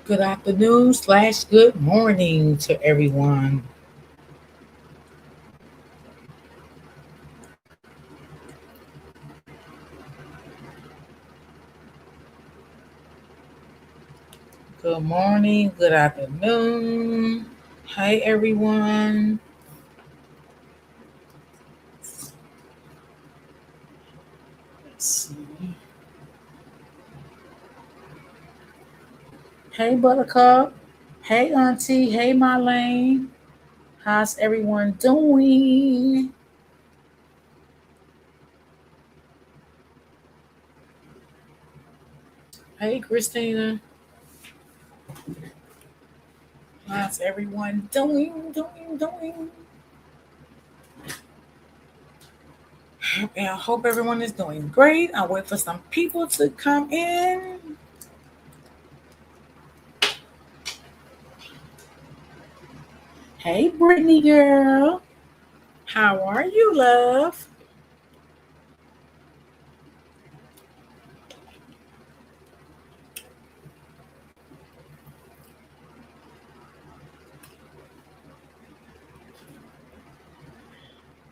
Good afternoon slash good morning to everyone. Good morning, good afternoon. Hi everyone. Let's see. Hey Buttercup. Hey Auntie. Hey Marlene. How's everyone doing? Hey Christina. How's everyone doing? I hope everyone is doing great. I'll wait for some people to come in. Hey Brittany girl. How are you, love?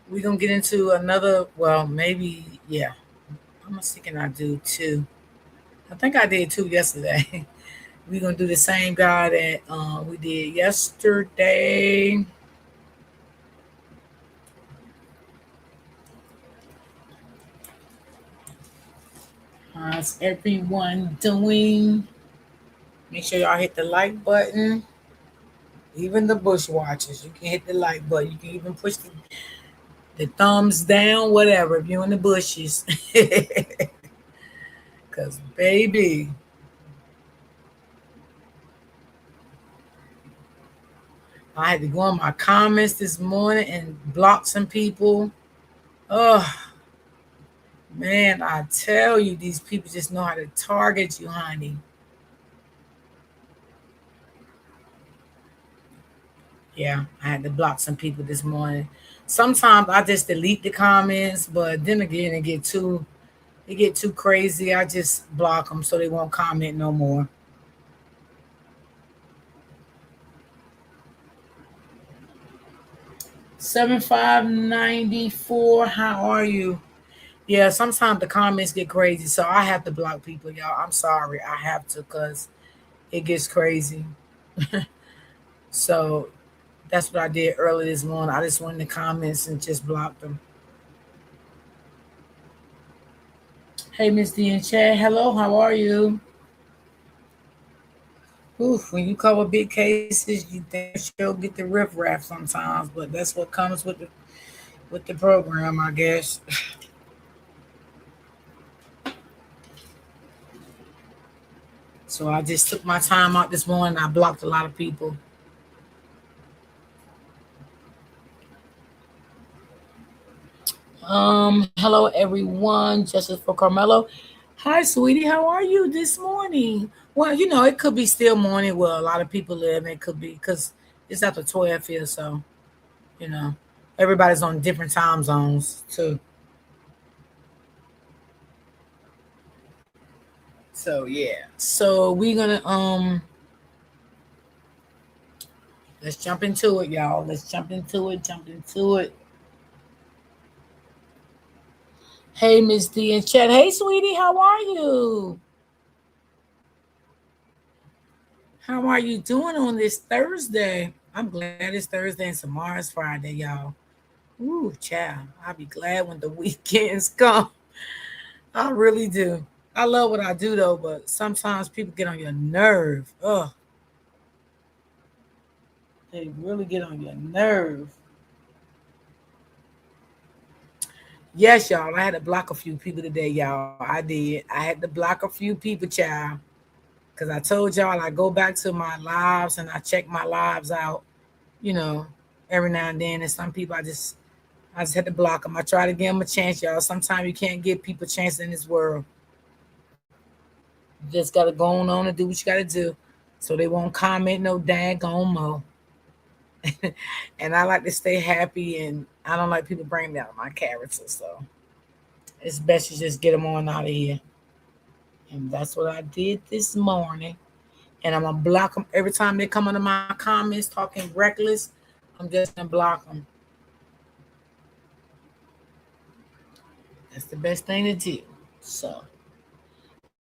We're gonna get into another, well, maybe, yeah. How much can I do two? I think I did two yesterday. We're gonna do the same guy that we did yesterday. How's everyone doing? Make sure y'all hit the like button. Even the bushwatchers, you can hit the like button. You can even push the thumbs down, whatever, if you're in the bushes. Cause baby, I had to go on my comments this morning and block some people. Oh man, I tell you, these people just know how to target you, honey. Yeah, I had to block some people this morning. Sometimes I just delete the comments, but then again, it get too crazy. I just block them so they won't comment no more. 7594, how are you? Yeah, sometimes the comments get crazy, so I have to block people, y'all. I'm sorry, I have to, cause it gets crazy. So that's what I did early this morning. I just went in the comments and just blocked them. Hey, Miss D and Chad. Hello, how are you? Oof, when you cover big cases, you damn sure get the riff-raff sometimes, but that's what comes with the program, I guess. So I just took my time out this morning. I blocked a lot of people. Hello everyone. Justice for Carmelo. Hi, sweetie. How are you this morning? Well, it could be still morning where a lot of people live. It could be because it's after 12 here, so you know, everybody's on different time zones too. So yeah. So we're gonna let's jump into it, y'all. Let's jump into it. Jump into it. Hey, Miss D and Chat. Hey, sweetie. How are you? How are you doing on this Thursday? I'm glad it's Thursday and tomorrow's Friday, y'all. Ooh, child. I'll be glad when the weekends come. I really do. I love what I do though, but sometimes people get on your nerve. Ugh, they really get on your nerve. Yes, y'all. I had to block a few people today, y'all. I did. I had to block a few people, child. Because I told y'all I go back to my lives and I check my lives out, you know, every now and then. And some people I just had to block them. I try to give them a chance, y'all. Sometimes you can't give people a chance in this world. You just gotta go on and do what you gotta do, so they won't comment no daggone mo. And I like to stay happy, and I don't like people bringing down my character. So it's best to just get them on out of here. And that's what I did this morning. and I'm gonna block them every time they come under my comments talking reckless. I'm just gonna block them. That's the best thing to do. So,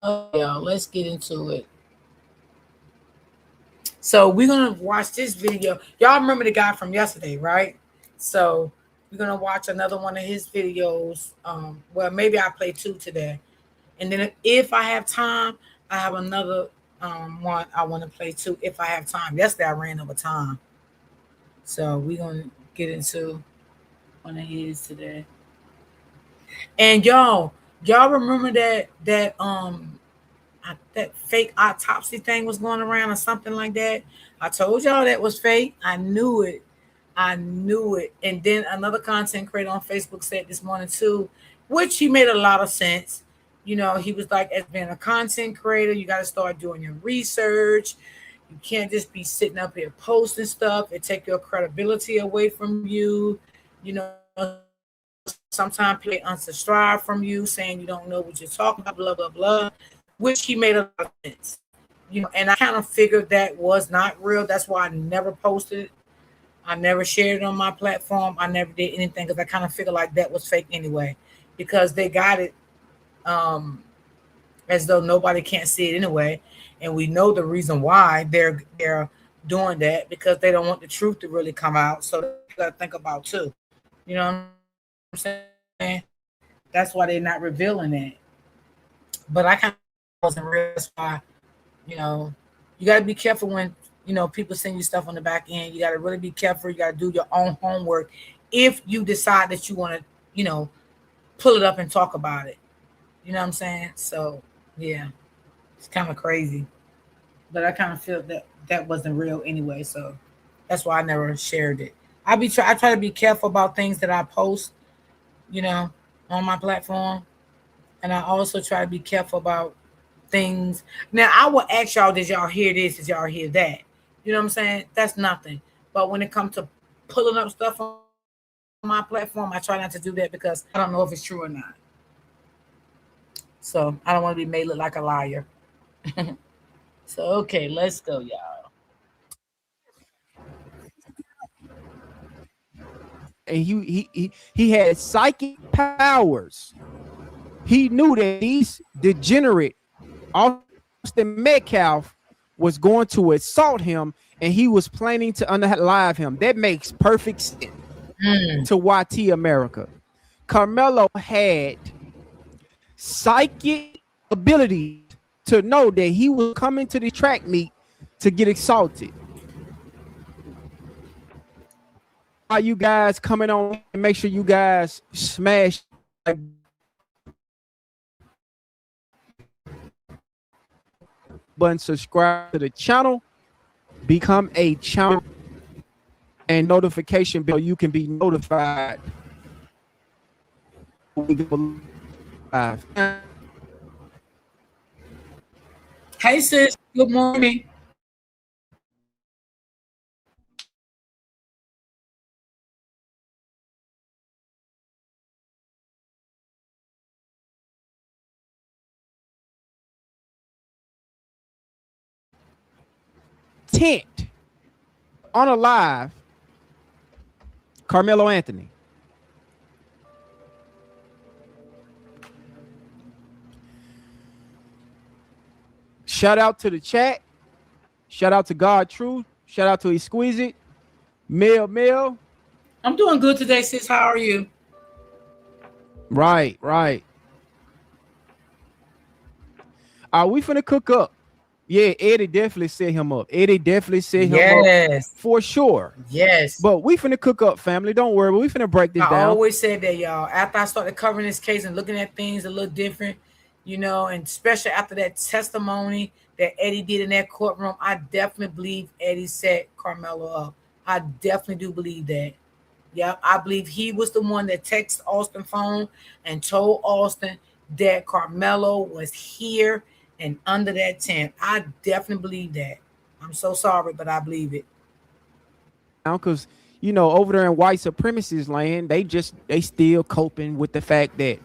okay, y'all, let's get into it. So we're gonna watch this video. Y'all remember the guy from yesterday, right? So we're gonna watch another one of his videos. Well, maybe I'll play two today, and then if I have time, I have another one I want to play too. If I have time. Yesterday I ran over time, so we're gonna get into one of his today. And y'all remember that fake autopsy thing was going around or something like that. I told y'all that was fake. I knew it. I knew it. And then another content creator on Facebook said this morning too, which he made a lot of sense. You know, he was like, as being a content creator, you got to start doing your research. You can't just be sitting up here posting stuff. It take your credibility away from you. You know, sometimes people unsubscribe from you saying you don't know what you're talking about, blah, blah, blah, which he made a lot of sense. You know, and I kind of figured that was not real. That's why I never posted it. I never shared it on my platform. I never did anything because I kind of figured like that was fake anyway, because they got it um, as though nobody can't see it anyway, and we know the reason why they're doing that, because they don't want the truth to really come out. So that's what you got to think about too. You know what I'm saying? That's why they're not revealing that. But I kind of wasn't real. That's why, you know, you got to be careful when, people send you stuff on the back end. You got to really be careful. You got to do your own homework if you decide that you want to, you know, pull it up and talk about it. You know what I'm saying? So, yeah, it's kind of crazy. But I kind of feel that that wasn't real anyway. So that's why I never shared it. I try to be careful about things that I post, you know, on my platform, and I also try to be careful about things. Now, I will ask y'all, did y'all hear this? Did y'all hear that? You know what I'm saying? That's nothing. But when it comes to pulling up stuff on my platform, I try not to do that because I don't know if it's true or not. So I don't want to be made look like a liar. So, okay, let's go, y'all. And he had psychic powers. He knew that these degenerate Austin Metcalf was going to assault him, and he was planning to unalive him. That makes perfect sense to YT America. Carmelo had psychic abilities to know that he was coming to the track meet to get assaulted. Are you guys coming on and make sure you guys smash like button, subscribe to the channel, become a channel and notification bell. You can be notified. Hey, sis. Good morning. Tent on a live Carmelo Anthony. Shout out to the chat. Shout out to God Truth. Shout out to Exquisite. Mill. I'm doing good today, sis. How are you? Right. Are we finna cook up? Yeah, Eddie definitely set him up. Yes. For sure. Yes. But we finna cook up, family. Don't worry. We finna break this I down. always said that, y'all. After I started covering this case and looking at things a little different, and especially after that testimony that Eddie did in that courtroom, I definitely believe Eddie set Carmelo up. I definitely do believe that. Yeah, I believe he was the one that texted Austin phone and told Austin that Carmelo was here and under that tent. I definitely believe that. I'm so sorry, but I believe it. Because over there in white supremacist land, they still coping with the fact that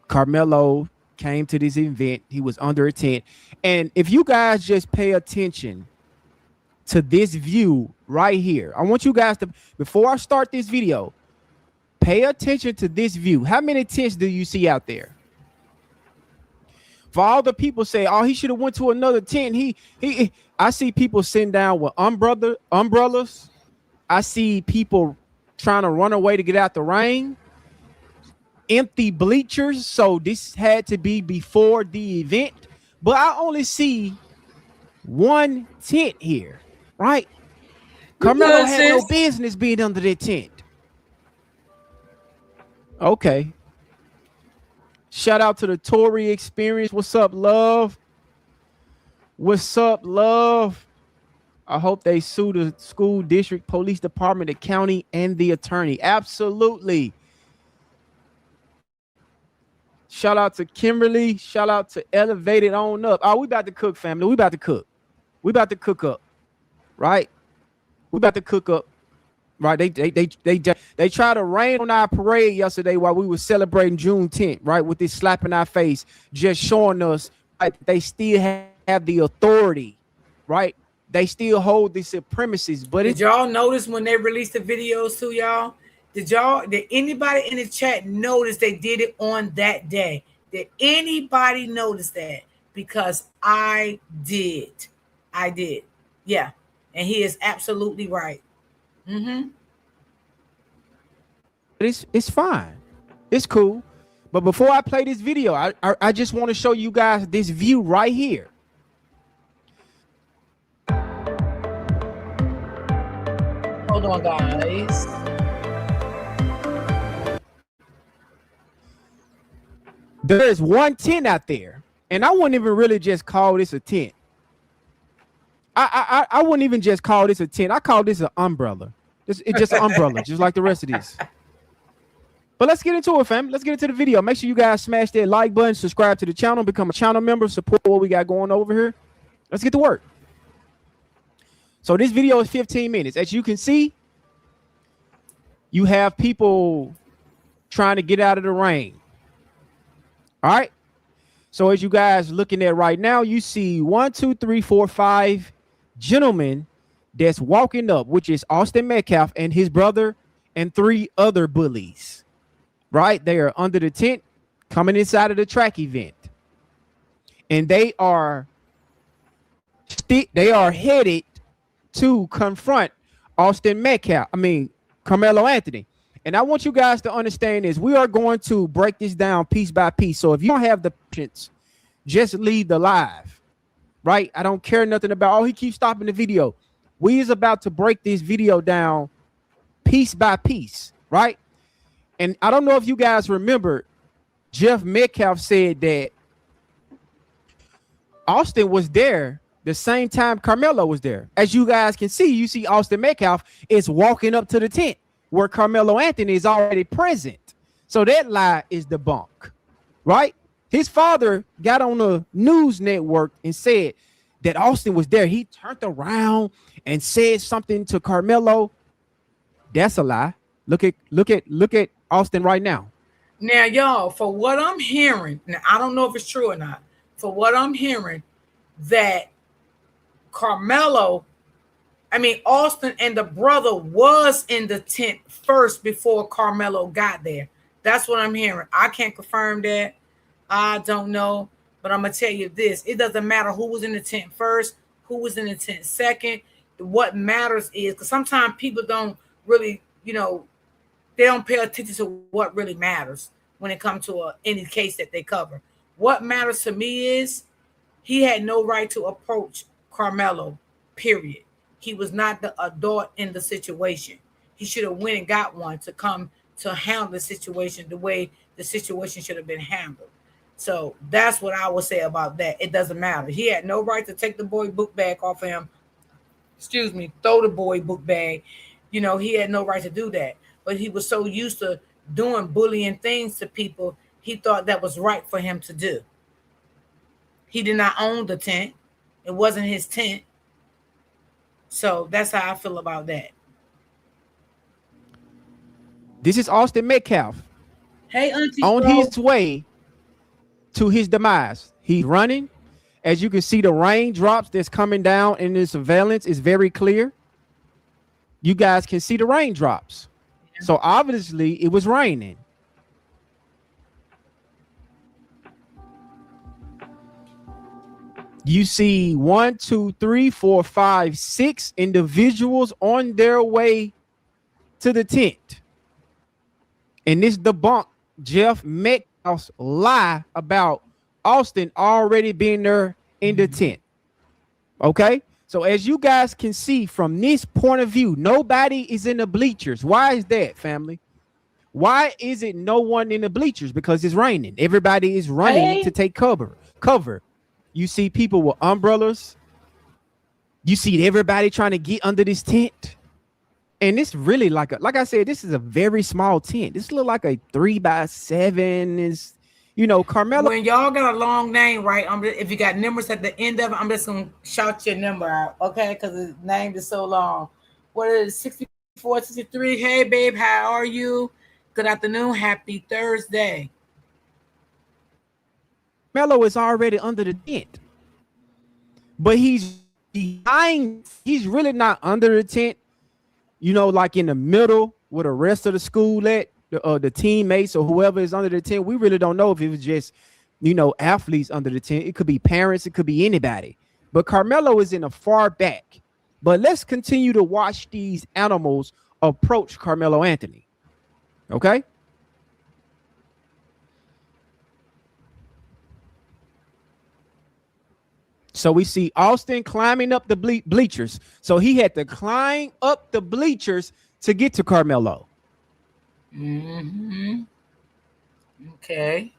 Carmelo came to this event. He was under a tent. And if you guys just pay attention to this view right here, I want you guys to, before I start this video, pay attention to this view. How many tents do you see out there? For all the people say, oh, he should have went to another tent. I see people sitting down with umbrellas. I see people trying to run away to get out the rain. Empty bleachers. So this had to be before the event. But I only see one tent here, right? Carmelo had no business being under that tent. Okay. Shout out to the Tory Experience. What's up, love? What's up, love? I hope they sue the school district, police department, the county, and the attorney. Absolutely. Shout out to Kimberly. Shout out to Elevated on up. Oh, we about to cook, family. We about to cook. We about to cook up, right? We about to cook up, right? They tried to rain on our parade yesterday while we were celebrating Juneteenth, right? With this slap in our face, just showing us right, they still have the authority, right? They still hold the supremacies. But did y'all notice when they released the videos to y'all? Did anybody in the chat notice they did it on that day? Did anybody notice that? Because I did. I did. Yeah. And he is absolutely right. Mm-hmm. It's fine. It's cool. But before I play this video, I just want to show you guys this view right here. Hold on, guys. There's one tent out there, and I wouldn't even really just call this a tent. I wouldn't even just call this a tent. I call this an umbrella. It's just an umbrella, just like the rest of these. But let's get into it, fam. Let's get into the video. Make sure you guys smash that like button, subscribe to the channel, become a channel member, support what we got going over here. Let's get to work. So this video is 15 minutes. As you can see, you have people trying to get out of the rain. All right. So as you guys looking at right now, you see 1, 2, 3, 4, 5 gentlemen that's walking up, which is Austin Metcalf and his brother and 3 other bullies. Right? They are under the tent coming inside of the track event. And they are headed to confront Austin Metcalf. I mean, Carmelo Anthony. And I want you guys to understand this. We are going to break this down piece by piece. So if you don't have the patience, just leave the live, right? I don't care nothing about, oh, he keeps stopping the video. We is about to break this video down piece by piece, right? And I don't know if you guys remember, Jeff Metcalf said that Austin was there the same time Carmelo was there. As you guys can see, you see Austin Metcalf is walking up to the tent where Carmelo Anthony is already present. So that lie is debunked, right? His father got on the news network and said that Austin was there. He turned around and said something to Carmelo. That's a lie. Look at Austin right now. Now, y'all, for what I'm hearing, now I don't know if it's true or not. For what I'm hearing, that Austin and the brother was in the tent first before Carmelo got there. That's what I'm hearing. I can't confirm that. I don't know. But I'm going to tell you this. It doesn't matter who was in the tent first, who was in the tent second. What matters is, because sometimes people don't really, they don't pay attention to what really matters when it comes to any case that they cover. What matters to me is he had no right to approach Carmelo, period. He was not the adult in the situation. He should have went and got one to come to handle the situation the way the situation should have been handled. So that's what I would say about that. It doesn't matter. He had no right to take the boy book bag off of him. Throw the boy book bag. He had no right to do that. But he was so used to doing bullying things to people, he thought that was right for him to do. He did not own the tent. It wasn't his tent. So that's how I feel about that. This is Austin Metcalf. Hey, Auntie. On his way to his demise. He's running. As you can see, the raindrops that's coming down in the surveillance is very clear. You guys can see the raindrops. So obviously it was raining. You see one, two, three, four, five, six individuals on their way to the tent. And this debunked Jeff Metcalf's lie about Austin already being there in the tent. Okay? So as you guys can see from this point of view, nobody is in the bleachers. Why is that, family? Why is it no one in the bleachers? Because it's raining. Everybody is running to take cover. You see people with umbrellas. You see everybody trying to get under this tent. And it's really like I said, this is a very small tent. This look like a 3x7. Is Carmelo. When y'all got a long name, right? If you got numbers at the end of it, I'm just gonna shout your number out, okay? Because the name is so long. What is it? 64, 63? Hey, babe, how are you? Good afternoon. Happy Thursday. Carmelo is already under the tent, but he's behind. He's really not under the tent. Like in the middle where the rest of the school at, the teammates or whoever is under the tent. We really don't know if it was just, athletes under the tent. It could be parents. It could be anybody. But Carmelo is in the far back. But let's continue to watch these animals approach Carmelo Anthony. Okay? So we see Austin climbing up the bleachers. So he had to climb up the bleachers to get to Carmelo. Mm-hmm. Okay.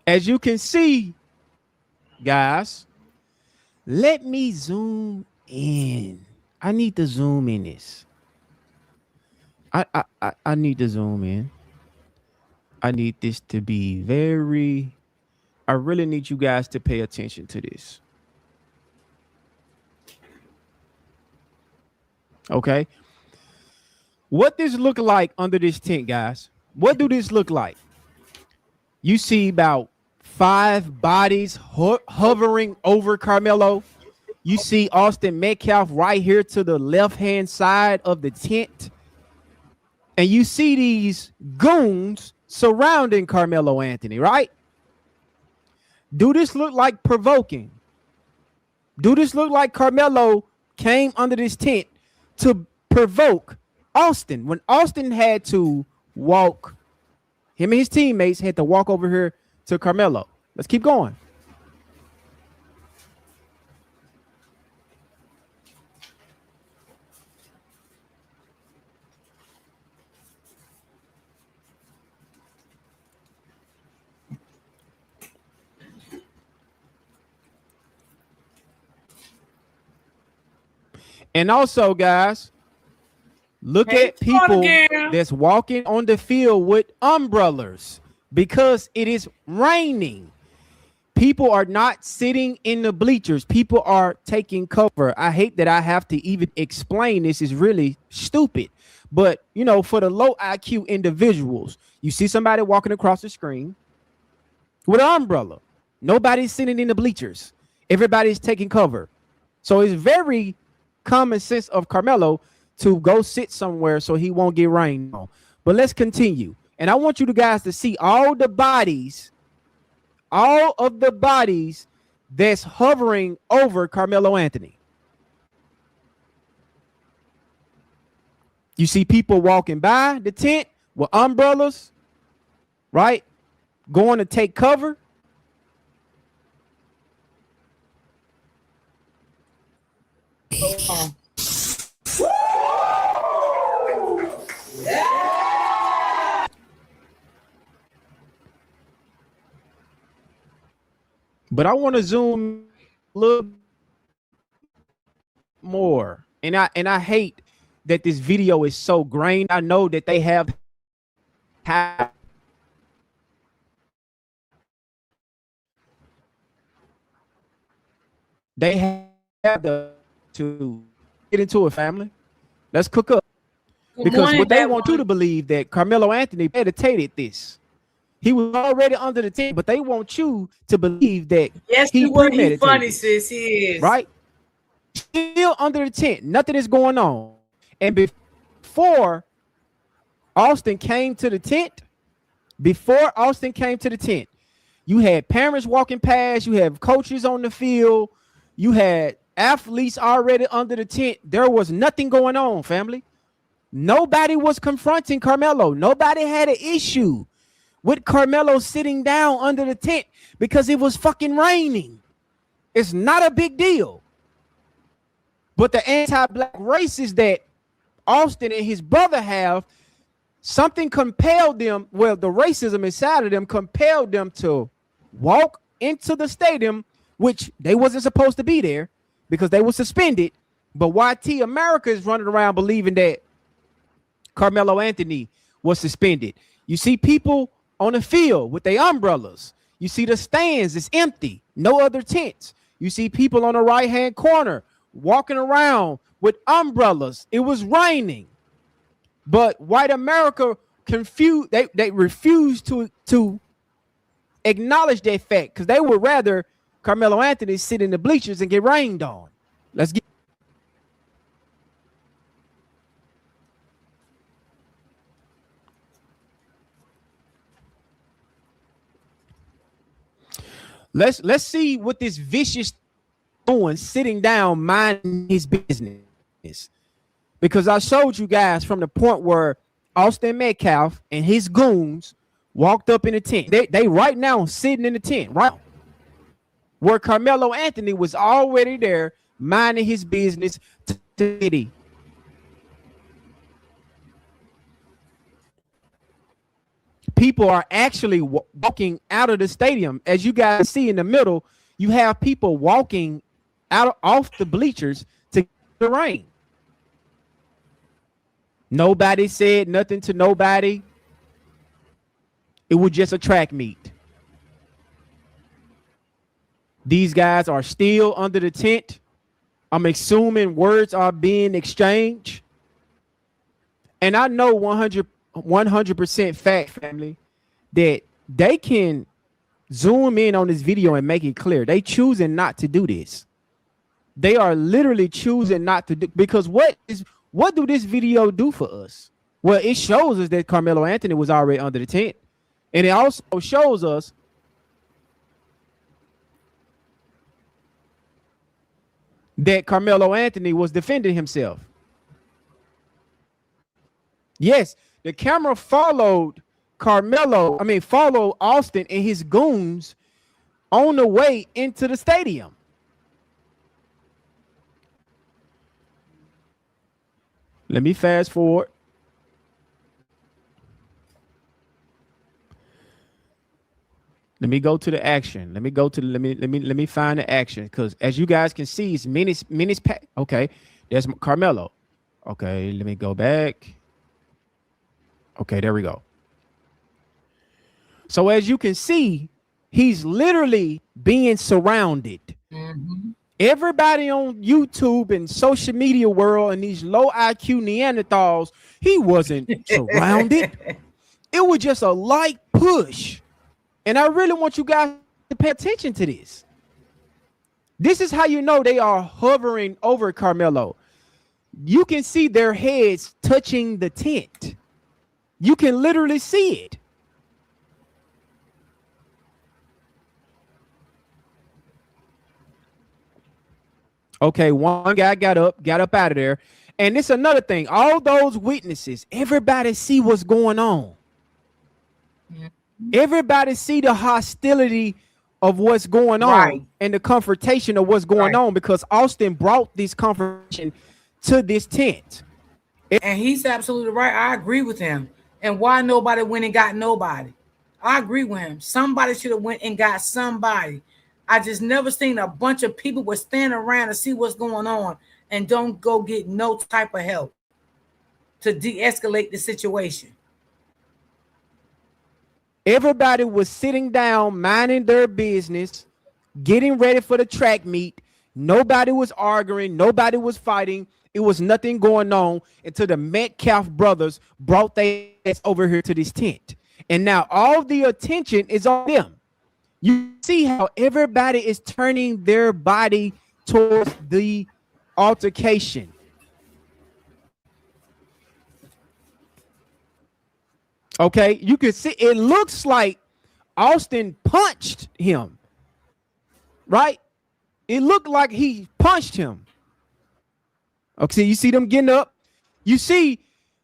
As you can see, guys, let me zoom in. I need to zoom in this. I need to zoom in. I need this to be I really need you guys to pay attention to this. Okay. What this look like under this tent, guys? What do this look like? You see about 5 bodies hovering over Carmelo. You see Austin Metcalf right here to the left-hand side of the tent. And you see these goons surrounding Carmelo Anthony, right? Do this look like provoking? Do this look like Carmelo came under this tent to provoke Austin when Austin had to walk, him and his teammates had to walk over here to Carmelo? Let's keep going. And also, guys, look at people that's walking on the field with umbrellas because it is raining. People are not sitting in the bleachers. People are taking cover. I hate that I have to even explain this. Is really stupid. But, for the low IQ individuals, you see somebody walking across the screen with an umbrella. Nobody's sitting in the bleachers. Everybody's taking cover. So it's very common sense of Carmelo to go sit somewhere so he won't get rained on. But let's continue. And I want you guys to see all of the bodies that's hovering over Carmelo Anthony. You see people walking by the tent with umbrellas, right? Going to take cover. But I want to zoom a little more. And I hate that this video is so grainy. I know that they have to get into a family. Let's cook up. Good Because morning, what they that want you one. to believe that Carmelo Anthony meditated this. He was already under the tent, but they want you to believe that Yes, he you were. He premeditated funny, this, sis. He is. right? Still under the tent. Nothing is going on. And before Austin came to the tent, you had parents walking past, you have coaches on the field, you had athletes already under the tent. There was nothing going on, family. Nobody was confronting Carmelo. Nobody had an issue with Carmelo sitting down under the tent because it was fucking raining. It's not a big deal. But the anti-black races that Austin and his brother have, something compelled them. Well, the racism inside of them compelled them to walk into the stadium, which they wasn't supposed to be there because they were suspended. But YT America is running around believing that Carmelo Anthony was suspended. You see people on the field with their umbrellas. You see the stands is empty, no other tents. You see people on the right-hand corner walking around with umbrellas. It was raining. But white America confused, they refused to acknowledge that fact because they would rather Carmelo Anthony sit in the bleachers and get rained on. Let's get let's see what this vicious doing sitting down minding his business. Because I showed you guys from the point where Austin Metcalf and his goons walked up in the tent. They right now sitting in the tent, right? Where Carmelo Anthony was already there minding his business to the city. People are actually walking out of the stadium. As you guys see in the middle, you have people walking out off the bleachers to get the rain. Nobody said nothing to nobody. It was just a track meet. These guys are still under the tent. I'm assuming words are being exchanged. And I know 100% fact, family, that they can zoom in on this video and make it clear. They choosing not to do this. They are literally choosing not to do, because what do this video do for us? Well, it shows us that Carmelo Anthony was already under the tent. And it also shows us that Carmelo Anthony was defending himself. Yes, the camera followed Austin and his goons on the way into the stadium. Let me fast forward. Let me go to the action. Let me find the action, because as you guys can see, it's minutes. Okay, there's Carmelo. Okay, let me go back. Okay, there we go. So as you can see, he's literally being surrounded. Mm-hmm. Everybody on YouTube and social media world and these low IQ Neanderthals, he wasn't surrounded. It was just a light push. And I really want you guys to pay attention to this. This is how you know they are hovering over Carmelo. You can see their heads touching the tent. You can literally see it. Okay, one guy got up out of there. And it's another thing. All those witnesses, everybody see what's going on. Yeah. Everybody see the hostility of what's going on and the confrontation of what's going on, because Austin brought this confrontation to this tent. And he's absolutely right. I agree with him. And why nobody went and got nobody? I agree with him. Somebody should have went and got somebody. I just never seen a bunch of people would stand around and see what's going on and don't go get no type of help to de-escalate the situation. Everybody was sitting down, minding their business, getting ready for the track meet. Nobody was arguing. Nobody was fighting. It was nothing going on until the Metcalf brothers brought their ass over here to this tent. And now all the attention is on them. You can see how everybody is turning their body towards the altercation. Okay, you can see it looks like Austin punched him, right? It looked like he punched him. Okay, you see them getting up. You see,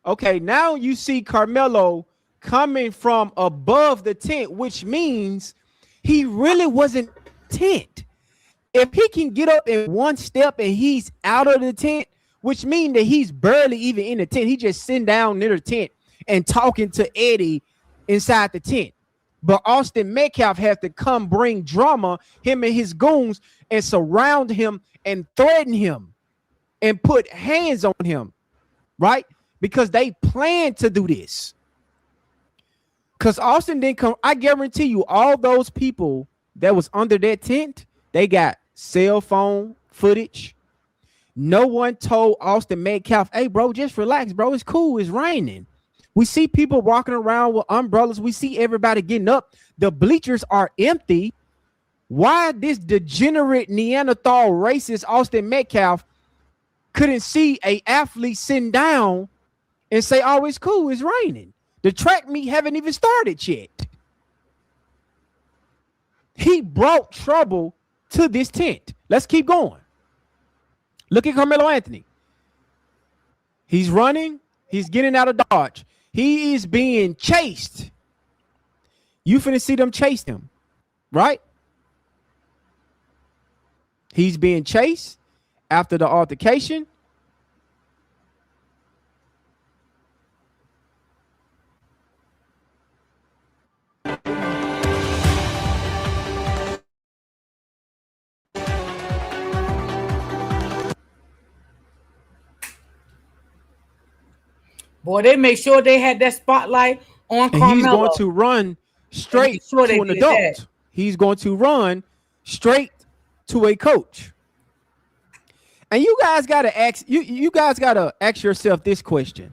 okay, now you see Carmelo coming from above the tent, which means he really wasn't in the tent. If he can get up in one step and he's out of the tent, which means that he's barely even in the tent. He just sitting down near the tent and talking to Eddie inside the tent. But Austin Metcalf has to come bring drama, him and his goons, and surround him and threaten him and put hands on him, right? Because they plan to do this. Because Austin didn't come. I guarantee you, all those people that was under that tent, they got cell phone footage. No one told Austin Metcalf, hey, bro, just relax, bro. It's cool. It's raining. We see people walking around with umbrellas. We see everybody getting up. The bleachers are empty. Why this degenerate Neanderthal racist Austin Metcalf couldn't see a athlete sitting down and say, oh, it's cool. It's raining. The track meet haven't even started yet. He brought trouble to this tent. Let's keep going. Look at Carmelo Anthony. He's running. He's getting out of Dodge. He is being chased. You finna see them chase him, right? He's being chased after the altercation. Boy, they make sure they had that spotlight on And he's going Carmelo. to run straight sure to they an did adult. that. He's going to run straight to a coach. And you guys gotta ask, you guys gotta ask yourself this question.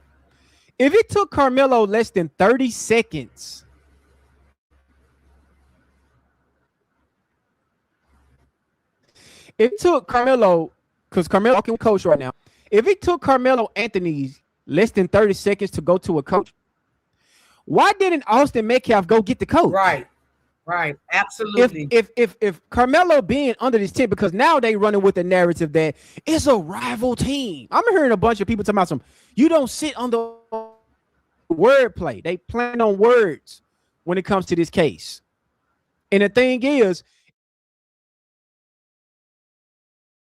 If it took Carmelo less than 30 seconds it took Carmelo, because Carmelo can coach right now. If it took Carmelo Anthony less than 30 seconds to go to a coach, why didn't Austin Metcalf go get the coach? Right, absolutely. If Carmelo being under this tent, because now they running with the narrative that it's a rival team. I'm hearing a bunch of people talking about some. You don't sit on the wordplay. They plan on words when it comes to this case. And the thing is,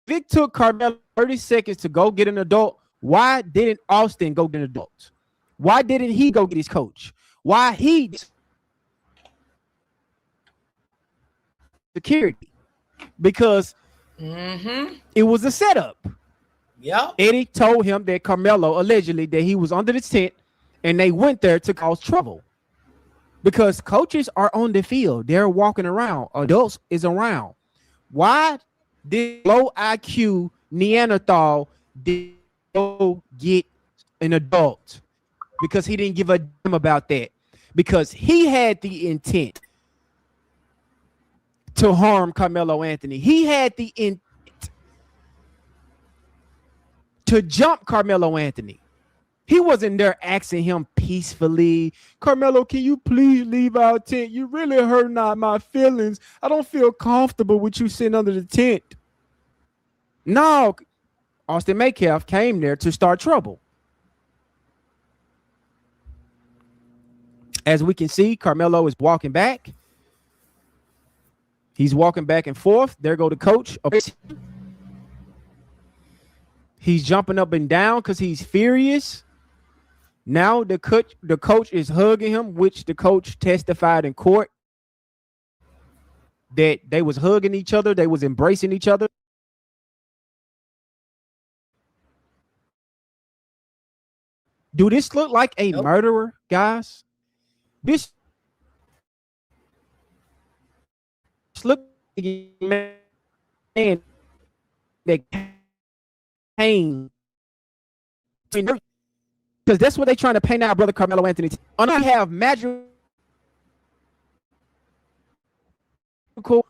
if it took Carmelo 30 seconds to go get an adult, why didn't Austin go get an adult? Why didn't he go get his coach? Why he security? Because it was a setup. Yep. Eddie told him that Carmelo allegedly that he was under the tent and they went there to cause trouble. Because coaches are on the field. They're walking around. Adults is around. Why did low IQ Neanderthal go get an adult? Because he didn't give a damn about that. Because he had the intent to harm Carmelo Anthony. He had the intent to jump Carmelo Anthony. He wasn't there asking him peacefully, Carmelo, can you please leave our tent? You really hurt my feelings. I don't feel comfortable with you sitting under the tent. No, Austin Metcalf came there to start trouble. As we can see, Carmelo is walking back. He's walking back and forth. There go the coach. He's jumping up and down because he's furious. Now the coach is hugging him, which the coach testified in court that they was hugging each other. They was embracing each other. Do this look like a murderer, guys? This look like a man that came because that's what they trying to paint out, brother Carmelo Anthony. And I have magical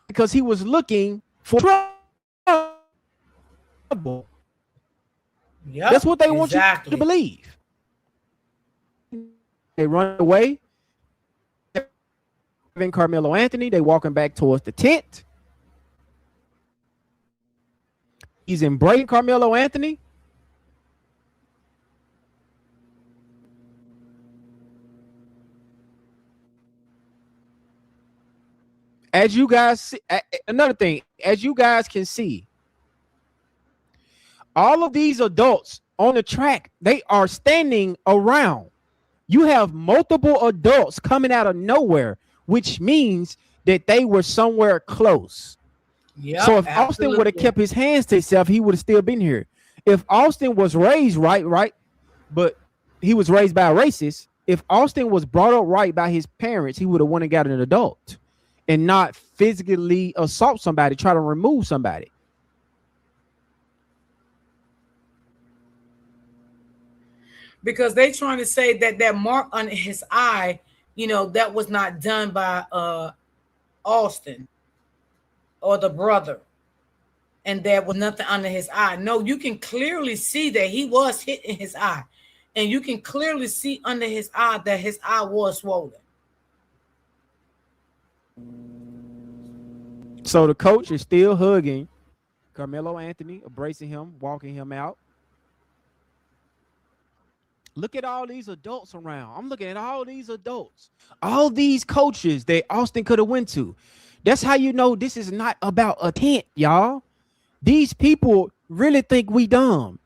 because he was looking for trouble. That's what they want you to believe. They run away. Carmelo Anthony, they walking back towards the tent. He's embracing Carmelo Anthony. As you guys see, another thing, as you guys can see, all of these adults on the track, they are standing around. You have multiple adults coming out of nowhere, which means that they were somewhere close. Yep, so if Austin would have kept his hands to himself, he would have still been here. If Austin was raised right, but he was raised by a racist. If Austin was brought up right by his parents, he would have went and got an adult and not physically assault somebody, try to remove somebody. Because they trying to say that that mark on his eye, you know, that was not done by Austin or the brother, and there was nothing under his eye. No, you can clearly see that he was hit in his eye, and you can clearly see under his eye that his eye was swollen. So the coach is still hugging Carmelo Anthony, embracing him, walking him out. Look at all these adults around. I'm looking at all these adults, all these coaches that Austin could have went to. That's how you know this is not about a tent, y'all. These people really think we dumb.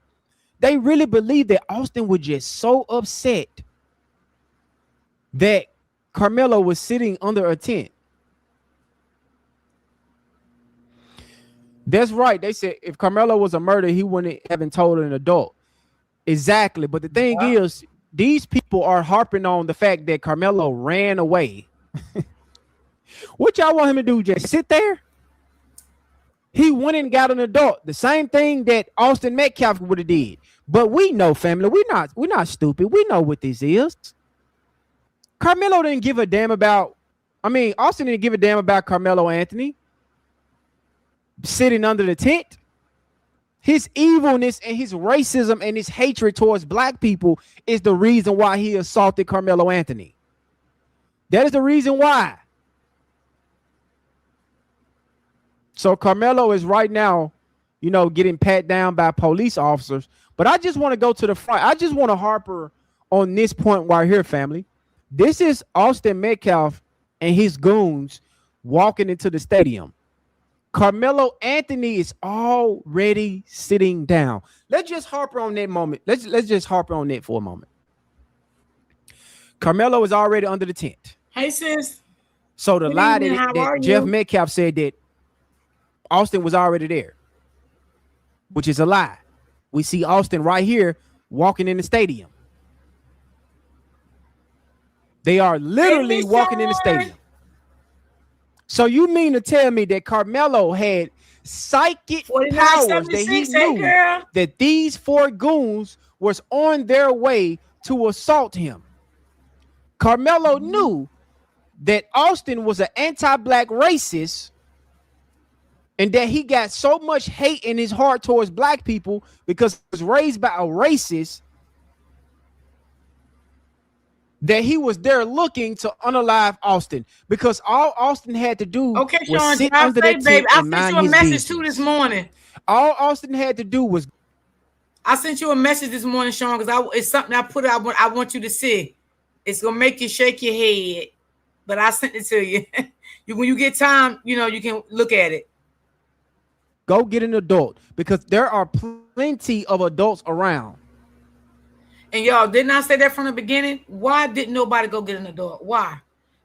They really believe that Austin was just so upset that Carmelo was sitting under a tent. That's right. They said if Carmelo was a murderer, he wouldn't have told an adult. Exactly. But the thing is, these people are harping on the fact that Carmelo ran away. What y'all want him to do? Just sit there? He went and got an adult. The same thing that Austin Metcalf would have did. But we know, family, we're not stupid. We know what this is. Carmelo didn't give a damn about. Austin didn't give a damn about Carmelo Anthony sitting under the tent. His evilness and his racism and his hatred towards black people is the reason why he assaulted Carmelo Anthony. That is the reason why. So Carmelo is right now, getting pat down by police officers. But I just want to go to the front. I just want to harper on this point right here, family. This is Austin Metcalf and his goons walking into the stadium. Carmelo Anthony is already sitting down. Let's just harper on that moment. Let's just harper on that for a moment. Carmelo is already under the tent. Hey, sis. So the lie that Jeff Metcalf said that Austin was already there, which is a lie. We see Austin right here walking in the stadium. They are literally walking in the stadium. So you mean to tell me that Carmelo had psychic powers that he knew that these four goons was on their way to assault him? Carmelo knew that Austin was an anti-black racist and that he got so much hate in his heart towards black people because he was raised by a racist that he was there looking to unalive Austin, because all Austin had to do was Sean, sit under that tent and mind his business. I sent you a message too this morning. All Austin had to do was. I sent you a message this morning, Sean, because it's something I put out. I want you to see. It's gonna make you shake your head, but I sent it to you. When you get time, you can look at it. Go get an adult, because there are plenty of adults around. And y'all, didn't I say that from the beginning? Why didn't nobody go get an adult? Why?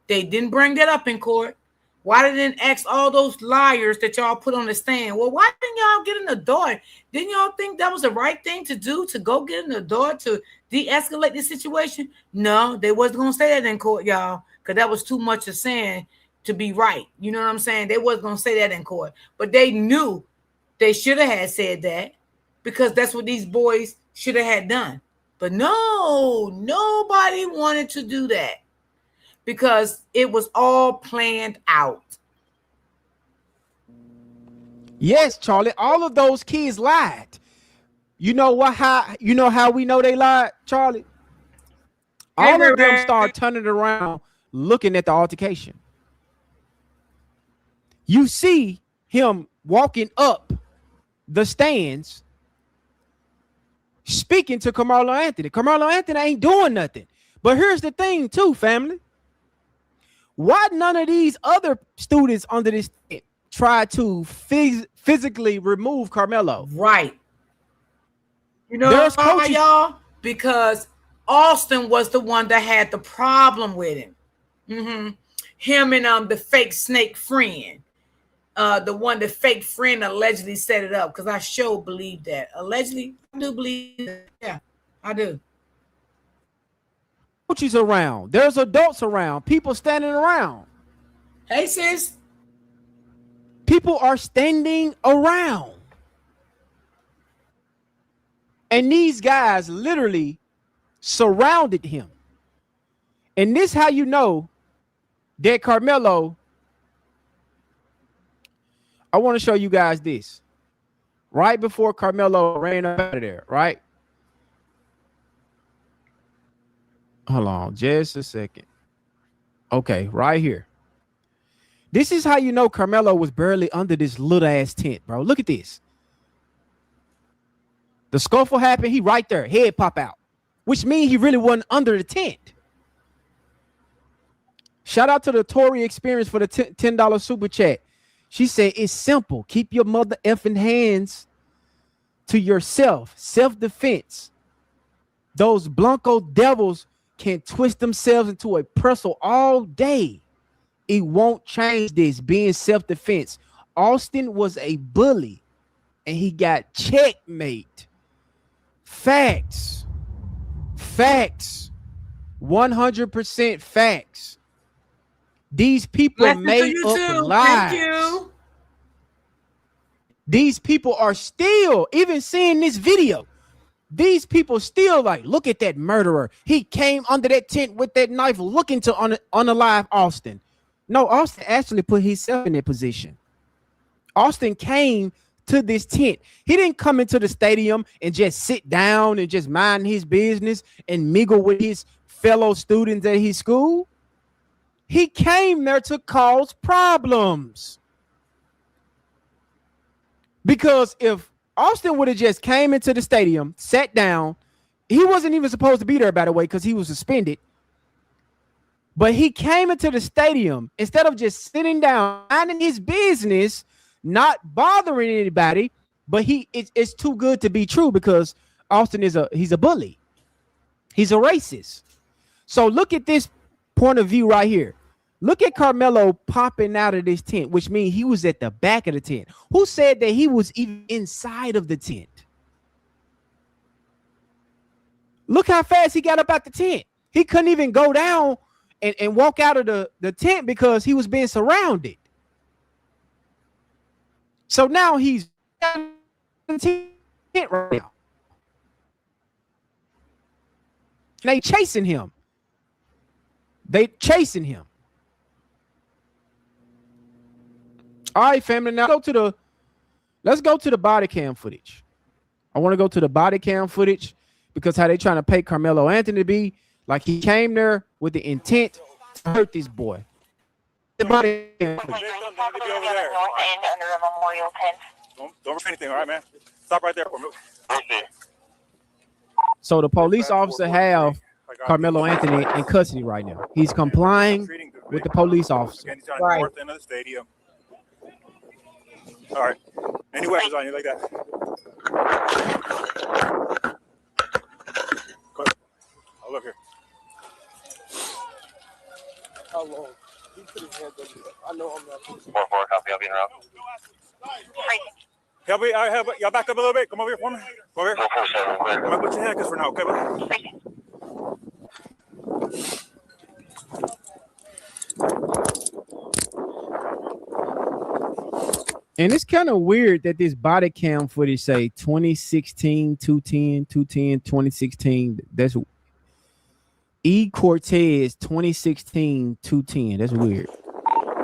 They didn't bring that up in court. Why they didn't ask all those liars that y'all put on the stand? Well, why didn't y'all get an adult? Didn't y'all think that was the right thing to do, to go get an adult to de-escalate the situation? No, they wasn't going to say that in court, y'all, because that was too much of saying to be right. You know what I'm saying? They wasn't going to say that in court. But they knew they should have had said that, because that's what these boys should have had done. But no, nobody wanted to do that because it was all planned out. Yes, Charlie. All of those kids lied. You know what? How we know they lied, Charlie? Hey, All Ray of them Ray. start turning around, looking at the altercation. You see him walking up the stands, speaking to Carmelo Anthony. Carmelo Anthony ain't doing nothing. But here's the thing, too, family. Why none of these other students under this try to physically remove Carmelo? Right. You know There's why, coaches. y'all? Because Austin was the one that had the problem with him. Mm-hmm. Him and the fake snake friend. The one the fake friend allegedly set it up. Because I sure believe that. Allegedly, I do believe that. Yeah, I do. Coaches around. There's adults around. People standing around. Hey, sis. People are standing around. And these guys literally surrounded him. And this how you know that Carmelo. I want to show you guys this. Right before Carmelo ran out of there, right? Hold on just a second. Okay, right here. This is how you know Carmelo was barely under this little ass tent, bro. Look at this. The scuffle happened. He right there. Head pop out. Which means he really wasn't under the tent. Shout out to the Tory Experience for the $10 super chat. She said, it's simple. Keep your mother effing hands to yourself. Self-defense. Those Blanco devils can twist themselves into a pretzel all day. It won't change this being self-defense. Austin was a bully and he got checkmate. Facts. Facts. 100% facts. These people made up lies. Thank you. These people are still, even seeing this video, these people still like, look at that murderer. He came under that tent with that knife looking to unalive Austin. No, Austin actually put himself in that position. Austin came to this tent. He didn't come into the stadium and just sit down and just mind his business and mingle with his fellow students at his school. He came there to cause problems. Because if Austin would have just came into the stadium, sat down, he wasn't even supposed to be there, by the way, because he was suspended. But he came into the stadium instead of just sitting down, minding his business, not bothering anybody. But it's too good to be true because Austin he's a bully. He's a racist. So look at this point of view right here. Look at Carmelo popping out of this tent, which means he was at the back of the tent. Who said that he was even inside of the tent? Look how fast he got up out the tent. He couldn't even go down and walk out of the tent because he was being surrounded. So now he's in the tent right now. They chasing him. All right, family. Now let's go to the body cam footage. I want to go to the body cam footage because how they trying to pay Carmelo Anthony to be like he came there with the intent to hurt this boy. The body cam footage. Don't rush anything, all right, man? Stop right there for me. So the police officer have Carmelo Anthony in custody right now. He's complying with the police officer. Right. North end of the stadium. All right. Any weapons on you like that? I'll look here. How long? He put his hands up. I know I'm not. 4-4, copy. I'll be in route. Help me. Y'all back up a little bit. Come over here for me. Come over here. 447, I'm going to put your handcuffs for now, okay, bud? And it's kind of weird that this body cam footage say 2016, 210, 210, 2016. That's E. Cortez 2016, 210. That's weird.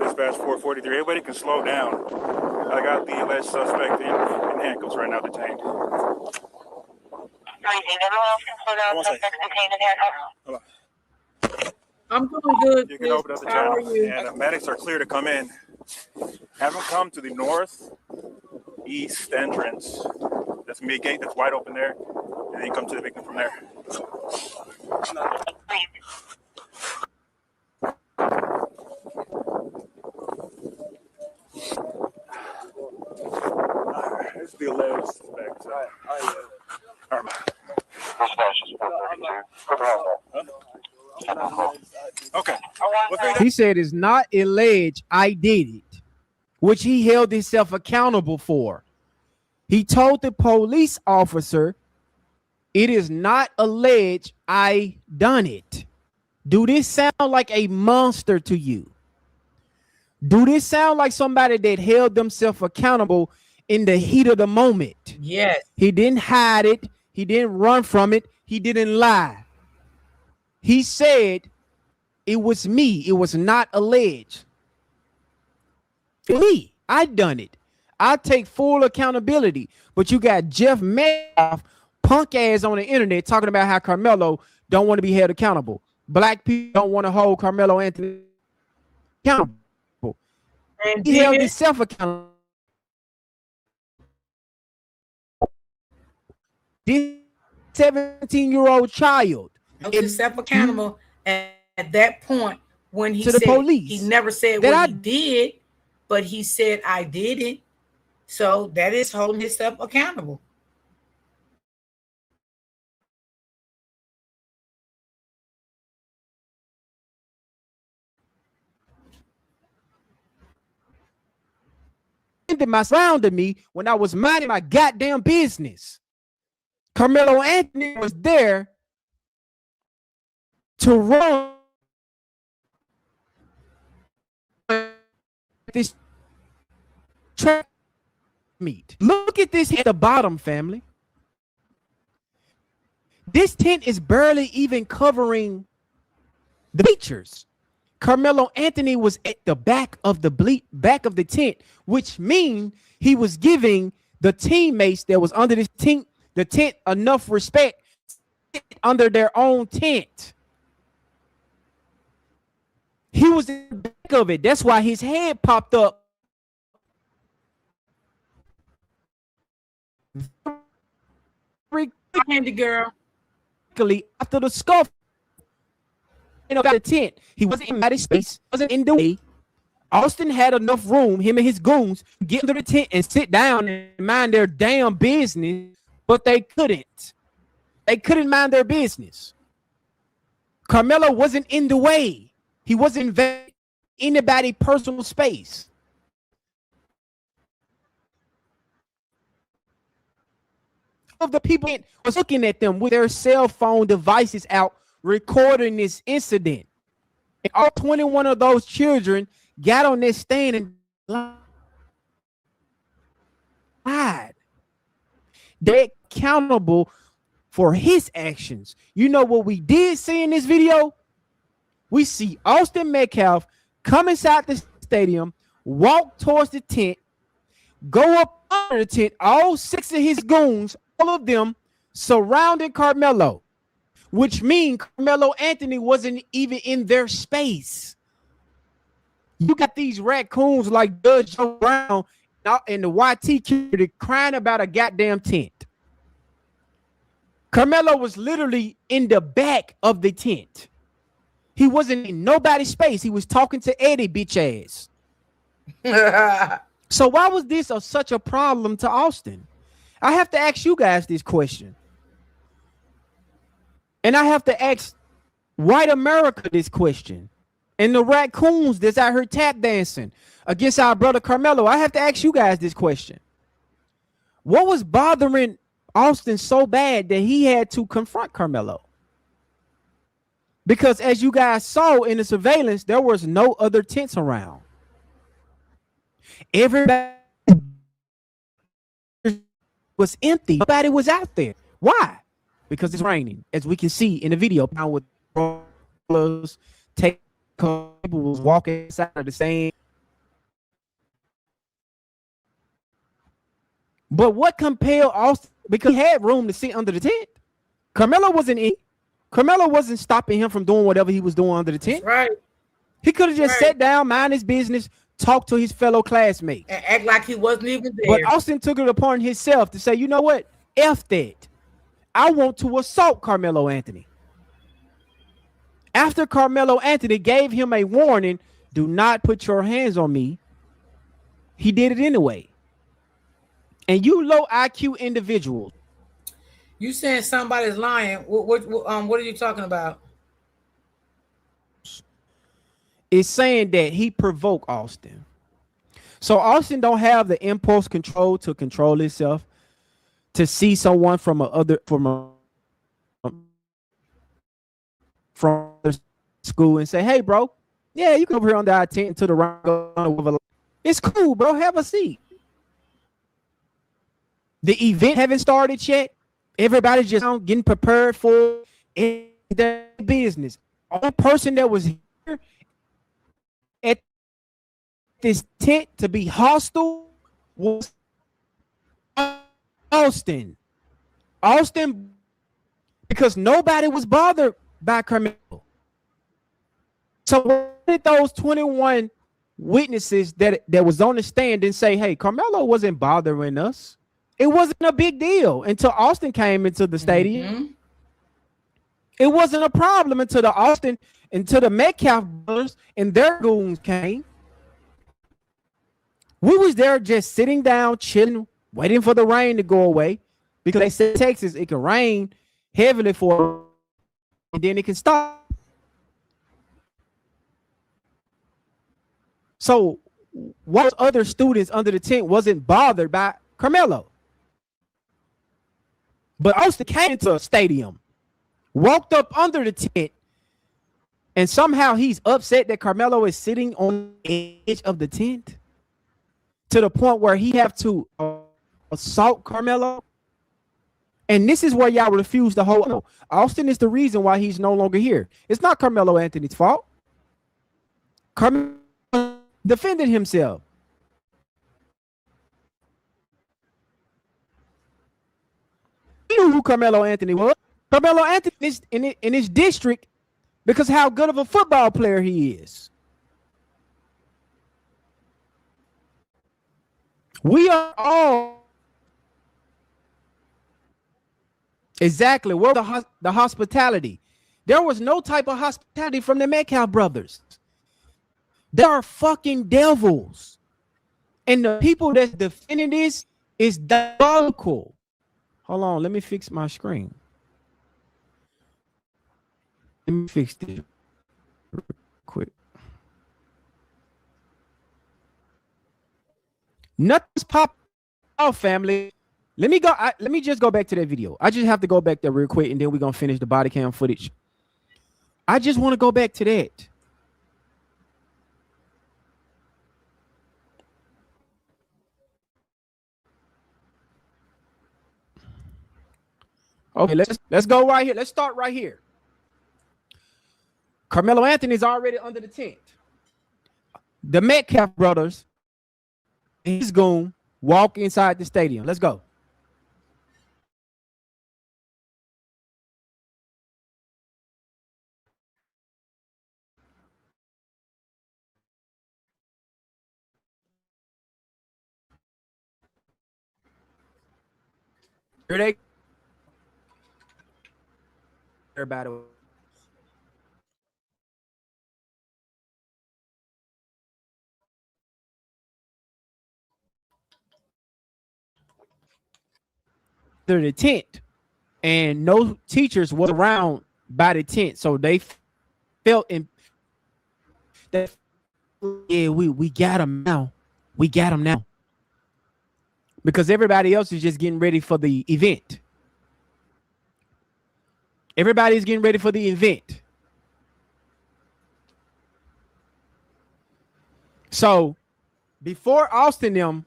Dispatch 443. Everybody can slow down. I got the alleged suspect in handcuffs right now detained. Hold on. I'm doing good. You can open up the How are channel. you? And the medics are clear to come in. Have them come to the northeast entrance. That's a mid gate that's wide open there. And then you come to the victim from there. This is the alleged suspect. All right. Okay. He said it's not alleged I did it, which he held himself accountable for. He told the police officer, it is not alleged I done it. Do this sound like a monster to you? Do this sound like somebody that held themselves accountable in the heat of the moment? Yes. He didn't hide it. He didn't run from it. He didn't lie. He said, it was me. It was not alleged. Me. I done it. I take full accountability. But you got Jeff Metcalf, punk ass on the internet, talking about how Carmelo don't want to be held accountable. Black people don't want to hold Carmelo Anthony accountable. And He held himself accountable. This 17-year-old child held himself accountable at that point when he to the said police. he never said That what I he did, but he said I did it. So that is holding himself accountable. my surrounded me when I was minding my goddamn business. Carmelo Anthony was there to run this track meet. Look at this at the bottom, family. This tent is barely even covering the bleachers. Carmelo Anthony was at the back of the tent, which means he was giving the teammates that was under this tent the tent enough respect under their own tent. He was in the back of it. That's why his head popped up. Candy girl. After the scuffle, about the tent, he wasn't in my space, wasn't in the way. Austin had enough room, him and his goons, to get under the tent and sit down and mind their damn business, but they couldn't. They couldn't mind their business. Carmelo wasn't in the way. He wasn't invading anybody's personal space. Of the people was looking at them with their cell phone devices out, recording this incident. And all 21 of those children got on this stand and lied. They're accountable for his actions. You know what we did see in this video? We see Austin Metcalf come inside the stadium, walk towards the tent, go up under the tent, all 6 of his goons, all of them surrounding Carmelo, which means Carmelo Anthony wasn't even in their space. You got these raccoons like Judge Joe Brown and the YT community crying about a goddamn tent. Carmelo was literally in the back of the tent. He wasn't in nobody's space. He was talking to Eddie, bitch ass. So why was this such a problem to Austin? I have to ask you guys this question. And I have to ask white America this question. And the raccoons that's out here tap dancing against our brother Carmelo. I have to ask you guys this question. What was bothering Austin so bad that he had to confront Carmelo? Because as you guys saw in the surveillance, there was no other tents around. Everybody was empty. Nobody was out there. Why? Because it's raining, as we can see in the video. Now with rollers, people was walking inside of the same. But what compelled Austin? Because he had room to sit under the tent. Carmelo wasn't in. Carmelo wasn't stopping him from doing whatever he was doing under the tent. That's right. He could have just sat down, mind his business, talk to his fellow classmates, and act like he wasn't even there. But Austin took it upon himself to say, you know what? F that. I want to assault Carmelo Anthony. After Carmelo Anthony gave him a warning, do not put your hands on me, he did it anyway. And you low IQ individuals. You saying somebody's lying? What are you talking about? It's saying that he provoked Austin. So Austin don't have the impulse control to control himself, to see someone from school and say, hey, bro, yeah, you come over here on the I-10 to the right. It's cool, bro. Have a seat. The event haven't started yet. Everybody's just getting prepared for their business. The only person that was here at this tent to be hostile was Austin. Austin, because nobody was bothered by Carmelo. So what did those 21 witnesses that was on the stand and say, hey, Carmelo wasn't bothering us? It wasn't a big deal until Austin came into the stadium. Mm-hmm. It wasn't a problem until the Metcalf brothers and their goons came. We was there just sitting down, chilling, waiting for the rain to go away, because they said Texas, it can rain heavily for, and then it can stop. So what other students under the tent wasn't bothered by Carmelo? But Austin came to a stadium, walked up under the tent, and somehow he's upset that Carmelo is sitting on the edge of the tent to the point where he have to assault Carmelo. And this is where y'all refuse to hold. Austin is the reason why he's no longer here. It's not Carmelo Anthony's fault. Carmelo defended himself. He knew who Carmelo Anthony was. Carmelo Anthony is in his district because how good of a football player he is. We are all exactly where the hospitality. There was no type of hospitality from the Metcalf brothers. They are fucking devils. And the people that's defending this is diabolical. Hold on, let me fix my screen. Let me fix this real quick. Nothing's popped off, family. Let me just go back to that video. I just have to go back there real quick, and then we're gonna finish the body cam footage. I just want to go back to that. Okay, let's go right here. Let's start right here. Carmelo Anthony is already under the tent. The Metcalf brothers and his goon walk inside the stadium. Let's go. Here they everybody. They're the tent, and no teachers was around by the tent, so they felt in that. Yeah, we got them now. We got them now because everybody else is just getting ready for the event. Everybody's getting ready for the event. So before Austin them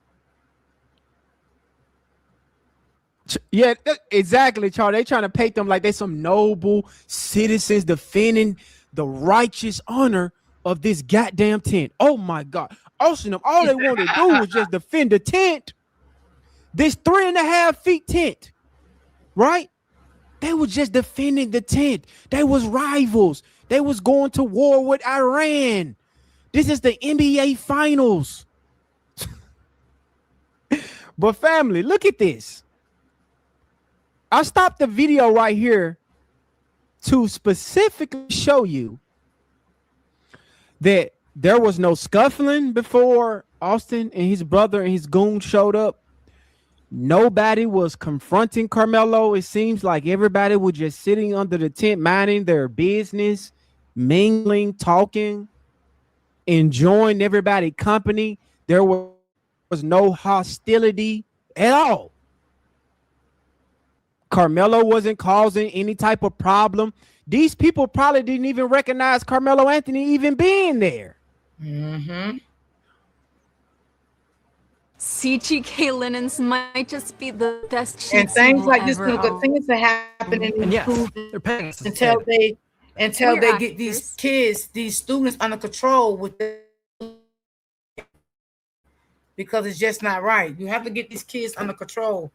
Yeah, exactly, Charlie. They trying to paint them like they some noble citizens defending the righteous honor of this goddamn tent. Oh my God. Austin, all they wanted to do was just defend the tent. This 3.5 feet tent, right? They was just defending the tent. They was rivals. They was going to war with Iran. This is the NBA finals. But family, look at this. I stopped the video right here to specifically show you that there was no scuffling before Austin and his brother and his goon showed up. Nobody was confronting Carmelo. It seems like everybody was just sitting under the tent, minding their business, mingling, talking, enjoying everybody's company. There was no hostility at all. Carmelo wasn't causing any type of problem. These people probably didn't even recognize Carmelo Anthony even being there. Mm-hmm. CGK linens might just be the best sheets And you will things like ever this gonna own. continue to happen in these And yes, schools they're paying us to say until that. until We're they get these actors. kids, these students under control with because it's just not right. You have to get these kids under control,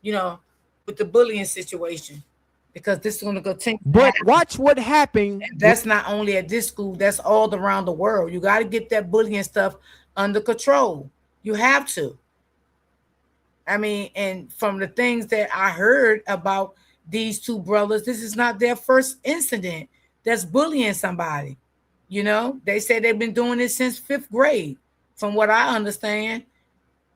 you know, with the bullying situation because this is going to continue to But happen. watch what happened. And that's not only at this school, that's all around the world. You got to get that bullying stuff under control. You have to. I mean, and from the things that I heard about these two brothers, this is not their first incident that's bullying somebody. You know, they say they've been doing this since fifth grade, from what I understand,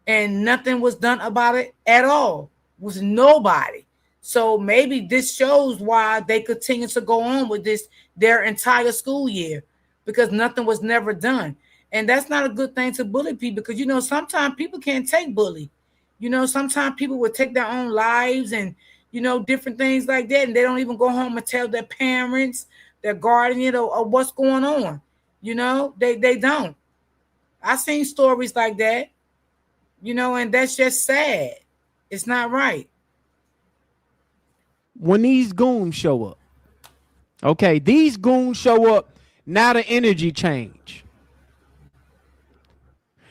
and nothing was done about it at all. Was nobody. So maybe this shows why they continue to go on with this their entire school year because nothing was never done. And that's not a good thing to bully people because you know sometimes people can't take bully. You know, sometimes people would take their own lives and you know different things like that, and they don't even go home and tell their parents, their guardian, or what's going on. You know, they don't. I seen stories like that, you know, and that's just sad. It's not right. When these goons show up, okay, these goons show up. Now the energy change.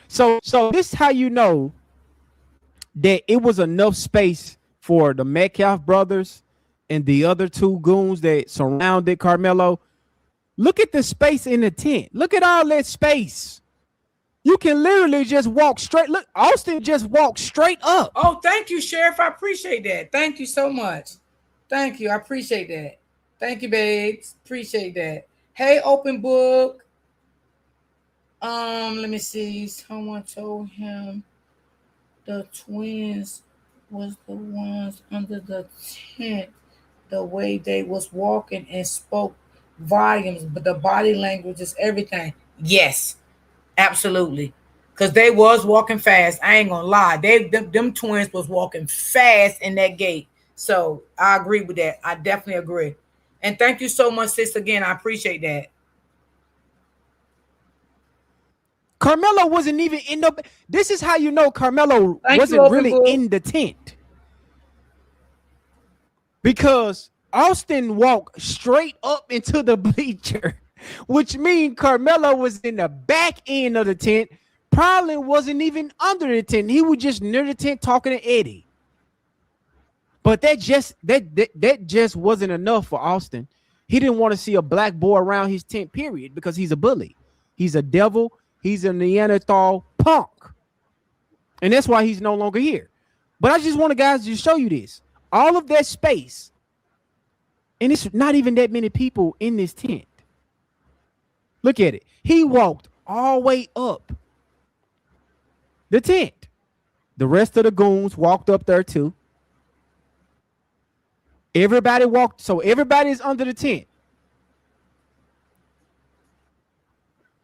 So this is how you know that it was enough space for the Metcalf brothers and the other two goons that surrounded Carmelo. Look at the space in the tent. Look at all that space. You can literally just walk straight. Look, Austin just walked straight up. Oh, thank you, Sheriff. I appreciate that. Thank you so much. Thank you. I appreciate that. Thank you, babes. Appreciate that. Hey, open book. Let me see. Someone told him the twins was the ones under the tent. The way they was walking and spoke volumes, but the body language is everything. Yes, absolutely. Cause they was walking fast. I ain't gonna lie. Them twins was walking fast in that gate. So I agree with that. I definitely agree. And thank you so much, sis. Again, I appreciate that. Carmelo wasn't even in the. This is how you know Carmelo Thank you, wasn't open really book. in the tent because Austin walked straight up into the bleacher, which means Carmelo was in the back end of the tent. Probably wasn't even under the tent. He was just near the tent talking to Eddie. But that just wasn't enough for Austin. He didn't want to see a black boy around his tent, period, because he's a bully. He's a devil. He's a Neanderthal punk. And that's why he's no longer here. But I just want to guys to show you this. All of that space, and it's not even that many people in this tent. Look at it. He walked all the way up the tent. The rest of the goons walked up there too. Everybody walked, so everybody's under the tent.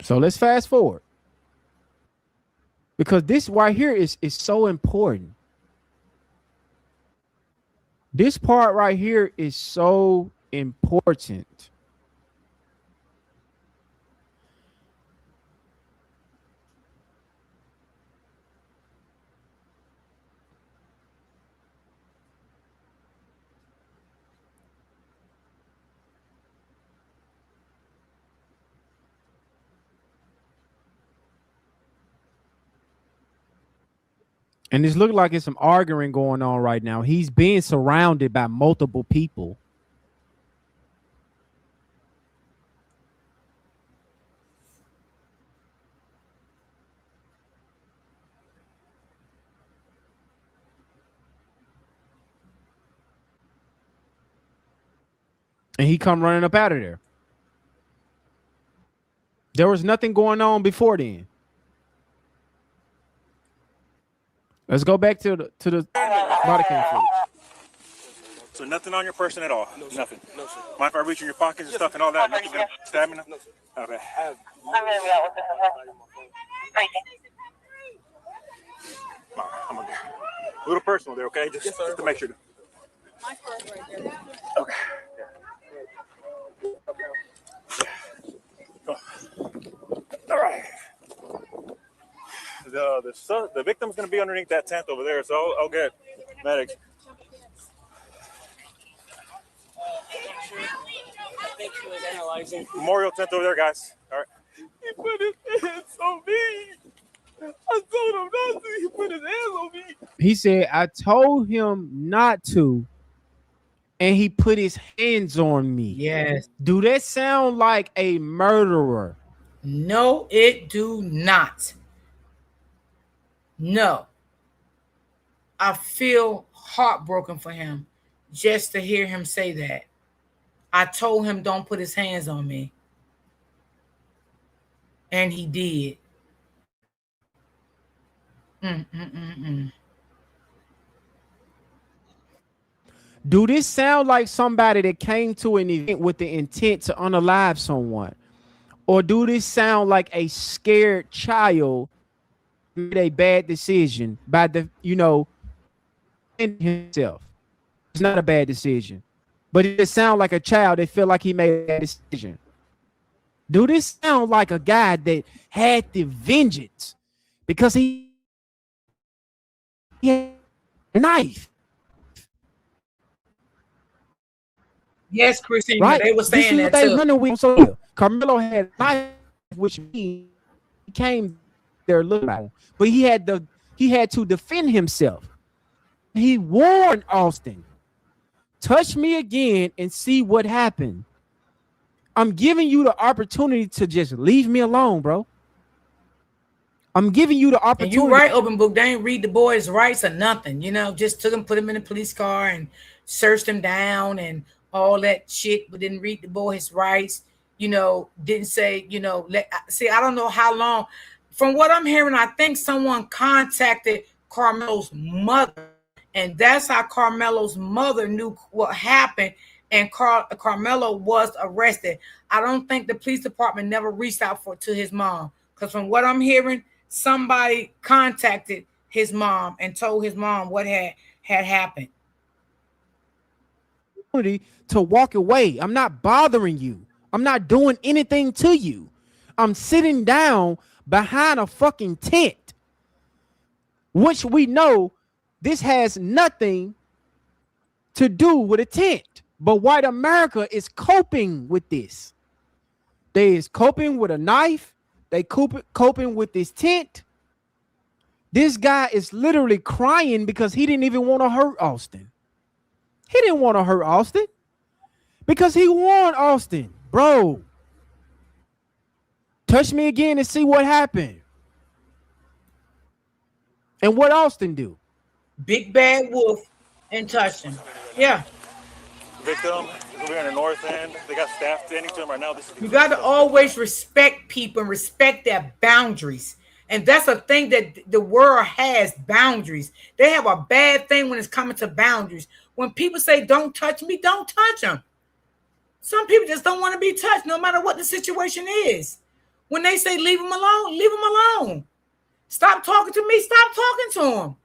So let's fast forward. Because this right here is so important. This part right here is so important. And it's looking like it's some arguing going on right now. He's being surrounded by multiple people. And he come running up out of there. There was nothing going on before then. Let's go back to the body cam footage. So nothing on your person at all? No, sir. Nothing? No, sir. Mind if I reach in your pockets and stuff and all that? Nothing gonna stab me? No, sir. Okay. I have I'm gonna be a little personal there, okay? Just to make sure. My purse right there. Okay. Go. All right. The victim's gonna be underneath that tent over there, so I'll get medics. think he was analyzing. Memorial tent over there, guys. All right. He put his hands on me. I told him not to. He put his hands on me. He said, I told him not to, and he put his hands on me. Yes. Do that sound like a murderer? No, it do not. No. I feel heartbroken for him just to hear him say that. I told him don't put his hands on me. And he did. Do this sound like somebody that came to an event with the intent to unalive someone? Or do this sound like a scared child made a bad decision by himself? It's not a bad decision, but it sounds like a child that feel like he made a bad decision. Do this sound like a guy that had the vengeance because he had a knife? Yes, Christine, Right? they were saying that too. So Carmelo had a knife, which he came there looking at him, but he had to defend himself. He warned Austin, touch me again and see what happened. I'm giving you the opportunity to just leave me alone, bro. I'm giving you the opportunity. And you right, Open Book. They ain't read the boy's rights or nothing. Just took him, put him in a police car and searched him down and all that shit, but didn't read the boy his rights. Didn't say, I don't know how long. From what I'm hearing, I think someone contacted Carmelo's mother, and that's how Carmelo's mother knew what happened, and Carmelo was arrested. I don't think the police department never reached out to his mom, because from what I'm hearing, somebody contacted his mom and told his mom what had happened. To walk away. I'm not bothering you. I'm not doing anything to you. I'm sitting down behind a fucking tent, which we know this has nothing to do with a tent. But white America is coping with this. They is coping with a knife. They coping with this tent. This guy is literally crying because he didn't even want to hurt Austin. He didn't want to hurt Austin because he warned Austin, bro, touch me again and see what happened. And what Austin do? Big bad wolf and touched him. Yeah. Victim, we're in the north end. They got staff standing to him right now. You got to always respect people and respect their boundaries. And that's a thing that the world has, boundaries. They have a bad thing when it's coming to boundaries. When people say, don't touch me, don't touch them. Some people just don't want to be touched no matter what the situation is. When they say, leave them alone, leave them alone. Stop talking to me, stop talking to them.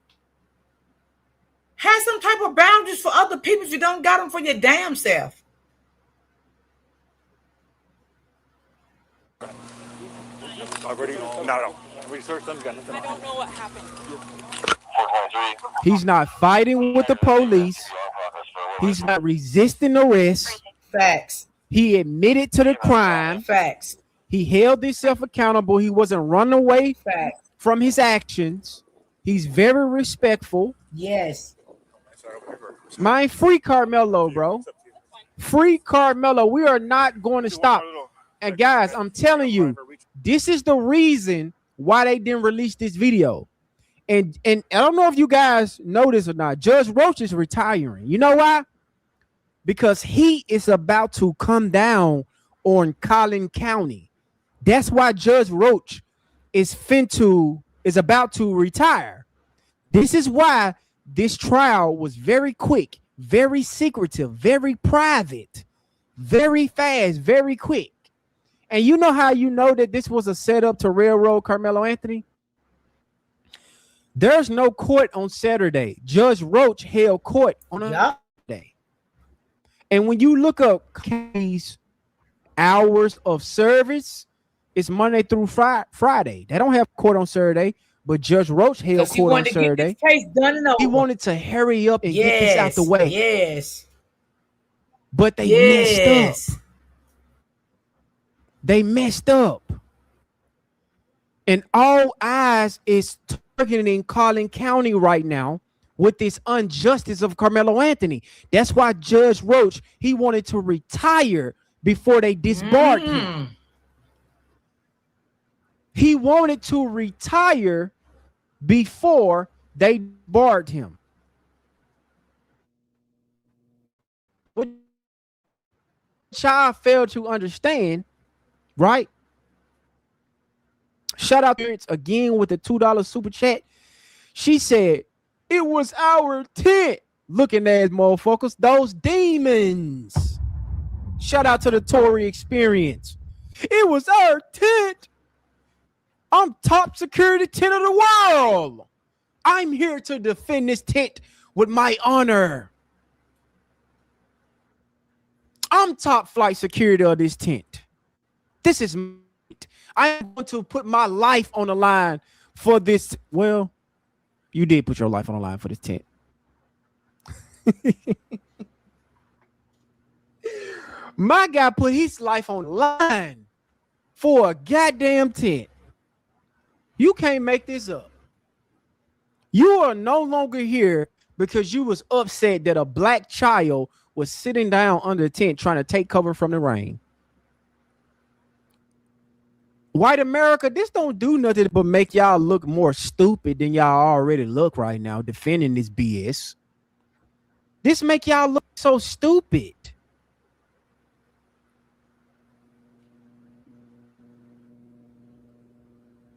Have some type of boundaries for other people if you don't got them for your damn self. Already? No. We searched them. Got nothing. I don't know what happened. He's not fighting with the police. He's not resisting arrest. Facts. He admitted to the crime. Facts. He held himself accountable. He wasn't running away Facts. from his actions. He's very respectful. Yes. My free Carmelo, bro. Free Carmelo. We are not going to stop. And guys, I'm telling you, this is the reason why they didn't release this video. And I don't know if you guys know this or not. Judge Roach is retiring. You know why? Because he is about to come down on Collin County. That's why Judge Roach is about to retire. This is why this trial was very quick, very secretive, very private, very fast, very quick. And you know how you know that this was a setup to railroad Carmelo Anthony? There's no court on Saturday. Judge Roach held court on a Saturday. And when you look up these hours of service, it's Monday through Friday. They don't have court on Saturday, but Judge Roach held court on Saturday. Case done and over. He wanted to hurry up and get this out the way. Yes. But they messed up. They messed up. And all eyes is targeting Collin County right now with this injustice of Carmelo Anthony. That's why Judge Roach, he wanted to retire before they disbarred him. He wanted to retire before they barred him. What child failed to understand, right? Shout out to again with the $2 super chat. She said, it was our tent. Looking at motherfuckers, those demons. Shout out to the Tory experience. It was our tent. I'm top security tent of the world. I'm here to defend this tent with my honor. I'm top flight security of this tent. This is I'm going to put my life on the line for this. Well, you did put your life on the line for this tent. My guy put his life on the line for a goddamn tent. You can't make this up. You are no longer here because you was upset that a black child was sitting down under the tent trying to take cover from the rain. White America, this don't do nothing but make y'all look more stupid than y'all already look right now defending this BS. This make y'all look so stupid.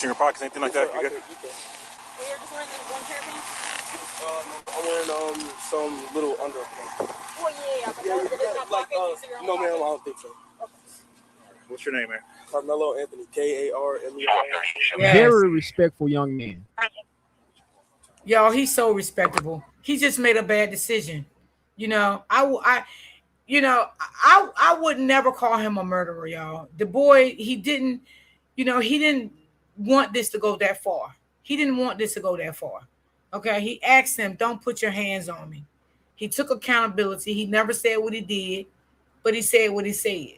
In your pockets, anything like that? You good? I'm wearing some little underpants. No, man, I don't think so. What's your name, man? Carmelo Anthony, Karmelo. Yes. Very respectful young man. Y'all, he's so respectable. He just made a bad decision. You know, I would never call him a murderer, y'all. The boy, he didn't want this to go that far. He didn't want this to go that far. Okay, he asked him, don't put your hands on me. He took accountability. He never said what he did, but he said what he said.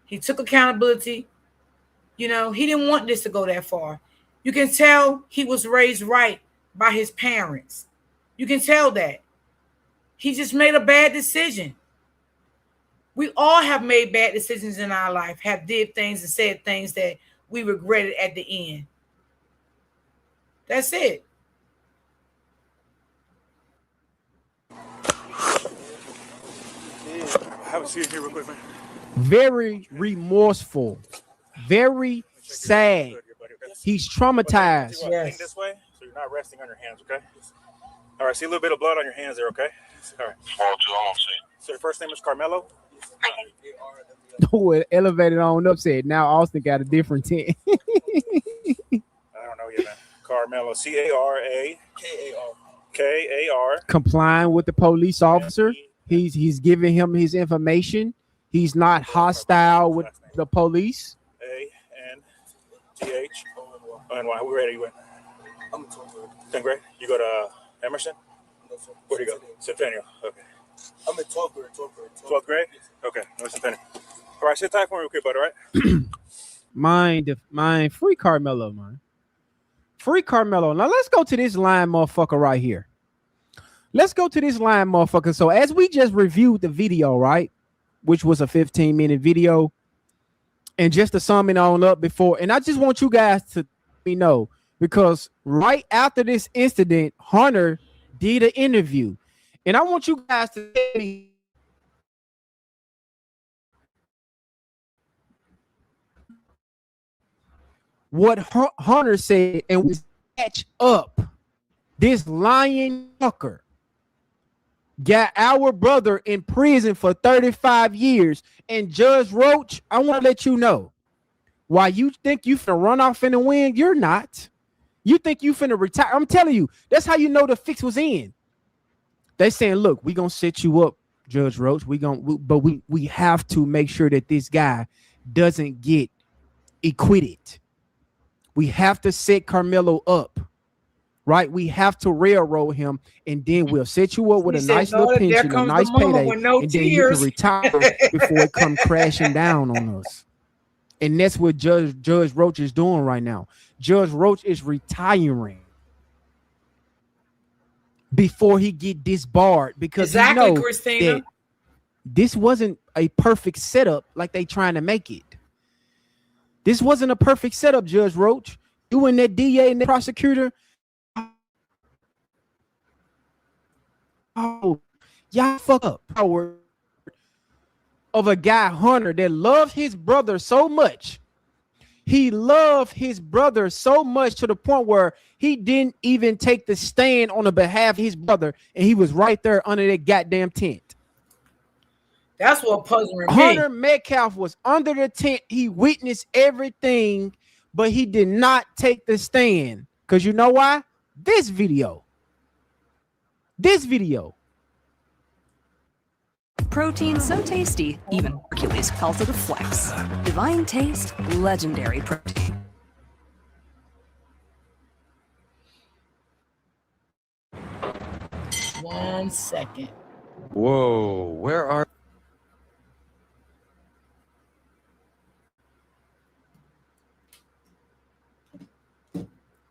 He took accountability. You know, he didn't want this to go that far. You can tell he was raised right by his parents. You can tell that. He just made a bad decision. We all have made bad decisions in our life, have did things and said things that we regretted at the end. That's it. Have a seat here real quick, man. Very remorseful. Very sad. He's traumatized. Yes. This way, so you're not resting on your hands, okay? All right, see a little bit of blood on your hands there, okay? All right. So your first name is Carmelo? Oh, it elevated on up, said now Austin got a different tent. I don't know yet, man. Carmelo, C-A-R-A. K-A-R. Complying with the police officer. He's giving him his information. He's not hostile with the police. A-N-T-H. O-N-Y. We're ready. You went. I'm in 12th grade. 10th grade? You go to Emerson? No, sir. Where do you go? Centennial. Okay. I'm in 12th grade. 12th grade? Okay. No, Centennial. All right, sit tight for me real quick, buddy, all right? Mine free Carmelo, man. Free Carmelo. Now let's go to this line motherfucker right here. Let's go to this line motherfucker. So as we just reviewed the video, right, which was a 15-minute video, and just to sum it on up before, and I just want you guys to let me know, because right after this incident, Hunter did an interview, and I want you guys to tell me what Hunter said and we catch up. This lying fucker got our brother in prison for 35 years. And Judge Roach, I want to let you know, why you think you finna run off in the wind, you're not. You think you finna retire. I'm telling you, that's how you know the fix was in. They saying, look, we gonna set you up, Judge Roach. But we have to make sure that this guy doesn't get acquitted. We have to set Carmelo up, right? We have to railroad him, and then we'll set you up with a nice little pension, a nice payday, and then you can retire before it come crashing down on us. And that's what Judge Roach is doing right now. Judge Roach is retiring before he get disbarred, because he know that this wasn't a perfect setup like they trying to make it. This wasn't a perfect setup, Judge Roach. You and that DA and the prosecutor. Oh, y'all fuck up. Power of a guy, Hunter, that loved his brother so much. He loved his brother so much to the point where he didn't even take the stand on the behalf of his brother, and he was right there under that goddamn tent. That's what puzzling me. Hunter Metcalf was under the tent. He witnessed everything, but he did not take the stand. Because you know why? This video. Protein so tasty, even Hercules calls it a flex. Divine taste, legendary protein. One second. Whoa, where are...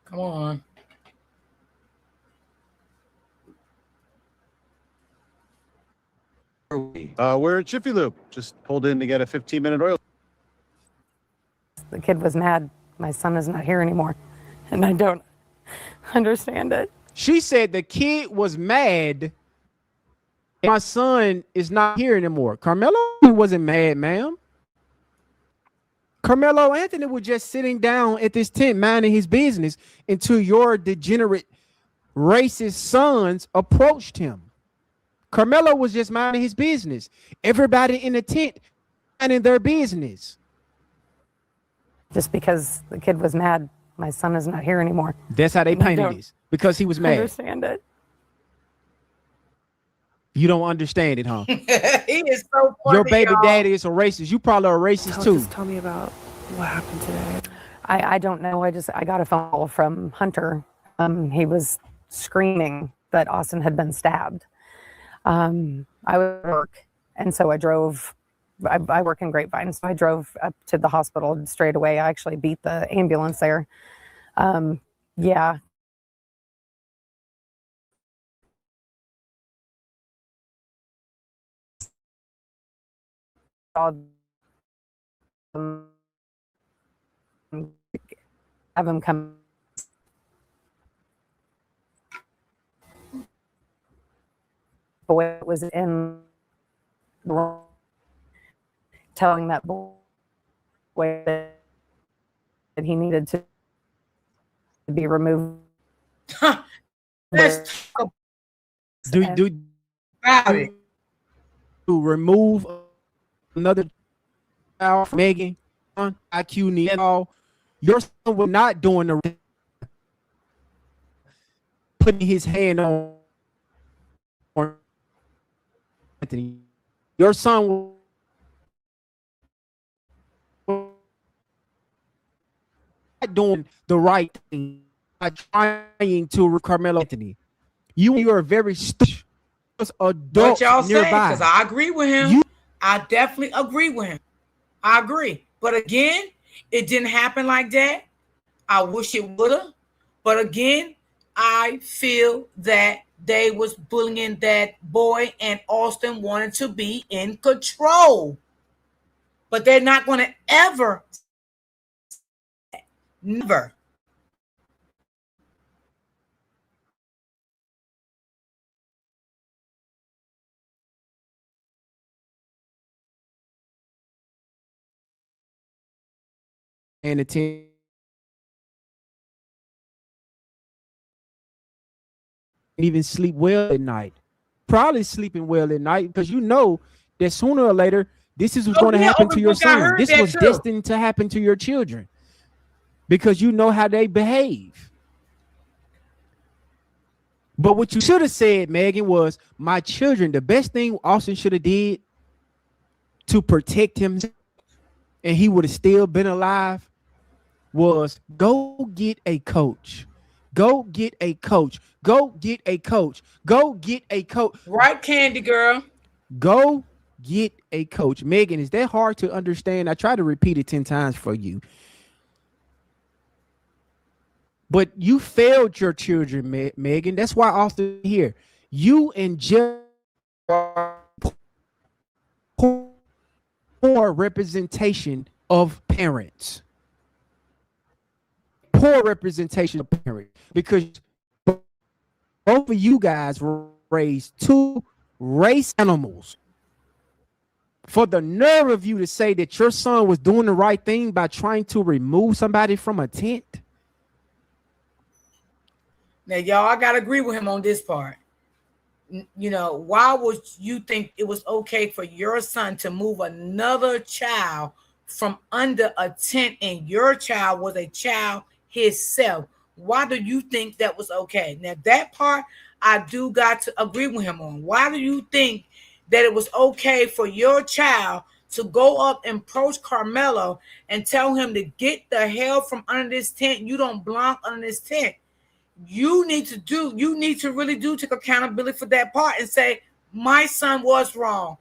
Come on. We're at Jiffy Lube. Just pulled in to get a 15-minute oil. The kid was mad. My son is not here anymore, and I don't understand it. She said the kid was mad. My son is not here anymore. Carmelo wasn't mad, ma'am. Carmelo Anthony was just sitting down at this tent minding his business until your degenerate racist sons approached him. Carmelo was just minding his business. Everybody in the tent minding their business. Just because the kid was mad, my son is not here anymore. That's how they painted this. Because he was mad. I understand it. You don't understand it, huh? He is so funny. Your baby daddy is a racist. You probably are a racist too. Just tell me about what happened today. I don't know. I got a phone call from Hunter. He was screaming that Austin had been stabbed. I was at work, and so I drove. I work in Grapevine, so I drove up to the hospital straight away. I actually beat the ambulance there. Yeah. Have him come. Boy was in the room telling that boy that he needed to be removed. To remove another child, Megan, IQ need all. Your son was not doing the putting his hand on Anthony. Your son was not doing the right thing by trying to Carmelo Anthony. You are very stupid adult. What y'all say? Nearby. Because I agree with him. I definitely agree with him. I agree. But again, it didn't happen like that. I wish it would have. But again, I feel that they was bullying that boy, and Austin wanted to be in control. But they're not going to ever, never. And attention, even sleep well at night. Probably sleeping well at night because you know that sooner or later this is what's Oh going to yeah, happen to open your book. I son. heard This that was too. destined to happen to your children because you know how they behave. But what you should have said, Megan, was my children. The best thing Austin should have did to protect him, and he would have still been alive, was go get a coach. Go get a coach. Go get a coach. Go get a coach. Right, Candy Girl. Go get a coach. Megan, is that hard to understand? I try to repeat it 10 times for you. But you failed your children, Megan. That's why Austin here. You and Jeff poor representation of parents. Poor representation of parents. Because both of you guys raised two race animals. For the nerve of you to say that your son was doing the right thing by trying to remove somebody from a tent. Now, y'all, I gotta agree with him on this part. You know, why would you think it was okay for your son to move another child from under a tent, and your child was a child himself? Why do you think that was okay? Now, that part I do got to agree with him on. Why do you think that it was okay for your child to go up and approach Carmelo and tell him to get the hell from under this tent? You don't belong under this tent. You need to really do take accountability for that part and say, my son was wrong.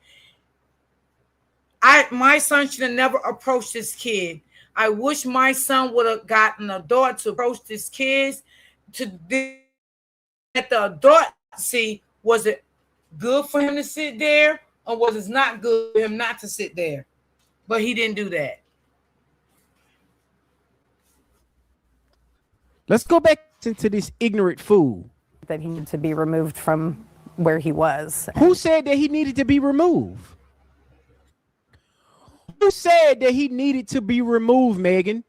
My son should have never approached this kid. I wish my son would have gotten an adult to approach this kid to let the adult see, was it good for him to sit there, or was it not good for him not to sit there? But he didn't do that. Let's go back into this ignorant fool. That he needed to be removed from where he was. Who said that he needed to be removed? Who said that he needed to be removed, Megan?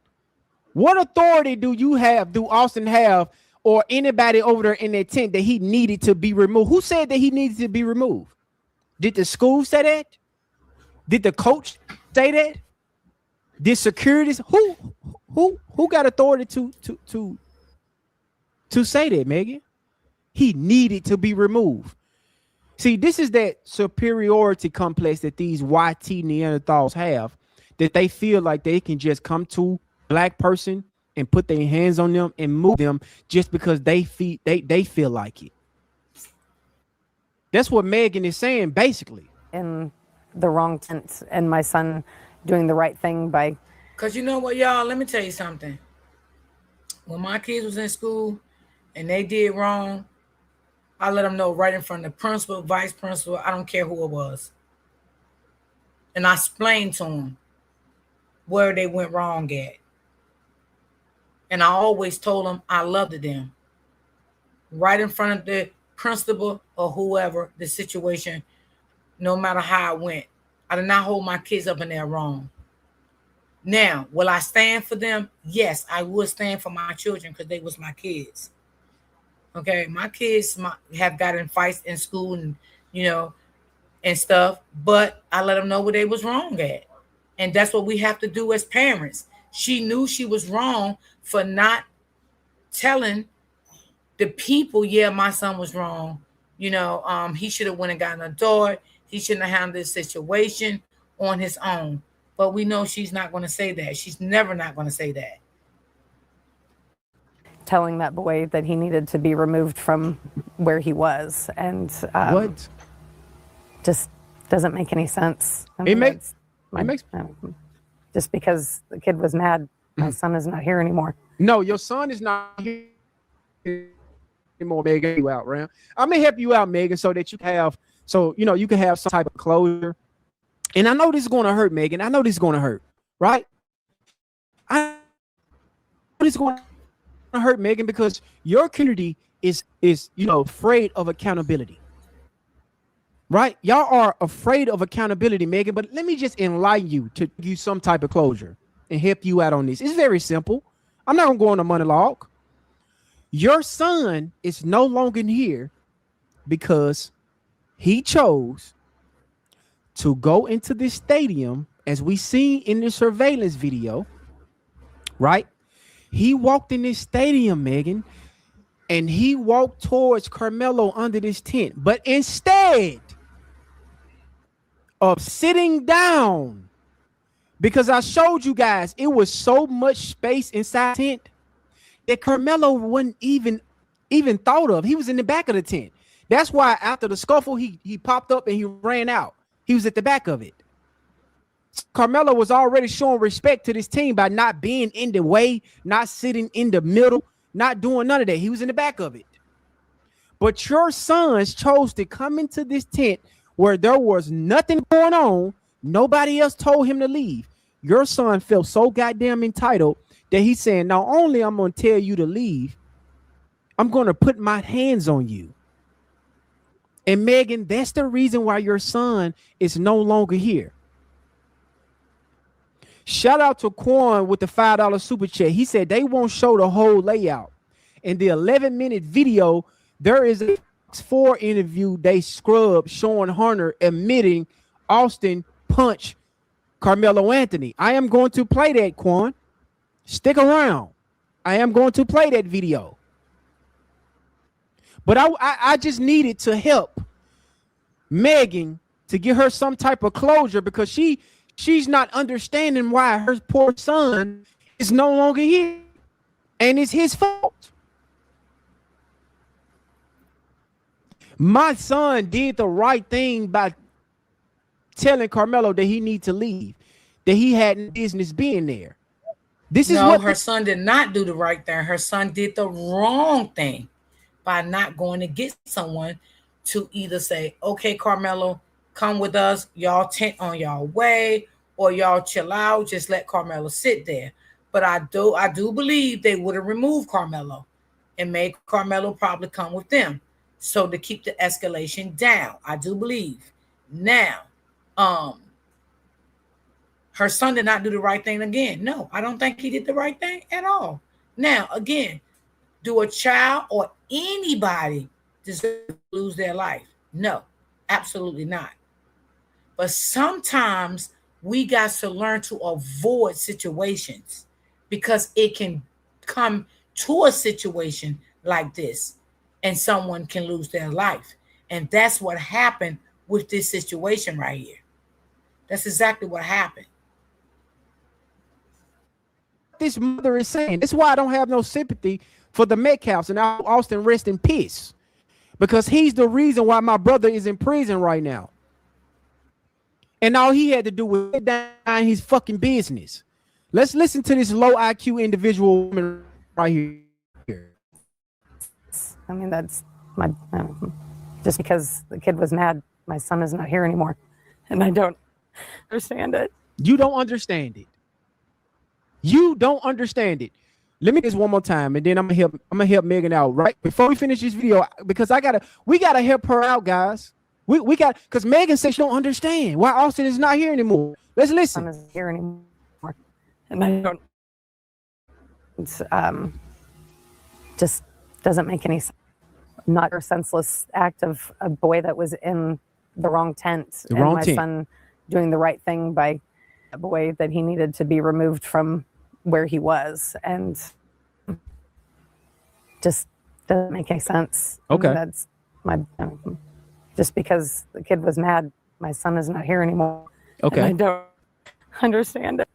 What authority do Austin have, or anybody over there in that tent, that he needed to be removed? Who said that he needed to be removed? Did the school say that? Did the coach say that? Did securities? Who got authority to say that, Megan? He needed to be removed. See, this is that superiority complex that these YT Neanderthals have, that they feel like they can just come to black person and put their hands on them and move them just because they feel like it. That's what Megan is saying, basically. In the wrong tent, and my son doing the right thing by. Because you know what, y'all, let me tell you something. When my kids was in school and they did wrong, I let them know right in front of the principal, vice principal, I don't care who it was. And I explained to them where they went wrong at. And I always told them I loved them. Right in front of the principal or whoever, the situation, no matter how it went. I did not hold my kids up in there wrong. Now, will I stand for them? Yes, I would stand for my children because they was my kids. Okay, my kids have gotten fights in school and, and stuff, but I let them know what they was wrong at. And that's what we have to do as parents. She knew she was wrong for not telling the people, yeah, my son was wrong. He should have went and gotten a adult. He shouldn't have handled this situation on his own. But we know she's not going to say that. She's never not going to say that. Telling that boy that he needed to be removed from where he was. And what? Just doesn't make any sense. It makes just because the kid was mad, my son is not here anymore. No, your son is not here anymore, Megan. You out, round. I'm gonna help you out, Megan, so that you can have, so you can have some type of closure. And I know this is gonna hurt, Megan. I know this is gonna hurt, right? I know this is gonna hurt, Megan, because your community is afraid of accountability. Right? Y'all are afraid of accountability, Megan. But let me just enlighten you to give you some type of closure and help you out on this. It's very simple. I'm not gonna go on a monologue. Your son is no longer here because he chose to go into this stadium, as we seen in the surveillance video, right? He walked in this stadium, Megan, and he walked towards Carmelo under this tent. But instead of sitting down, because I showed you guys it was so much space inside the tent that Carmelo wasn't even thought of. He was in the back of the tent. That's why after the scuffle, he popped up and he ran out. He was at the back of it. Carmelo was already showing respect to this team by not being in the way, not sitting in the middle, not doing none of that. He was in the back of it. But your sons chose to come into this tent where there was nothing going on. Nobody else told him to leave. Your son felt so goddamn entitled that he's saying, not only I'm going to tell you to leave, I'm going to put my hands on you. And Megan, that's the reason why your son is no longer here. Shout out to Quan with the $5 super chat. He said they won't show the whole layout. In the 11-minute video, there is a Fox 4 interview they scrubbed showing Hunter admitting Austin punched Carmelo Anthony. I am going to play that, Quan. Stick around. I am going to play that video. But I just needed to help Megan to get her some type of closure, because she's not understanding why her poor son is no longer here. And it's his fault. My son did the right thing by telling Carmelo that he need to leave, that he had no business being there. This is what her son did not do the right thing. Her son did the wrong thing by not going to get someone to either say, okay, Carmelo, come with us, y'all tent on y'all way, or y'all chill out, just let Carmelo sit there. But I do believe they would have removed Carmelo and made Carmelo probably come with them. So to keep the escalation down, I do believe. Now, her son did not do the right thing again. No, I don't think he did the right thing at all. Now, again, do a child or anybody deserve to lose their life? No, absolutely not. But sometimes we got to learn to avoid situations, because it can come to a situation like this and someone can lose their life. And that's what happened with this situation right here. That's exactly what happened. this mother is saying. That's why I don't have no sympathy for the Metcalfs, and Austin rest in peace, because he's the reason why my brother is in prison right now. And all he had to do was get down his fucking business. Let's listen to this low IQ individual woman right here. I mean, that's my, just because the kid was mad, my son is not here anymore. And I don't understand it. You don't understand it. You don't understand it. Let me do this one more time, and then I'm gonna help Megan out right before we finish this video, because we gotta help her out, guys. We got, because Megan says she don't understand why Austin is not here anymore. Let's listen. My son isn't here anymore, and I don't. It's just doesn't make any sense. Not a senseless act of a boy that was in the wrong tent, and my son doing the right thing by a boy that he needed to be removed from where he was, and just doesn't make any sense. Okay. I mean, that's my just because the kid was mad, my son is not here anymore. Okay. And I don't understand it.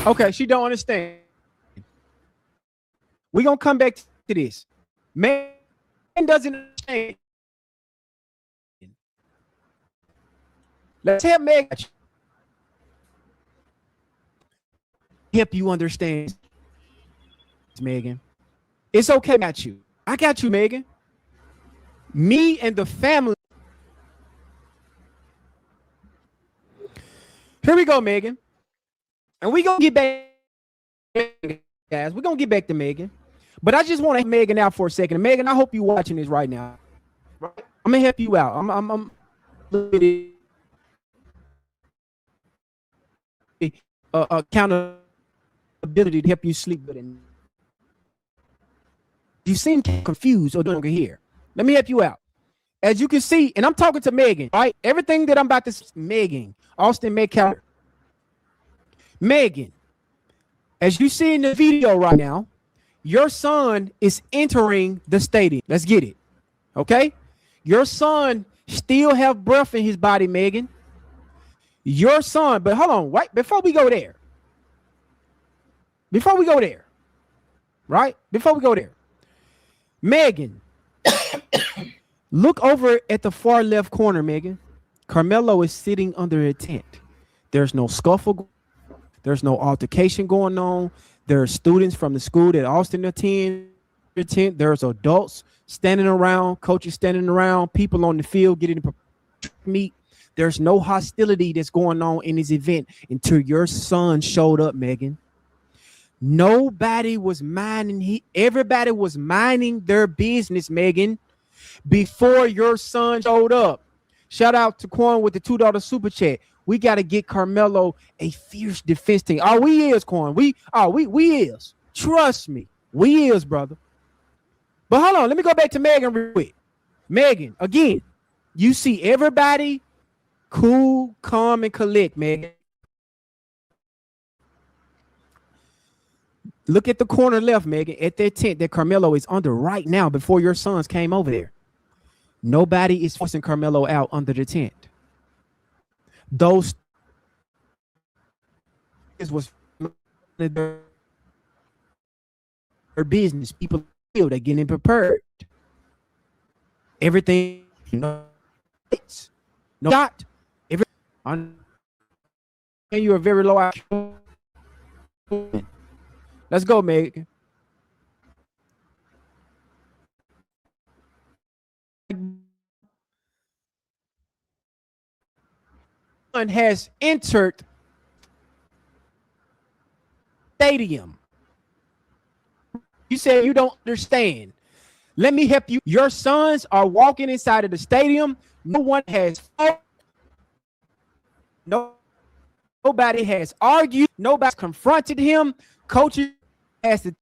Okay, she don't understand. We're gonna come back to this. Man doesn't understand. Let's help Megan. Help you understand, Megan. It's okay about you. I got you, Megan. Me and the family. Here we go, Megan. And we gonna get back, guys. We're gonna get back to Megan. But I just want to Megan out for a second. Megan, I hope you're watching this right now. I'm gonna help you out. I'm accountability to help you sleep good. And you seem confused or don't hear. Let me help you out. As you can see, and I'm talking to Megan, right? Everything that I'm about to say, Megan, Austin Metcalf. Megan, as you see in the video right now, your son is entering the stadium. Let's get it. Okay? Your son still have breath in his body, Megan. Your son, but hold on, right? Before we go there, right? Before we go there, Megan, look over at the far left corner, Megan. Carmelo is sitting under a tent. There's no scuffle. There's no altercation going on. There are students from the school that Austin attend. There's adults standing around, coaches standing around, people on the field getting to meet. There's no hostility that's going on in this event until your son showed up, Megan. Nobody was everybody was minding their business, Megan, before your son showed up. Shout out to Quan with the $2 super chat. We got to get Carmelo a fierce defense team. Oh, we is, Quan. We is. Trust me. We is, brother. But hold on. Let me go back to Megan real quick. Megan, again, you see everybody cool, calm, and collect, Megan. Look at the corner left, Megan, at that tent that Carmelo is under right now before your sons came over there. Nobody is forcing Carmelo out under the tent. Those was their business. People feel they're getting prepared. Everything, no shot. You're a very low IQ. Let's go, Megan. Has entered stadium. You said you don't understand. Let me help you. Your sons are walking inside of the stadium. Nobody has argued. Nobody's confronted him. Coaches has to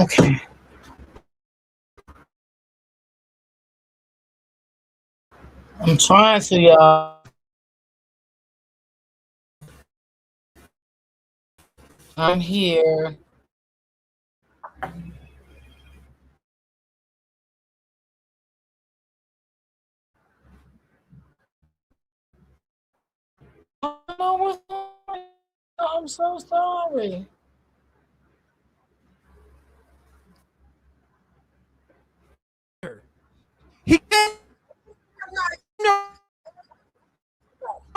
Okay. I'm trying to, y'all. I'm here. I don't know what's going on. I'm so sorry. He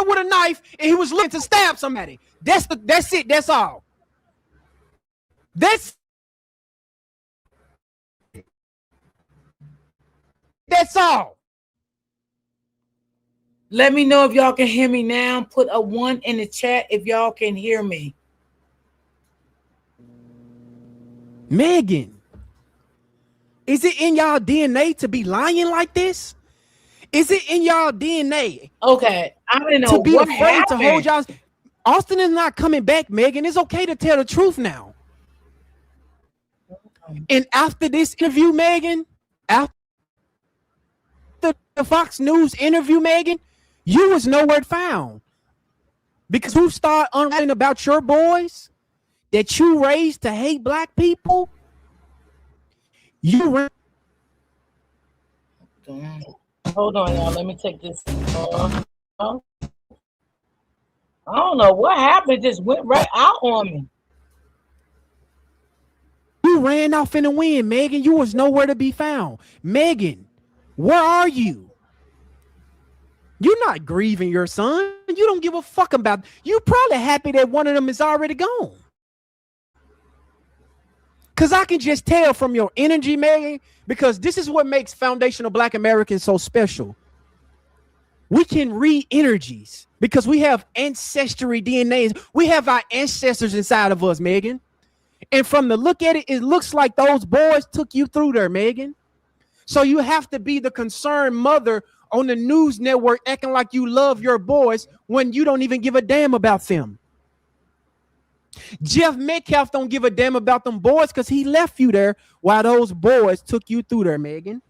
with a knife and he was looking to stab somebody. That's it. That's all. That's all. Let me know if y'all can hear me now. Put a 1 in the chat if y'all can hear me. Megan, is it in y'all DNA to be lying like this? Is it in y'all DNA? Okay, I don't know to be what afraid happened. to hold y'all. Austin is not coming back, Megan. It's okay to tell the truth now. And after this interview, Megan, after the Fox News interview, Megan, you was nowhere found. Because you start unwriting about your boys that you raised to hate black people. You ran. Hold on, y'all. Let me take this. I don't know what happened. It just went right out on me. You ran off in the wind, Megan. You was nowhere to be found. Megan, where are you? You're not grieving your son. You don't give a fuck about. You probably happy that one of them is already gone. Because I can just tell from your energy, Megan, because this is what makes foundational Black Americans so special. We can read energies because we have ancestry DNA. We have our ancestors inside of us, Megan. And from the look at it, it looks like those boys took you through there, Megan. So you have to be the concerned mother on the news network acting like you love your boys when you don't even give a damn about them. Jeff Metcalf don't give a damn about them boys because he left you there while those boys took you through there, Megan.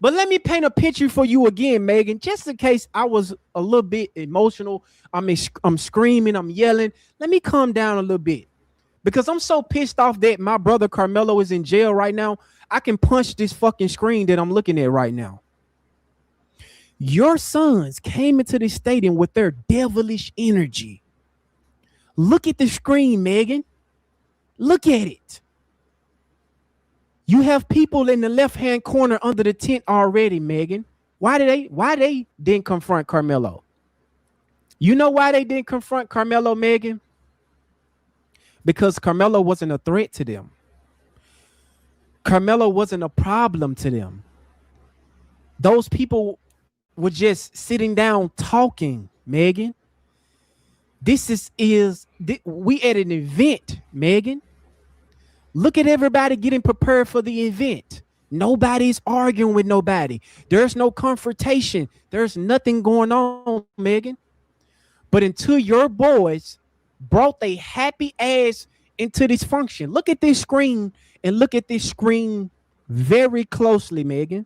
But let me paint a picture for you again, Megan, just in case I was a little bit emotional. I'm screaming, I'm yelling. Let me calm down a little bit because I'm so pissed off that my brother Carmelo is in jail right now. I can punch this fucking screen that I'm looking at right now. Your sons came into this stadium with their devilish energy. Look at the screen, Megan. Look at it. You have people in the left-hand corner under the tent already, Megan. Why they didn't confront Carmelo? You know why they didn't confront Carmelo, Megan? Because Carmelo wasn't a threat to them. Carmelo wasn't a problem to them. Those people were just sitting down talking, Megan. We at an event, Megan. Look at everybody getting prepared for the event. Nobody's arguing with nobody. There's no confrontation. There's nothing going on, Megan. But until your boys brought a happy ass into this function, look at this screen and look at this screen very closely, Megan.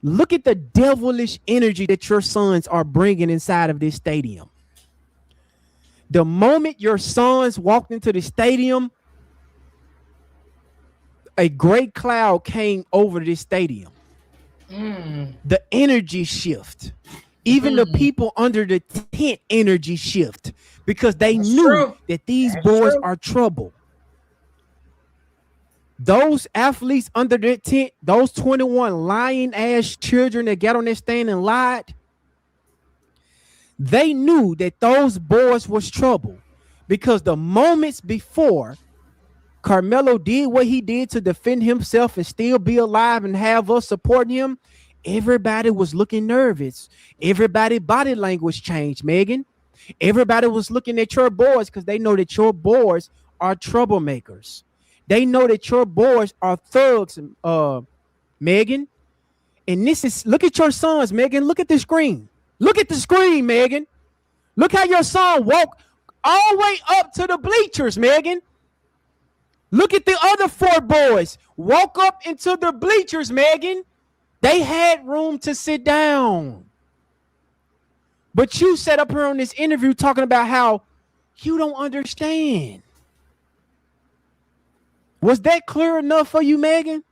Look at the devilish energy that your sons are bringing inside of this stadium. The moment your sons walked into the stadium, a great cloud came over this stadium. The energy shift. Even the people under the tent energy shift because they knew that these boys are trouble. Those athletes under the tent, those 21 lying ass children that got on that stand and lied, they knew that those boys was trouble because the moments before Carmelo did what he did to defend himself and still be alive and have us supporting him, everybody was looking nervous. Everybody body language changed, Megan. Everybody was looking at your boys because they know that your boys are troublemakers. They know that your boys are thugs, Megan. And this is, look at your sons, Megan. Look at the screen. Look at the screen, Megan. Look how your son walked all the way up to the bleachers, Megan. Look at the other 4 boys. Walk up into the bleachers, Megan. They had room to sit down. But you sat up here on this interview talking about how you don't understand. Was that clear enough for you, Megan?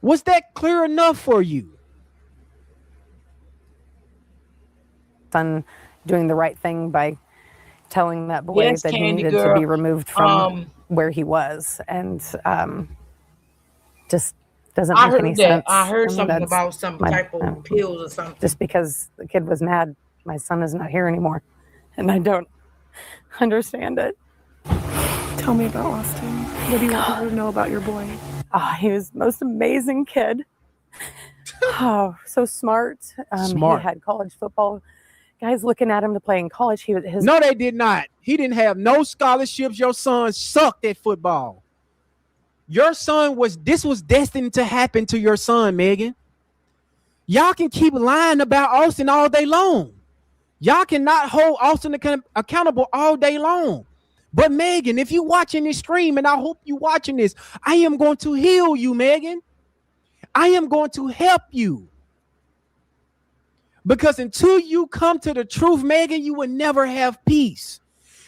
Was that clear enough for you? Son doing the right thing by telling that boy Yes, that he Candy needed to girl. be removed from where he was, and just doesn't I make any heard that. sense. I heard mean, something that's about some my- type of pills or something. just because the kid was mad, my son is not here anymore, and I don't understand it. Tell me about Austin. What do you want people to know about your boy? Oh, he was the most amazing kid. Oh, so smart. Smart. He had college football guys looking at him to play in college. He was his. No, they did not. He didn't have no scholarships. Your son sucked at football. Your son this was destined to happen to your son, Megan. Y'all can keep lying about Austin all day long. Y'all cannot hold Austin accountable all day long. But Megan, if you watching this stream, and I hope you watching this, I am going to heal you, Megan. I am going to help you. Because until you come to the truth, Megan, you will never have peace.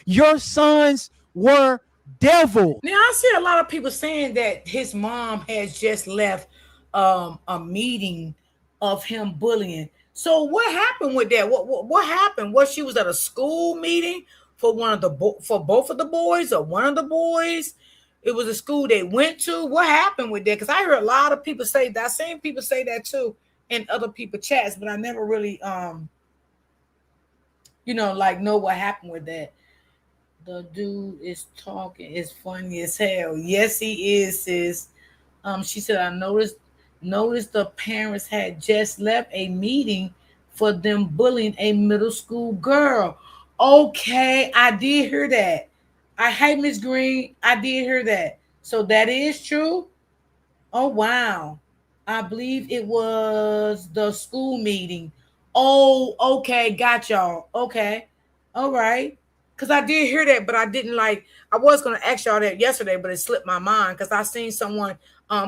Your sons were devils. Now I see a lot of people saying that his mom has just left a meeting of him bullying. So what happened with that? What happened? Was she was at a school meeting for for both of the boys or one of the boys? It was a school they went to. What happened with that? Because I heard a lot of people say that. Same people say that too in other people chats, but I never really like know what happened with that. The dude is talking. It's funny as hell. Yes, he is, sis. She said, I noticed the parents had just left a meeting for them bullying a middle school girl. Okay, I did hear that. Hey, Miss Green, I did hear that. So that is true. Oh wow. I believe it was the school meeting. Oh, okay, got y'all. Okay. All right. Cause I did hear that, but I didn't I was gonna ask y'all that yesterday, but it slipped my mind because I seen someone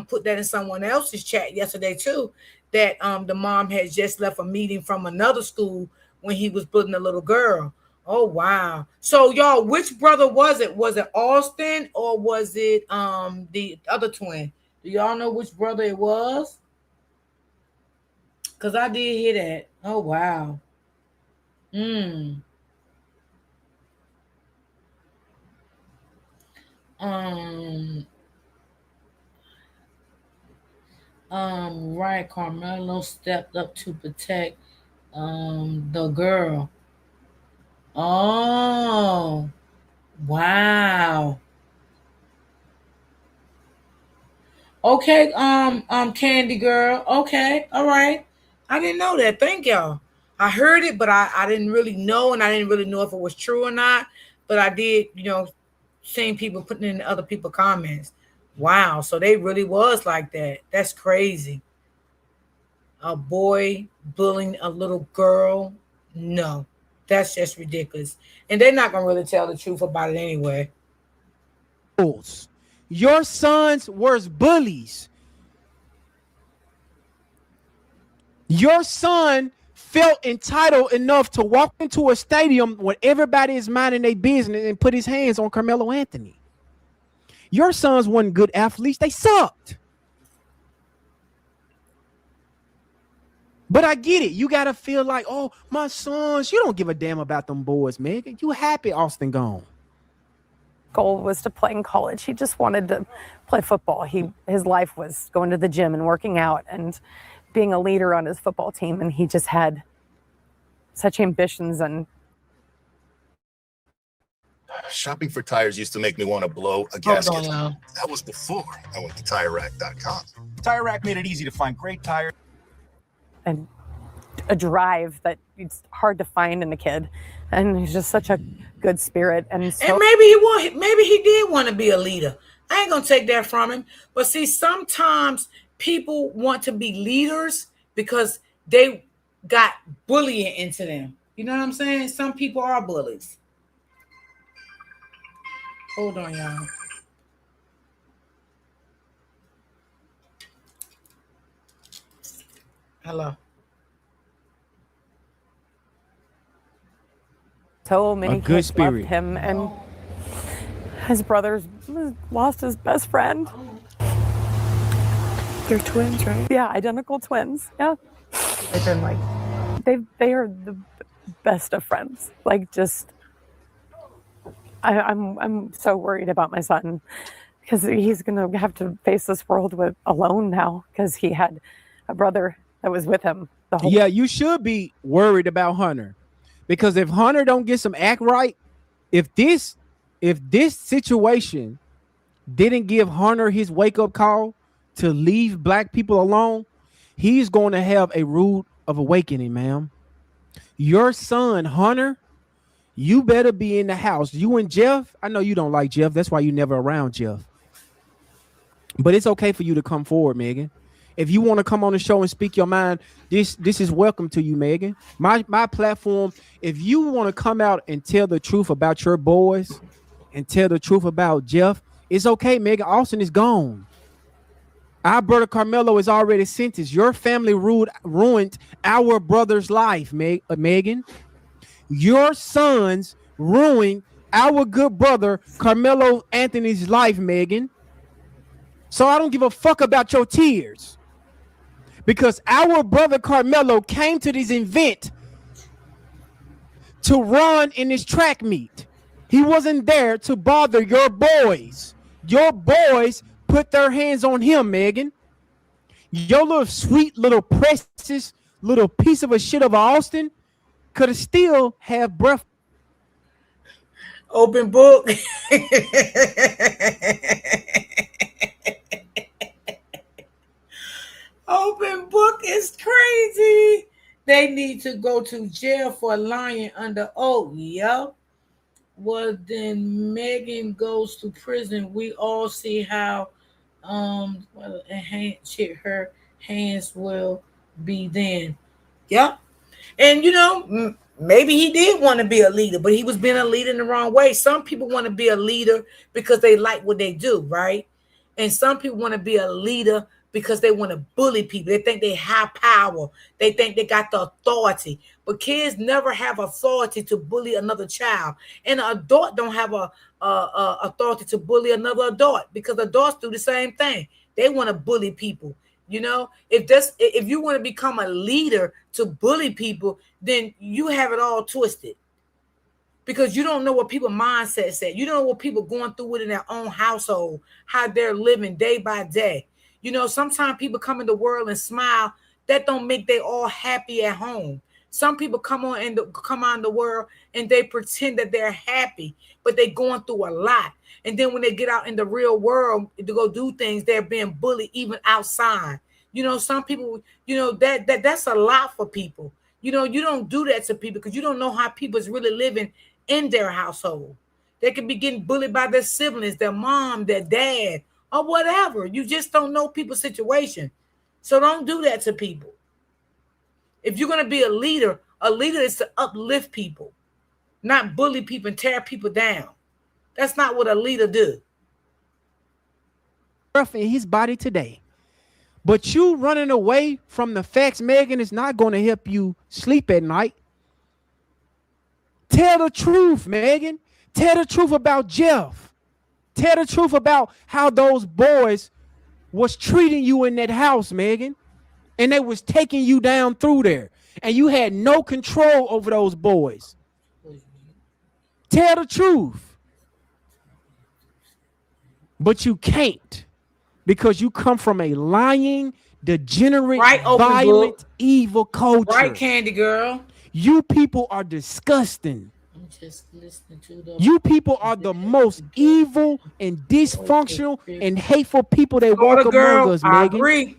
put that in someone else's chat yesterday too. That the mom had just left a meeting from another school when he was bullying a little girl. Oh wow. So y'all, which brother was it? Was it Austin or was it the other twin? Do y'all know which brother it was? Cause I did hear that. Oh wow. Mm. Um right, Carmelo stepped up to protect the girl. Oh wow. Okay, Candy girl. Okay, all right. I didn't know that. Thank y'all. I heard it, but I didn't really know, and I didn't really know if it was true or not. But I did, seeing people putting in other people comments. Wow, so they really was like that. That's crazy. A boy bullying a little girl. No, that's just ridiculous. And they're not gonna really tell the truth about it anyway. Your sons were bullies. Your son felt entitled enough to walk into a stadium when everybody is minding their business and put his hands on Carmelo Anthony. Your sons weren't good athletes. They sucked. But I get it. You got to feel like, oh, my sons, you don't give a damn about them boys, man. You happy Austin gone. Goal was to play in college. He just wanted to play football. His life was going to the gym and working out and being a leader on his football team. And he just had such ambitions. And shopping for tires used to make me want to blow a gasket. On, that was before I went to TireRack.com. Tire Rack made it easy to find great tires. And a drive that it's hard to find in a kid. And he's just such a good spirit. And maybe he did want to be a leader. I ain't gonna take that from him. But see, sometimes people want to be leaders because they got bullying into them. You know what I'm saying? Some people are bullies. Hold on, y'all. Hello. So many good kids loved spirit. him, and his brother's lost his best friend. They're twins, right? Yeah, identical twins. Yeah, they've been like they are the best of friends. Like, just I'm so worried about my son because he's gonna have to face this world alone now because he had a brother that was with him the whole. Yeah, you should be worried about Hunter, because if Hunter don't get some act right, if this situation didn't give Hunter his wake up call to leave black people alone, he's going to have a rude of awakening, ma'am. Your son Hunter, you better be in the house. You and Jeff, I know you don't like Jeff. That's why you never around Jeff. But it's okay for you to come forward, Megan. If you want to come on the show and speak your mind, this is welcome to you, Megan. My platform, if you want to come out and tell the truth about your boys and tell the truth about Jeff, it's okay, Megan. Austin is gone. Our brother Carmelo is already sentenced. Your family ruined our brother's life, Megan. Your sons ruined our good brother Carmelo Anthony's life, Megan. So I don't give a fuck about your tears, because our brother Carmelo came to this event to run in this track meet. He wasn't there to bother your boys. Your boys put their hands on him, Megan. Your little sweet little precious little piece of a shit of Austin could have still have breath. Open book. Open book is crazy. They need to go to jail for lying under oath. Yep. Well, then Megan goes to prison. We all see how her hands will be then. Yep. And maybe he did want to be a leader, but he was being a leader in the wrong way. Some people want to be a leader because they like what they do, right? And some people want to be a leader because they want to bully people. They think they have power. They think they got the authority. But kids never have authority to bully another child. And an adult don't have a authority to bully another adult, because adults do the same thing. They want to bully people. If you want to become a leader to bully people, then you have it all twisted, because you don't know what people's mindset said. You don't know what people going through within their own household, how they're living day by day. Sometimes people come in the world and smile. That don't make they all happy at home. Some people come out in the world and they pretend that they're happy, but they're going through a lot. And then when they get out in the real world to go do things, they're being bullied even outside. Some people, that's a lot for people. You don't do that to people because you don't know how people's really living in their household. They could be getting bullied by their siblings, their mom, their dad, or whatever. You just don't know people's situation. So don't do that to people. If you're going to be a leader is to uplift people, not bully people and tear people down. That's not what a leader do. In his body today. But you running away from the facts, Megan, is not going to help you sleep at night. Tell the truth, Megan. Tell the truth about Jeff. Tell the truth about how those boys was treating you in that house, Megan. And they was taking you down through there. And you had no control over those boys. Tell the truth. But you can't, because you come from a lying, degenerate, violent, evil culture. Right, Candy Girl. You people are disgusting. I'm just listening to them. You people are the most evil and dysfunctional and hateful people that walk among us, Megan. I agree.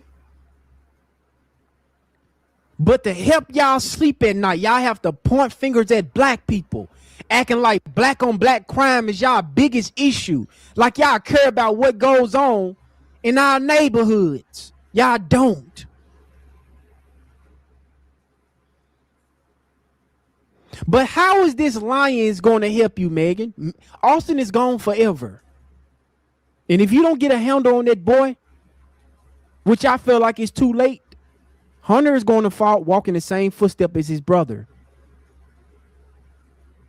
But to help y'all sleep at night, y'all have to point fingers at black people, acting like black on black crime is y'all biggest issue. Like y'all care about what goes on in our neighborhoods. Y'all don't. But how is this Lions going to help you, Megan? Austin is gone forever. And if you don't get a handle on that boy, which I feel like it's too late, Hunter is going to walk in the same footstep as his brother.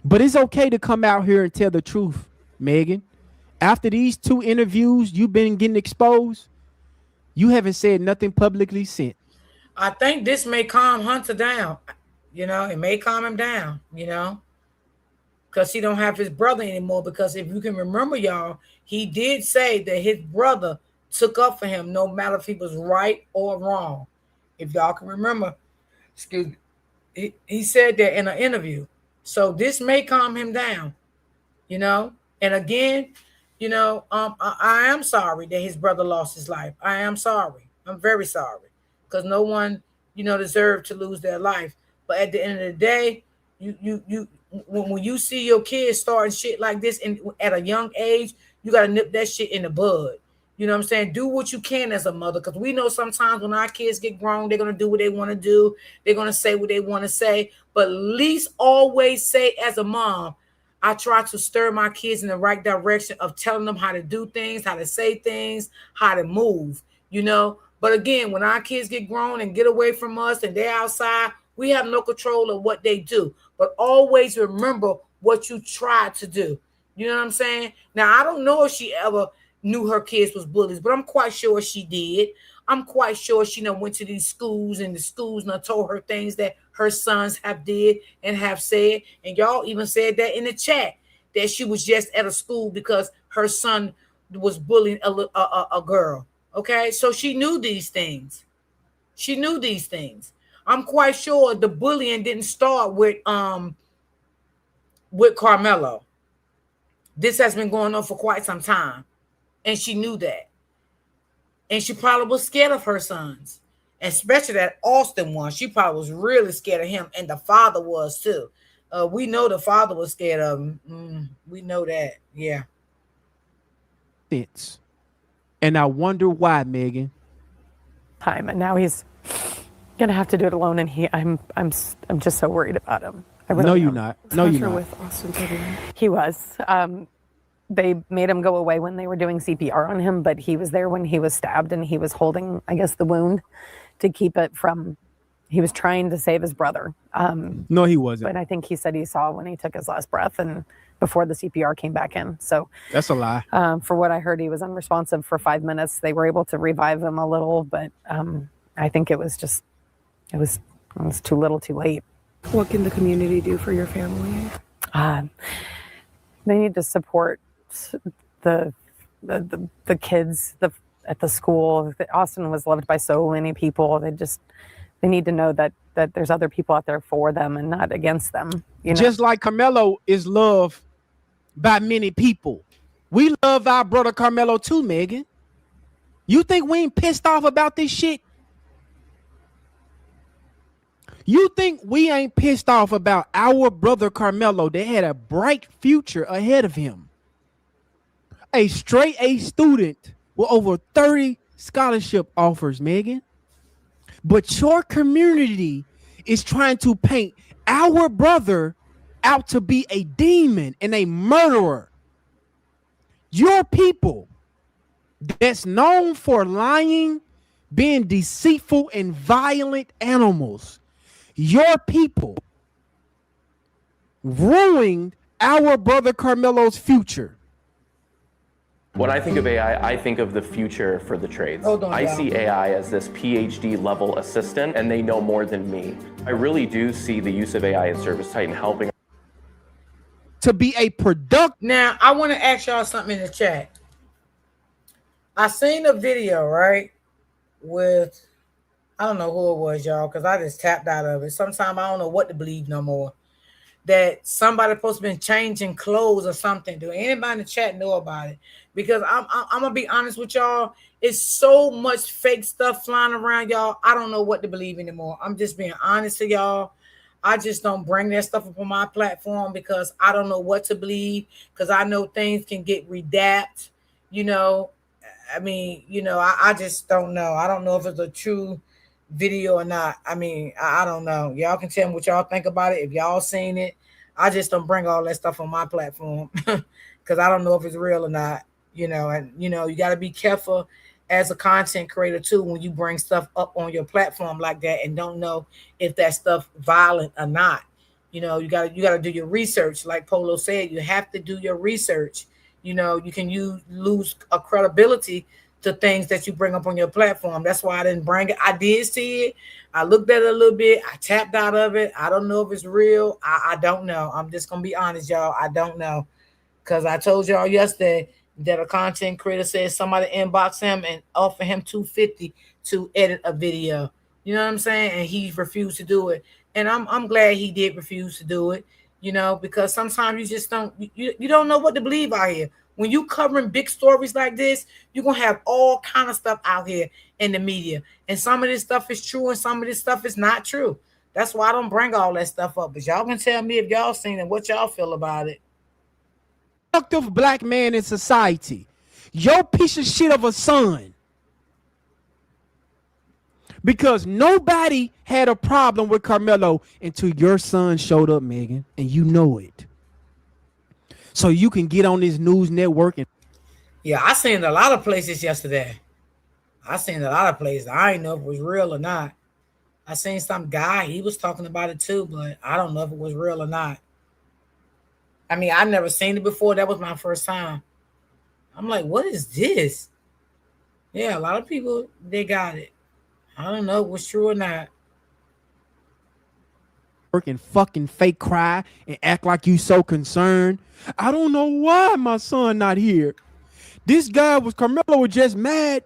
But it's okay to come out here and tell the truth, Megan. After these 2 interviews, you've been getting exposed. You haven't said nothing publicly since. I think this may calm Hunter down. It may calm him down, because he don't have his brother anymore. Because if you can remember, y'all, he did say that his brother took up for him no matter if he was right or wrong. If y'all can remember, excuse me, he said that in an interview. So this may calm him down, And again, I am sorry that his brother lost his life. I am sorry. I'm very sorry, because no one, deserved to lose their life. But at the end of the day, when you see your kids starting shit like this at a young age, you got to nip that shit in the bud. You know what I'm saying? Do what you can as a mother, because we know sometimes when our kids get grown, they're going to do what they want to do. They're going to say what they want to say. But at least always say, as a mom, I try to stir my kids in the right direction of telling them how to do things, how to say things, how to move, But again, when our kids get grown and get away from us and they're outside, we have no control of what they do. But always remember what you tried to do. You know what I'm saying? Now, I don't know if she ever knew her kids was bullies, but I'm quite sure she did. I'm quite sure she went to these schools, and the schools told her things that her sons have did and have said. And y'all even said that in the chat, that she was just at a school because her son was bullying a girl. Okay, so she knew these things. She knew these things. I'm quite sure the bullying didn't start with Carmelo. This has been going on for quite some time. And she knew that. And she probably was scared of her sons, especially that Austin one. She probably was really scared of him, and the father was too. We know the father was scared of him. We know that. Yeah. And I wonder why, Megan. Time, and now he's gonna have to do it alone, and I'm just so worried about him. No, you're not. No, you're not. With Austin Taylor. He was. They made him go away when they were doing CPR on him, but he was there when he was stabbed, and he was holding, I guess, the wound to keep it from. He was trying to save his brother. No, he wasn't. But I think he said he saw when he took his last breath, and before the CPR came back in. So that's a lie. For what I heard, he was unresponsive for 5 minutes. They were able to revive him a little, but I think it was too little, too late. What can the community do for your family? They need to support the kids at the school. Austin was loved by so many people. They need to know that there's other people out there for them and not against them. Just like Carmelo is loved by many people. We love our brother Carmelo too, Megan. You think we ain't pissed off about this shit? You think we ain't pissed off about our brother Carmelo that had a bright future ahead of him? A straight A student with over 30 scholarship offers, Megan. But your community is trying to paint our brother out to be a demon and a murderer. Your people that's known for lying, being deceitful and violent animals. Your people ruined our brother Carmelo's future. When I think of AI, I think of the future for the trades. I see AI as this PhD level assistant, and they know more than me. I really do see the use of AI in Service Titan helping to be a product. Now, I want to ask y'all something in the chat. I seen a video, right, with, I don't know who it was, y'all, because I just tapped out of it. Sometimes I don't know what to believe no more. That somebody supposed to be changing clothes or something. Do anybody in the chat know about it? Because I'm gonna be honest with y'all. It's so much fake stuff flying around, y'all. I don't know what to believe anymore. I'm just being honest to y'all. I just don't bring that stuff up on my platform because I don't know what to believe. Because I know things can get redacted. I mean, I just don't know. I don't know if it's a true video or not. I mean, I don't know. Y'all can tell me what y'all think about it if y'all seen it. I just don't bring all that stuff on my platform because I don't know if it's real or not. And you got to be careful as a content creator too, when you bring stuff up on your platform like that and don't know if that stuff violent or not. You gotta do your research. Like Polo said, you have to do your research. You can lose a credibility to things that you bring up on your platform. That's why I didn't bring it. I did see it. I looked at it a little bit. I tapped out of it. I don't know if it's real. I don't know. I'm just gonna be honest, y'all. I don't know. Because I told y'all yesterday that a content creator said somebody inboxed him and offered him $250 to edit a video. You know what I'm saying? And he refused to do it. And I'm glad he did refuse to do it, because sometimes you just you don't know what to believe out here. When you covering big stories like this, you're gonna have all kind of stuff out here in the media. And some of this stuff is true and some of this stuff is not true. That's why I don't bring all that stuff up. But y'all can tell me if y'all seen it, what y'all feel about it. Productive black man in society. Your piece of shit of a son. Because nobody had a problem with Carmelo until your son showed up, Megan, and you know it. So you can get on this news network and yeah, I seen a lot of places yesterday. I seen a lot of places. I didn't know if it was real or not. I seen some guy, he was talking about it too, but I don't know if it was real or not. I mean, I've never seen it before. That was my first time. I'm like, what is this? Yeah, a lot of people, they got it. I don't know if it was true or not. and fucking fake cry and act like you so concerned. I don't know why my son not here. This guy Carmelo was just mad.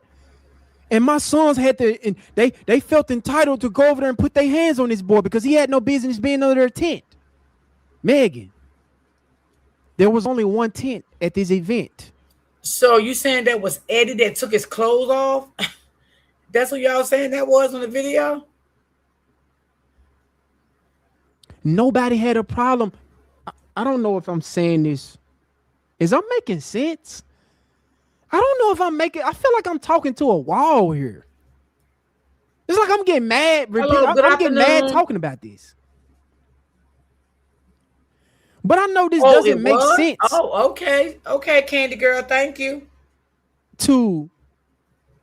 And my sons had to, and they felt entitled to go over there and put their hands on this boy because he had no business being under their tent. Megan, there was only one tent at this event. So you saying that was Eddie that took his clothes off? That's what y'all saying that was on the video? Nobody had a problem. I don't know if I'm saying this. Is I'm making sense? I don't know if I'm making. I feel like I'm talking to a wall here. It's like I'm getting mad. Hello, I'm getting mad talking about this. But I know this doesn't make sense. Oh, okay. Okay, Candy Girl, thank you. To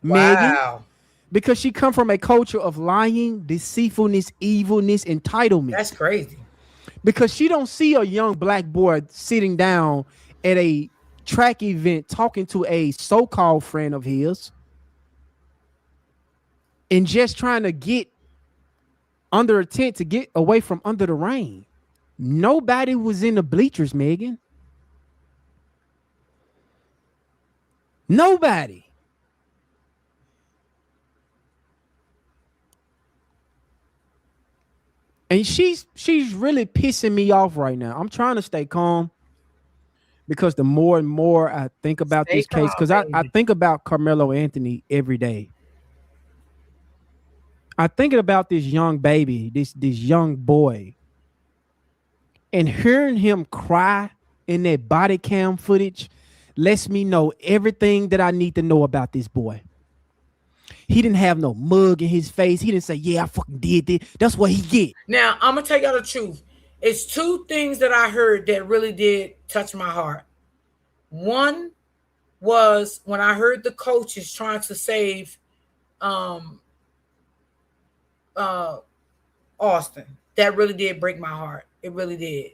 Megan. Because she come from a culture of lying, deceitfulness, evilness, entitlement. That's crazy. Because she don't see a young black boy sitting down at a track event talking to a so-called friend of his and just trying to get under a tent to get away from under the rain. Nobody was in the bleachers, Megan. Nobody. And she's really pissing me off right now. I'm trying to stay calm because the more and more I think about this case, because I think about Carmelo Anthony every day. I think about this young baby, this young boy, and hearing him cry in that body cam footage lets me know everything that I need to know about this boy. He didn't have no mug in his face. He didn't say, yeah, I fucking did this. That's what he get. Now, I'm going to tell y'all the truth. It's two things that I heard that really did touch my heart. One was when I heard the coaches trying to save Austin. That really did break my heart. It really did.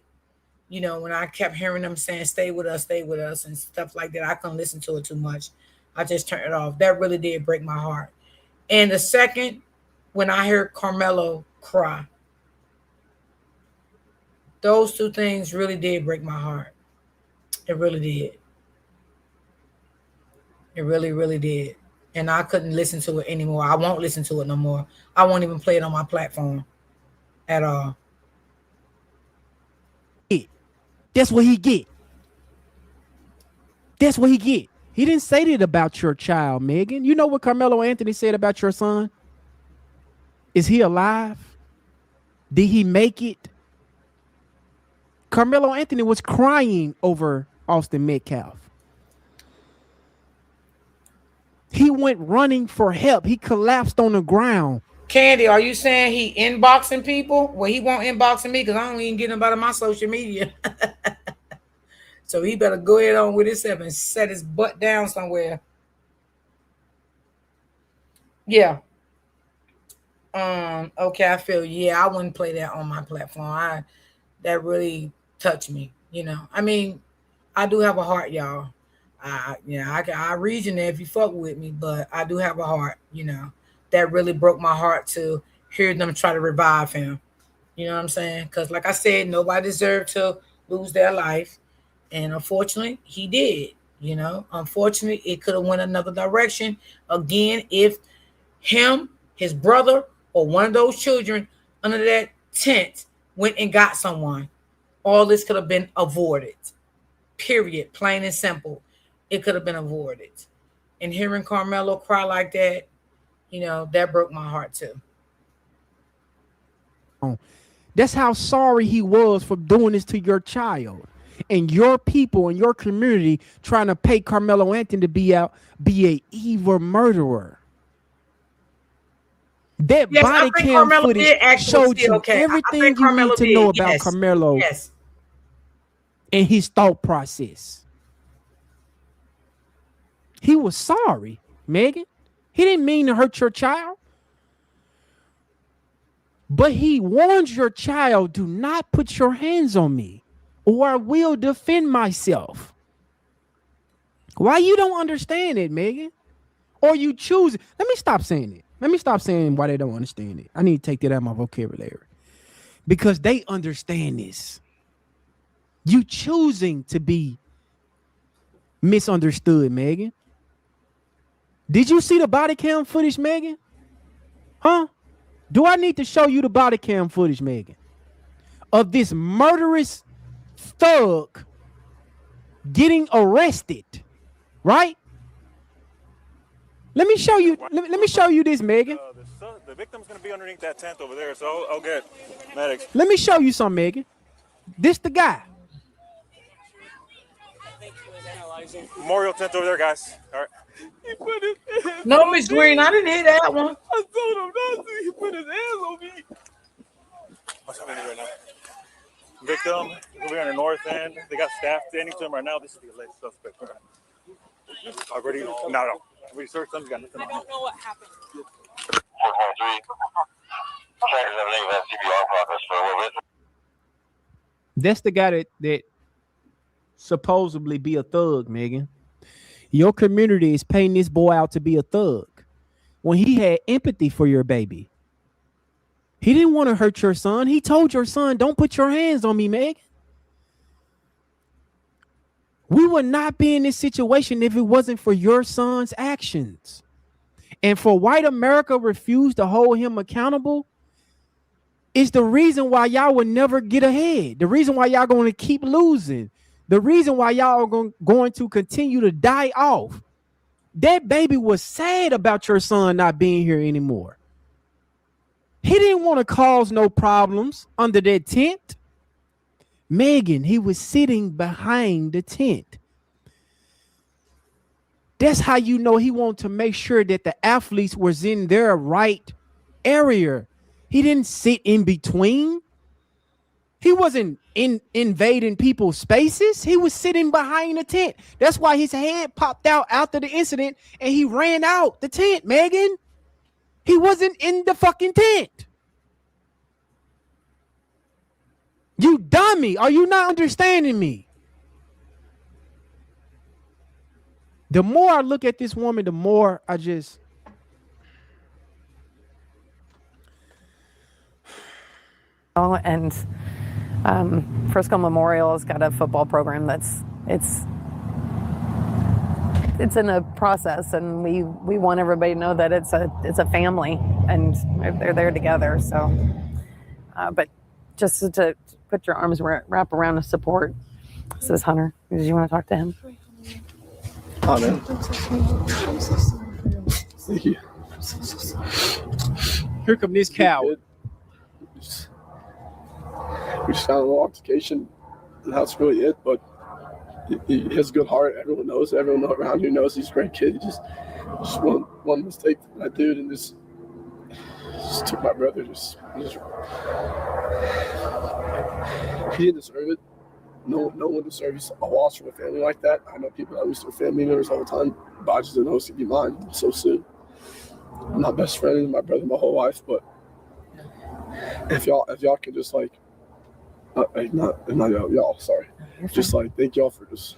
You know, when I kept hearing them saying, stay with us, and stuff like that, I couldn't listen to it too much. I just turned it off. That really did break my heart. And the second, when I heard Carmelo cry. Those two things really did break my heart. It really did. It really, really did. And I couldn't listen to it anymore. I won't listen to it no more. I won't even play it on my platform at all. That's what he get. That's what he get. He didn't say that about your child, Megan. You know what Carmelo Anthony said about your son? Is he alive? Did he make it? Carmelo Anthony was crying over Austin Metcalf. He went running for help. He collapsed on the ground. Candy, are you saying he inboxing people? Well, he won't inboxing me because I don't even get him out of my social media. So he better go ahead on with himself and set his butt down somewhere. Yeah. Okay, I feel yeah, I wouldn't play that on my platform. That really touched me, you know. I mean, I do have a heart, y'all. I read you there if you fuck with me, but I do have a heart, you know. That really broke my heart to hear them try to revive him. You know what I'm saying? Because, like I said, nobody deserved to lose their life, and unfortunately, he did. You know, unfortunately, it could have went another direction. Again, if him, his brother, or one of those children under that tent went and got someone, all this could have been avoided. Period. Plain and simple. It could have been avoided. And hearing Carmelo cry like that, you know, that broke my heart too. That's how sorry he was for doing this to your child. And your people and your community trying to pay Carmelo Anthony to be a evil murderer. That body cam footage showed you everything you need to know about Carmelo and his thought process. He was sorry, Megan. He didn't mean to hurt your child. But he warns your child, do not put your hands on me or I will defend myself. Why you don't understand it, Megan? Or you choose it. Let me stop saying it. Let me stop saying why they don't understand it. I need to take that out of my vocabulary. Because they understand this. You choosing to be misunderstood, Megan. Did you see the body cam footage, Megan? Huh? Do I need to show you the body cam footage, Megan, of this murderous thug getting arrested, right? Let me show you. Let me show you this, Megan. The victim's gonna be underneath that tent over there, so I'll get medics. Let me show you something, Megan. This the guy. Memorial tent over there, guys. All right. He put his hands No, on Miss me. Green, I didn't hear that one. I told him not to. He put his hands on me. What's happening right now? Victim over here on the north end. They got staff standing to him right now. This is the alleged suspect. Already? No. We searched them. Got nothing on. I don't know what happened. That's the guy that supposedly be a thug, Megan. Your community is paying this boy out to be a thug when he had empathy for your baby. He didn't want to hurt your son. He told your son, don't put your hands on me, Megan. We would not be in this situation if it wasn't for your son's actions. And for white America refuse to hold him accountable is the reason why y'all will never get ahead. The reason why y'all going to keep losing. The reason why y'all are going to continue to die off. That baby was sad about your son not being here anymore. He didn't want to cause no problems under that tent. Megan, he was sitting behind the tent. That's how you know he wanted to make sure that the athletes was in their right area. He didn't sit in between. He wasn't invading people's spaces. He was sitting behind the tent. That's why his head popped out after the incident and he ran out the tent, Megan. He wasn't in the fucking tent. You dummy. Are you not understanding me? The more I look at this woman, the more I just... And Frisco Memorial has got a football program it's in a process, and we want everybody to know that it's a family and they're there together. So, but just to put your arms wrap around the support. This is Hunter. Did you want to talk to him? Oh man, I'm so sorry. Thank you. I'm so sorry. Here come this coward. We just found a little altercation. That's really it, but he has a good heart. Everyone knows. Everyone around here knows he's a great kid. He just one mistake from that dude and just took my brother. He didn't deserve it. No one deserves a loss from a family like that. I know people that lose their family members all the time. But I just didn't know it was going to be mine so soon. my best friend and my brother my whole life. But if y'all can just like, not y'all, sorry, just like thank y'all for just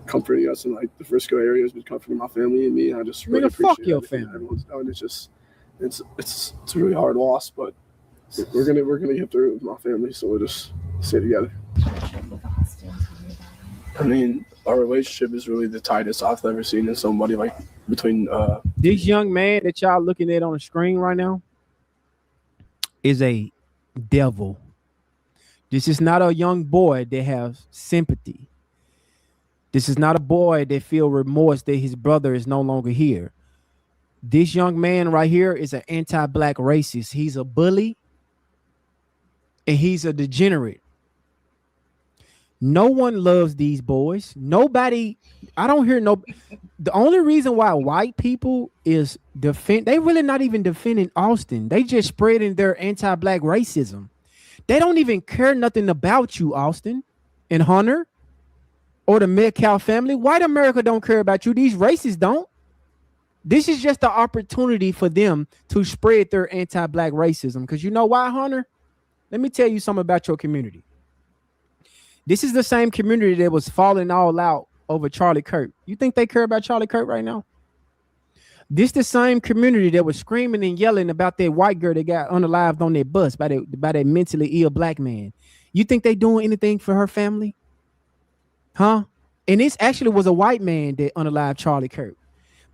comforting us in like the Frisco area has been comforting my family and me. And I just really appreciate your everything family. everyone's done. It's just it's a really hard loss, but we're gonna get through it with my family. So we'll just stay together. I mean, our relationship is really the tightest I've ever seen in somebody, like between this young man that y'all looking at on the screen right now is a devil. This is not a young boy that has sympathy. This is not a boy that feel remorse that his brother is no longer here. This young man right here is an anti-black racist. He's a bully and he's a degenerate. No one loves these boys. Nobody, I don't hear no. The only reason why white people is they really not even defending Austin. They just spreading their anti-black racism. They don't even care nothing about you, Austin and Hunter or the Metcalf family. White America don't care about you. These racists don't. This is just the opportunity for them to spread their anti-black racism. Because you know why, Hunter? Let me tell you something about your community. This is the same community that was falling all out over Charlie Kirk. You think they care about Charlie Kirk right now? This the same community that was screaming and yelling about that white girl that got unalived on that bus by that mentally ill black man. You think they doing anything for her family? Huh? And this actually was a white man that unalived Charlie Kirk.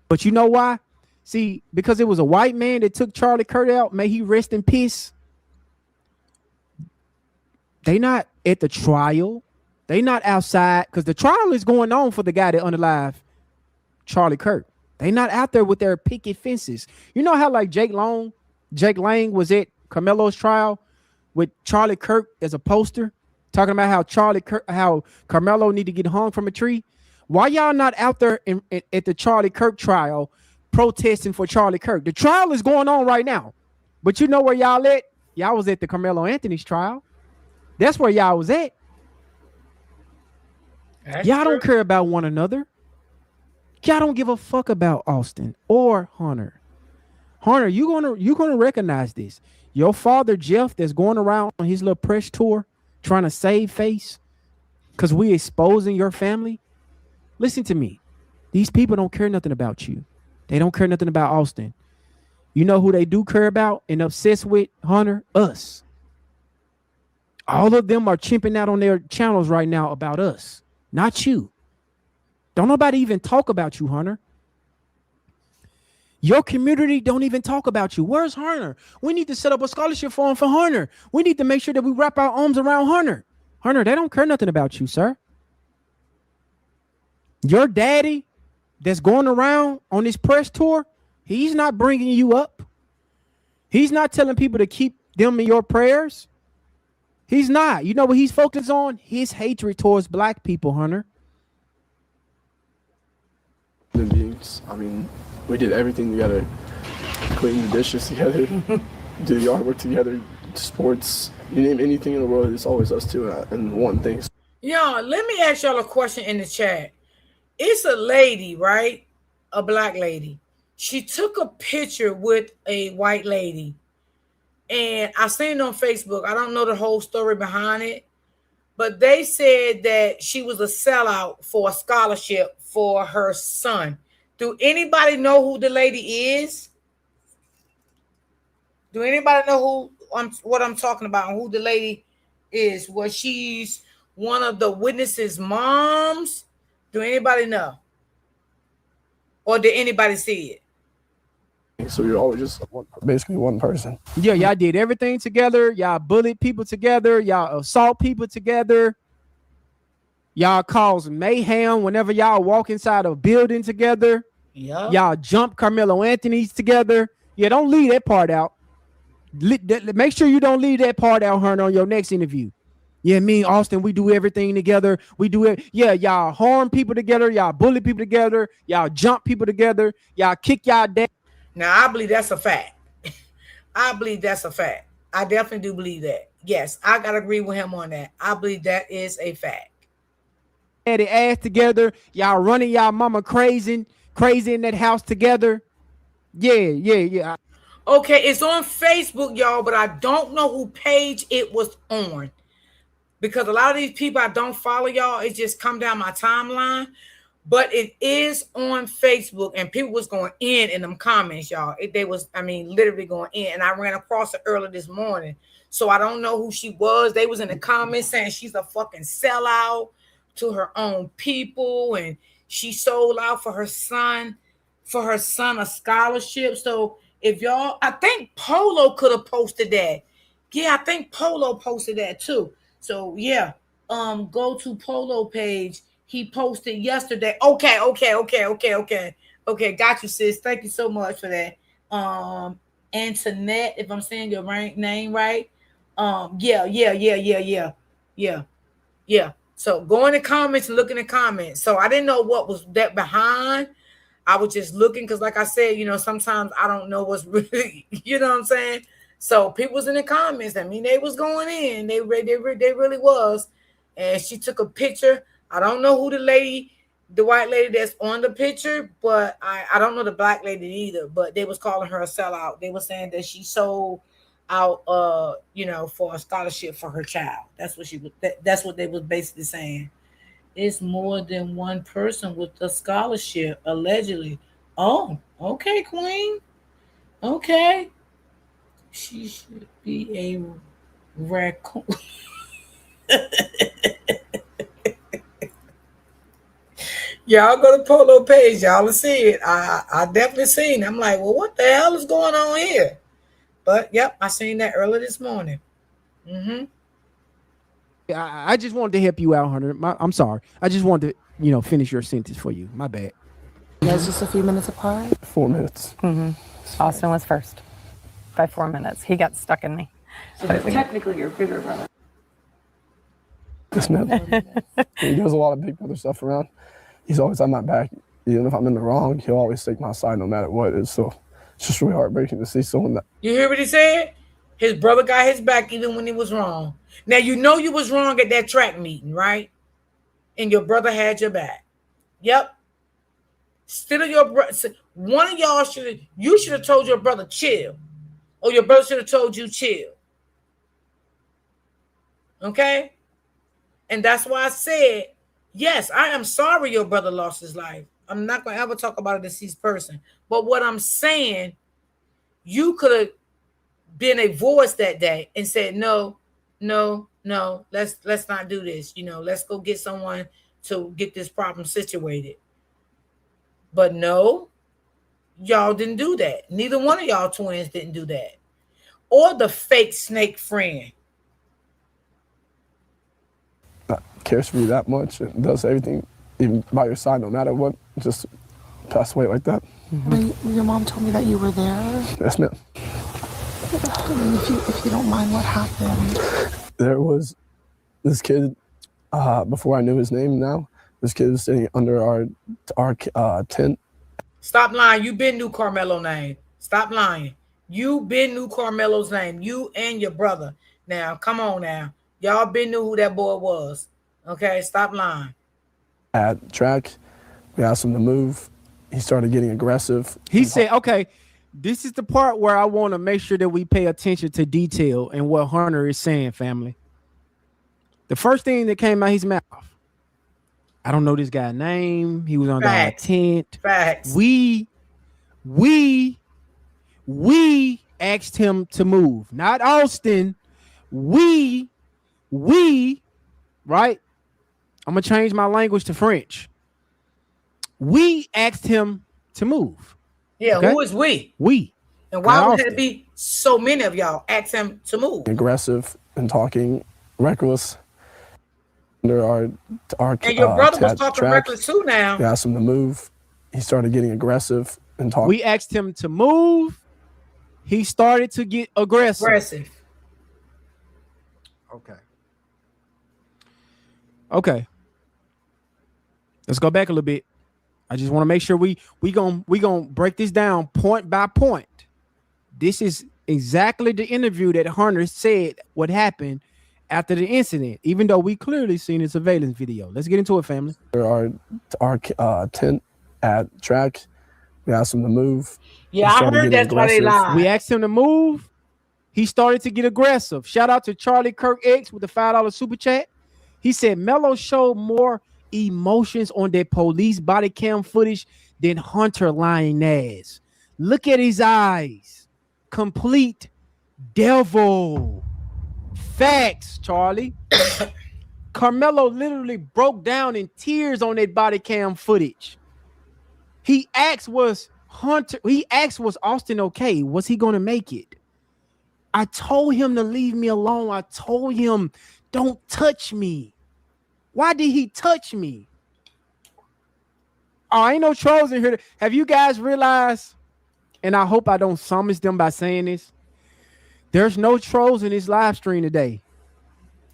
But you know why? See, because it was a white man that took Charlie Kirk out, may he rest in peace. They not at the trial. They not outside because the trial is going on for the guy that unalived Charlie Kirk. They not out there with their picket fences. You know how like Jake Lang was at Carmelo's trial with Charlie Kirk as a poster, talking about how Carmelo need to get hung from a tree. Why y'all not out there at the Charlie Kirk trial protesting for Charlie Kirk? The trial is going on right now, but you know where y'all at? Y'all was at the Carmelo Anthony's trial. That's where y'all was at. Y'all don't care about one another. Y'all don't give a fuck about Austin or Hunter. Hunter, you gonna recognize this. Your father Jeff, that's going around on his little press tour trying to save face because we exposing your family. Listen to me. These people don't care nothing about you. They don't care nothing about Austin. You know who they do care about and obsessed with, Hunter? Us. All of them are chimping out on their channels right now about us, not you. Don't nobody even talk about you, Hunter. Your community don't even talk about you. Where's Hunter? We need to set up a scholarship for him for Hunter. We need to make sure that we wrap our arms around Hunter. Hunter, they don't care nothing about you, sir. Your daddy that's going around on this press tour, he's not bringing you up. He's not telling people to keep them in your prayers. He's not. You know what he's focused on? His hatred towards black people, Hunter. Beings. I mean, we did everything together. Clean the dishes together, do the yard work together, sports. You name anything in the world, it's always us two and one thing. Y'all, let me ask y'all a question in the chat. It's a lady, right? A black lady. She took a picture with a white lady. And I seen it on Facebook. I don't know the whole story behind it. But they said that she was a sellout for a scholarship for her son. Do anybody know who the lady is? Do anybody know what I'm talking about and who the lady is? Was she's one of the witnesses' moms? Do anybody know? Or did anybody see it? So you're always just basically one person. Yeah, y'all did everything together. Y'all bullied people together. Y'all assault people together. Y'all cause mayhem whenever y'all walk inside a building together. Yeah. Y'all jump Carmelo Anthony's together. Yeah, don't leave that part out. Make sure you don't leave that part out, Hunter, on your next interview. Yeah, me and Austin, we do everything together. We do it. Yeah, y'all harm people together. Y'all bully people together. Y'all jump people together. Y'all kick y'all dad. Now, I believe that's a fact. I believe that's a fact. I definitely do believe that. Yes, I got to agree with him on that. I believe that is a fact. Daddy ass together. Y'all running y'all mama crazy in that house together. Yeah. Okay, it's on Facebook, y'all, but I don't know who page it was on. Because a lot of these people I don't follow, y'all. It just come down my timeline. But it is on Facebook, and people was going in them comments, y'all. They was, I mean, literally going in. And I ran across it early this morning. So I don't know who she was. They was in the comments saying she's a fucking sellout to her own people, and she sold out for her son a scholarship. So if y'all, I think Polo could have posted that. Yeah, I think Polo posted that too. So yeah, go to Polo page. He posted yesterday. Okay. Got you, sis. Thank you so much for that. Antoinette, if I'm saying your name right. Yeah. So go in the comments and look in the comments. So I didn't know what was that behind. I was just looking because, like I said, sometimes I don't know what's really, you know what I'm saying? So people was in the comments. I mean, they was going in. They really was. And she took a picture. I don't know who the white lady that's on the picture, but I don't know the black lady either. But they was calling her a sellout. They were saying that she sold out, for a scholarship for her child. That's what that's what they was basically saying. It's more than one person with a scholarship, allegedly. Oh, okay, Queen. Okay. She should be a raccoon. Y'all go to Polo page. Y'all will see it. I definitely seen it. I'm like, well, what the hell is going on here? But, yep, I seen that early this morning. Mm-hmm. I just wanted to help you out, Hunter. I'm sorry. I just wanted to, finish your sentence for you. My bad. You guys just a few minutes apart? 4 minutes. Mm-hmm. Austin was first by 4 minutes. He got stuck in me. So technically your bigger brother. Yes, ma'am. He does a lot of big brother stuff around. He's always on my back. Even if I'm in the wrong, he'll always take my side no matter what it is. So it's just really heartbreaking to see someone that. You hear what he said? His brother got his back even when he was wrong. Now, you was wrong at that track meeting, right? And your brother had your back. Yep. Still, your brother. One of y'all should have told your brother chill, or your brother should have told you chill. Okay, and that's why I said, yes, I am sorry your brother lost his life. I'm not gonna ever talk about a deceased person, but what I'm saying, you could have been a voice that day and said, no, let's not do this. Let's go get someone to get this problem situated. But no, y'all didn't do that. Neither one of y'all twins didn't do that. Or the fake snake friend. That cares for you that much and does everything, even by your side, no matter what, just pass away like that. Mm-hmm. Your mom told me that you were there. Yes, ma'am. If you don't mind, what happened? There was this kid, before I knew his name now, this kid was sitting under our tent. Stop lying. You been knew Carmelo's name. Stop lying. You been knew Carmelo's name. You and your brother. Now, come on now. Y'all been knew who that boy was. Okay, stop lying. At track, we asked him to move. He started getting aggressive. He said, okay, this is the part where I want to make sure that we pay attention to detail and what Hunter is saying, family. The first thing that came out his mouth, I don't know this guy's name. He was under our tent. Facts. We asked him to move, not Austin. We, right? I'm going to change my language to French. We asked him to move. Yeah, okay? Who is we? We. And why would it be so many of y'all ask him to move? Aggressive and talking reckless. Under our and your brother was talking track. Reckless too now. We asked him to move. He started getting aggressive and talking. We asked him to move. He started to get aggressive. Okay. Let's go back a little bit. I just want to make sure we gonna break this down point by point. This is exactly the interview that Hunter said what happened after the incident, even though we clearly seen the surveillance video. Let's get into it, family. Our tent at track, We asked him to move. Yeah, I heard that's why they lied. We asked him to move. He started to get aggressive. Shout out to Charlie Kirk X with the $5 super chat. He said Melo showed more emotions on that police body cam footage than Hunter lying ass. Look at his eyes. Complete devil. Facts, Charlie. Carmelo literally broke down in tears on that body cam footage. He asked was Austin okay? Was he going to make it? I told him to leave me alone. I told him, don't touch me. Why did he touch me? Oh, ain't no trolls in here. Have you guys realized, and I hope I don't summons them by saying this, there's no trolls in this live stream today.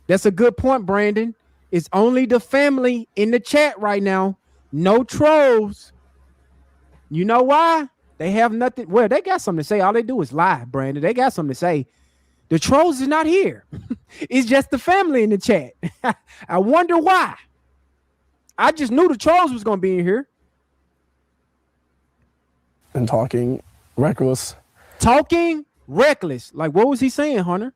That's a good point, Brandon. It's only the family in the chat right now. No trolls. You know why? They have nothing. Well, they got something to say. All they do is lie, Brandon. They got something to say. The trolls is not here. It's just the family in the chat. I wonder why. I just knew the trolls was going to be in here. And talking reckless. Talking reckless. Like, what was he saying, Hunter?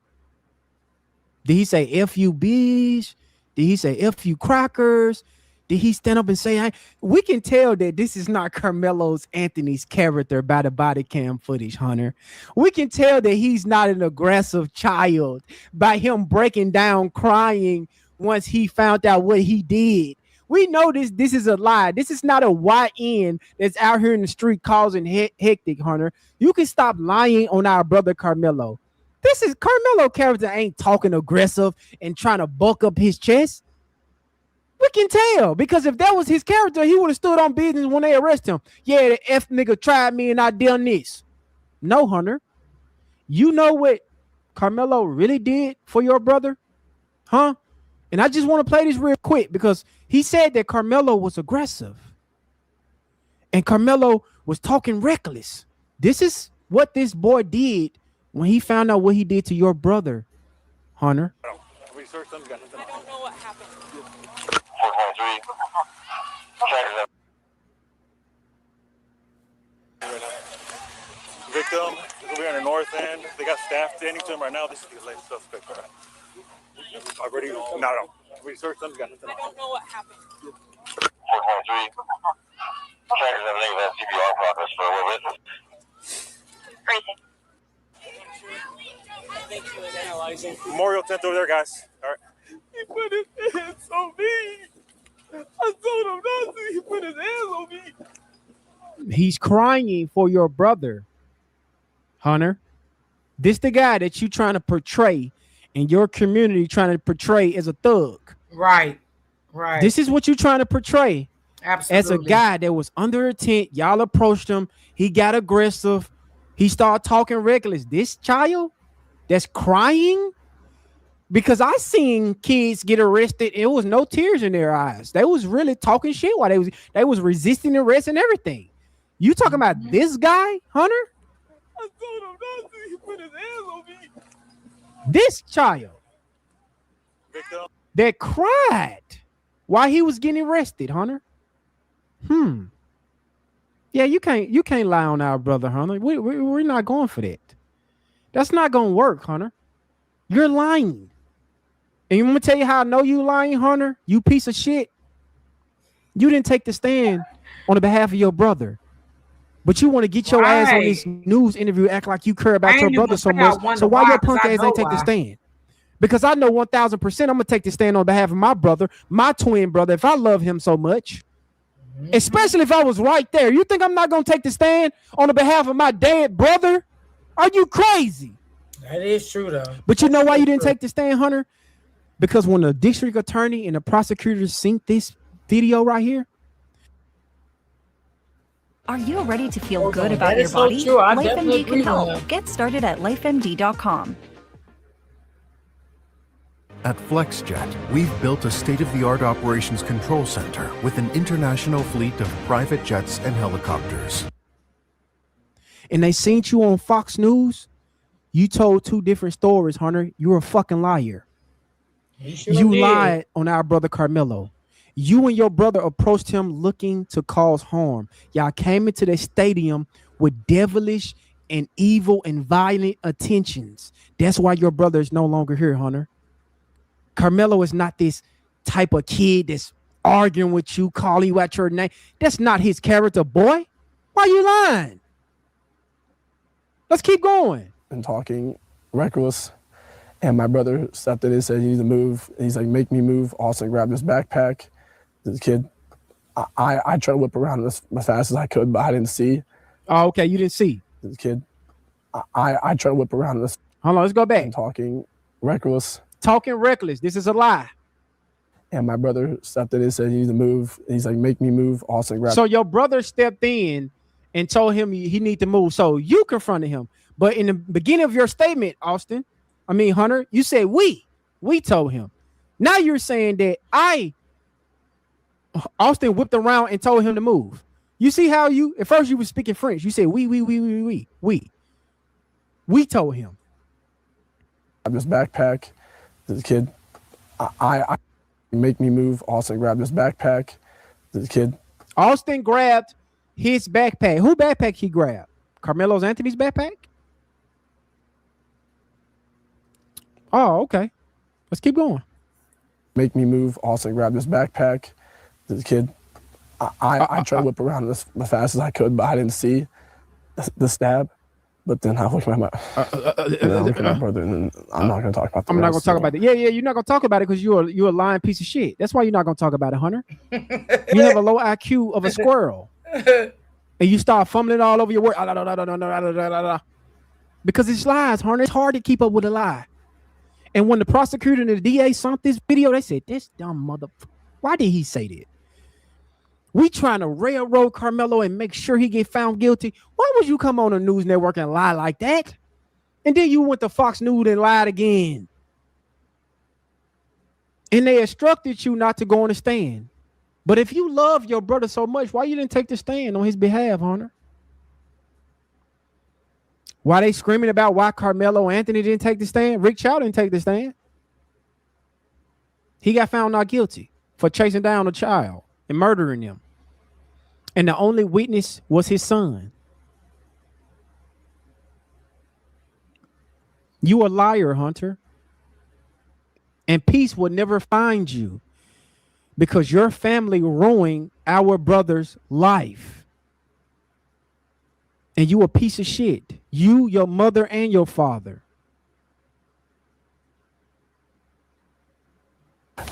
Did he say F you bitch? Did he say F you crackers? Did he stand up and say, we can tell that this is not Carmelo's Anthony's character by the body cam footage, Hunter. We can tell that he's not an aggressive child by him breaking down, crying once he found out what he did. We know this is a lie. This is not a YN that's out here in the street causing hectic, Hunter. You can stop lying on our brother Carmelo. This is Carmelo character ain't talking aggressive and trying to bulk up his chest. We can tell, because if that was his character, he would have stood on business when they arrest him. Yeah, the F nigga tried me and I done this. No, Hunter. You know what Carmelo really did for your brother? Huh? And I just want to play this real quick because he said that Carmelo was aggressive. And Carmelo was talking reckless. This is what this boy did when he found out what he did to your brother, Hunter. I don't know what happened. 4.3. Victim is over here on the north end. They got staff standing to him right now. This is the alleged suspect. Already, no. We searched them. Got nothing. I don't know what happened. 4.3. Trackers have negative CPR progress for a witness. Freezing. Memorial tent over there, guys. All right. He put his hands on me. I told him not to. He put his hands on me. He's crying for your brother, Hunter. This the guy that you trying to portray in your community, trying to portray as a thug. Right. This is what you're trying to portray. Absolutely. As a guy that was under a tent. Y'all approached him. He got aggressive. He started talking reckless. This child that's crying, because I seen kids get arrested. It was no tears in their eyes. They was really talking shit while they was resisting arrest and everything. You talking about this guy, Hunter? I told him not to. He put his hands on me. This child Victim. that cried while he was getting arrested, Hunter. Yeah, you can't lie on our brother, Hunter. We're not going for that. That's not gonna work, Hunter. You're lying. And I'm gonna tell you how I know you lying, Hunter. You piece of shit. You didn't take the stand on the behalf of your brother, but you want to get your ass on this news interview, act like you care about your brother so much. So why your punk ass ain't take the stand? Because I know 1,000% I'm gonna take the stand on behalf of my brother, my twin brother, if I love him so much. Especially if I was right there. You think I'm not gonna take the stand on the behalf of my dead brother? Are you crazy? That is true, though. But you know why you didn't take the stand, Hunter? Because when the district attorney and the prosecutors synced this video right here. Are you ready to feel good about That your is so body? true. I LifeMD definitely can agree help. with that. Get started at lifemd.com. At FlexJet, we've built a state-of-the-art operations control center with an international fleet of private jets and helicopters. And they seen you on Fox News. You told two different stories, Hunter. You're a fucking liar. You lied on our brother Carmelo. You and your brother approached him looking to cause harm. Y'all came into the stadium with devilish and evil and violent intentions. That's why your brother is no longer here, Hunter. Carmelo is not this type of kid that's arguing with you, calling you at your name. That's not his character, boy. Why are you lying? Let's keep going. And talking reckless. And my brother stepped in and said, "You need to move." And he's like, "Make me move." Austin grabbed his backpack. The kid, I tried to whip around as fast as I could, but I didn't see. Oh, okay. You didn't see. The kid, I tried to whip around this. Hold on, let's go back. And talking reckless. Talking reckless. This is a lie. And my brother stepped in and said, "You need to move." And he's like, "Make me move." Austin grabbed. So your brother stepped in and told him he need to move. So you confronted him. But in the beginning of your statement, Hunter, you said we told him. Now you're saying that Austin whipped around and told him to move. You see how at first you were speaking French. You said we told him. His backpack. The kid, I make me move. Austin grabbed his backpack. The kid. Austin grabbed his backpack. Who backpack he grabbed? Carmelo Anthony's backpack? Oh, okay. Let's keep going. Make me move. Austin grabbed his backpack. The kid, I tried to whip around as fast as I could, but I didn't see the stab. But then I looked at my brother, and then I'm not going to talk about that. I'm not going to talk about it. Yeah, you're not going to talk about it because you're a lying piece of shit. That's why you're not going to talk about it, Hunter. You have a low IQ of a squirrel. And you start fumbling all over your word. Because it's lies, Hunter. It's hard to keep up with a lie. And when the prosecutor and the DA saw this video, they said, "This dumb mother, why did he say that? We trying to railroad Carmelo and make sure he get found guilty. Why would you come on a news network and lie like that? And then you went to Fox News and lied again. And they instructed you not to go on the stand. But if you love your brother so much, why you didn't take the stand on his behalf, Hunter? Why they screaming about why Carmelo Anthony didn't take the stand? Rick Chow didn't take the stand. He got found not guilty for chasing down a child and murdering him. And the only witness was his son. You a liar, Hunter. And peace will never find you because your family ruined our brother's life. And you a piece of shit. You, your mother, and your father.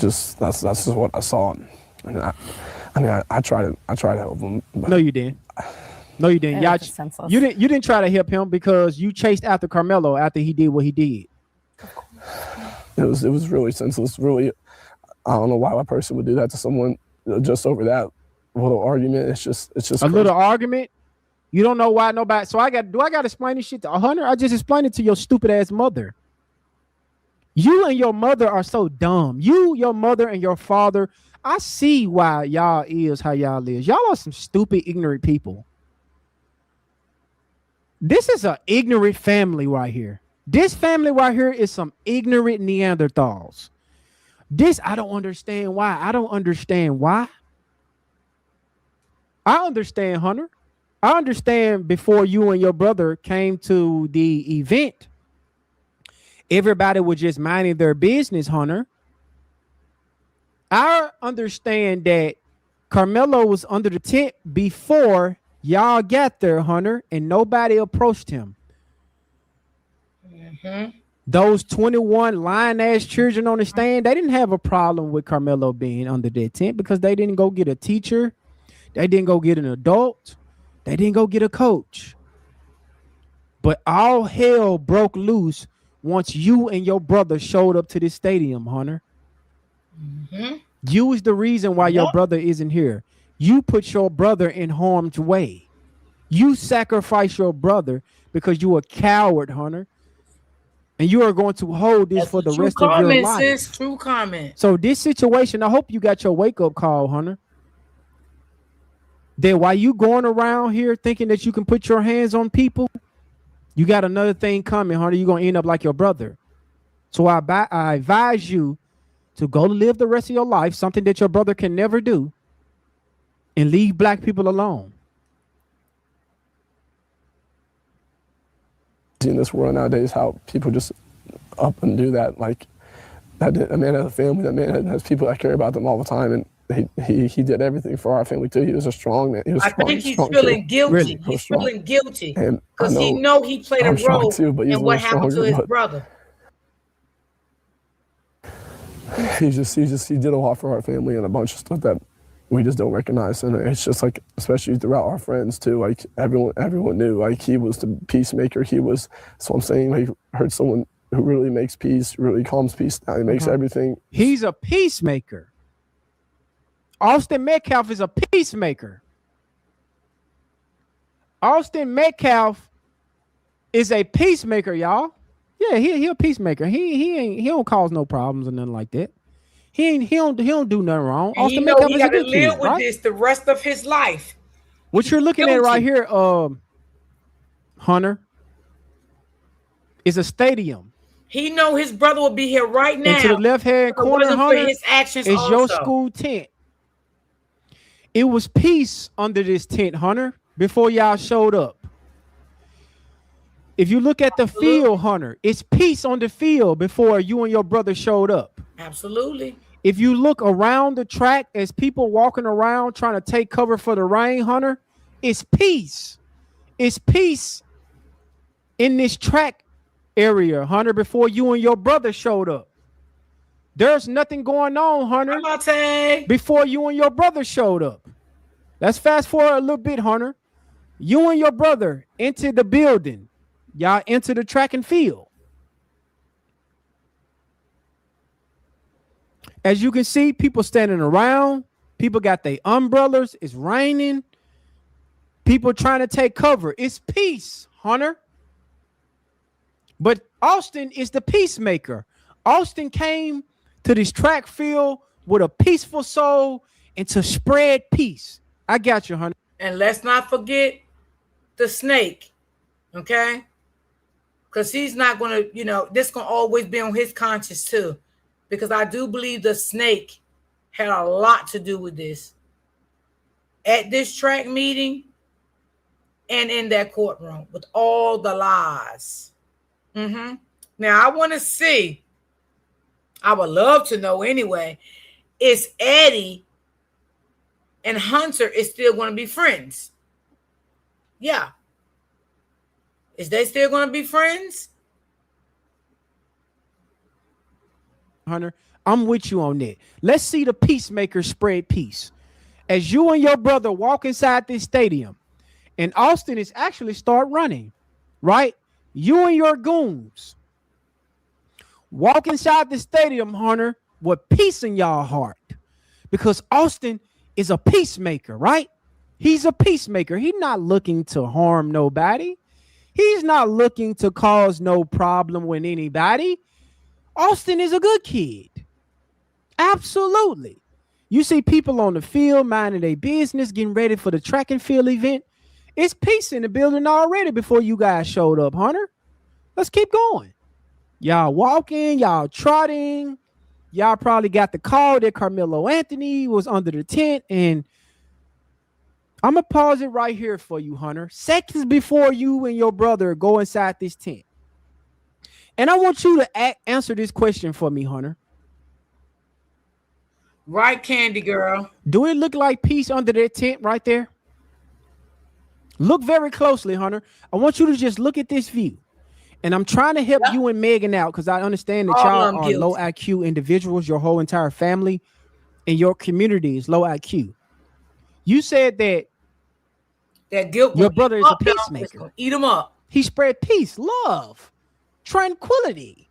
Just that's just what I saw. And I tried to help him. No, you didn't. No, you didn't. Yeah, you didn't try to help him because you chased after Carmelo after he did what he did. It was really senseless. Really, I don't know why a person would do that to someone just over that little argument. It's just a crazy. Little argument. You don't know why nobody. So I got to explain this shit to Hunter? I just explained it to your stupid ass mother. You and your mother are so dumb. You, your mother, and your father. I see why y'all is how y'all is. Y'all are some stupid, ignorant people. This is an ignorant family right here. This family right here is some ignorant Neanderthals. This, I don't understand why. I don't understand why. I understand, Hunter. I understand before you and your brother came to the event, everybody was just minding their business, Hunter. I understand that Carmelo was under the tent before y'all got there, Hunter, and nobody approached him. Mm-hmm. Those 21 lying-ass children on the stand, they didn't have a problem with Carmelo being under that tent because they didn't go get a teacher. They didn't go get an adult. They didn't go get a coach. But all hell broke loose once you and your brother showed up to this stadium, Hunter. Mm-hmm. You is the reason why your brother isn't here. You put your brother in harm's way. You sacrifice your brother because you a coward, Hunter. And you are going to hold this for the rest of your life. Sis, true comment. So this situation, I hope you got your wake-up call, Hunter. Then while you going around here thinking that you can put your hands on people, you got another thing coming, Hunter. You're going to end up like your brother. So I advise you to go live the rest of your life, something that your brother can never do, and leave black people alone. In this world nowadays, how people just up and do that. Like, a man has a family, that man has people that care about them all the time, and he did everything for our family too. He was a strong man. He was strong, I think he's strong feeling kid. guilty. Really? He's feeling guilty And because he know he played a role too, but in what happened to his brother. He did a lot for our family and a bunch of stuff that we just don't recognize. And it's just like, especially throughout our friends too, like everyone knew, like, he was the peacemaker. So I'm saying, like, I heard someone who really makes peace, really calms peace down. He makes everything. He's a peacemaker. Austin Metcalf is a peacemaker. Austin Metcalf is a peacemaker, y'all. Yeah, he a peacemaker. He don't cause no problems or nothing like that. He don't do nothing wrong. And Austin Metcalf he is got a to good live kid, with right? this the rest of his life. What you're looking at right here, Hunter, is a stadium. He know his brother will be here right now. And to the left-hand corner, Hunter, his actions is also. your school tent. It was peace under this tent, Hunter, before y'all showed up. If you look at the field, Hunter, it's peace on the field before you and your brother showed up. Absolutely. If you look around the track as people walking around trying to take cover for the rain, Hunter, it's peace. It's peace in this track area, Hunter, before you and your brother showed up. There's nothing going on, Hunter, before you and your brother showed up. Let's fast forward a little bit, Hunter. You and your brother entered the building. Y'all enter the track and field. As you can see, people standing around. People got their umbrellas. It's raining. People trying to take cover. It's peace, Hunter. But Austin is the peacemaker. Austin came to this track field with a peaceful soul and to spread peace. I got you, Hunter. And let's not forget the snake, okay? Because he's not going to, this going to always be on his conscience too. Because I do believe the snake had a lot to do with this. At this track meeting and in that courtroom with all the lies. Now, I want to see, I would love to know anyway, is Eddie and Hunter is still going to be friends? Yeah. Is they still going to be friends? Hunter, I'm with you on that. Let's see the peacemaker spread peace. As you and your brother walk inside this stadium, and Austin is actually start running, right? You and your goons walk inside the stadium, Hunter, with peace in y'all heart. Because Austin is a peacemaker, right? He's a peacemaker. He's not looking to harm nobody. He's not looking to cause no problem with anybody. Austin is a good kid. Absolutely. You see people on the field minding their business, getting ready for the track and field event. It's peace in the building already before you guys showed up, Hunter. Let's keep going. Y'all walking, y'all trotting. Y'all probably got the call that Carmelo Anthony was under the tent. And I'm going to pause it right here for you, Hunter. Seconds before you and your brother go inside this tent. And I want you to answer this question for me, Hunter. Right, Candy Girl. Do it look like peace under that tent right there? Look very closely, Hunter. I want you to just look at this view. And I'm trying to help you and Megan out because I understand that y'all are low IQ individuals. Your whole entire family and your community is low IQ. You said that guilt your brother is a peacemaker. Eat him up. He spread peace, love, tranquility.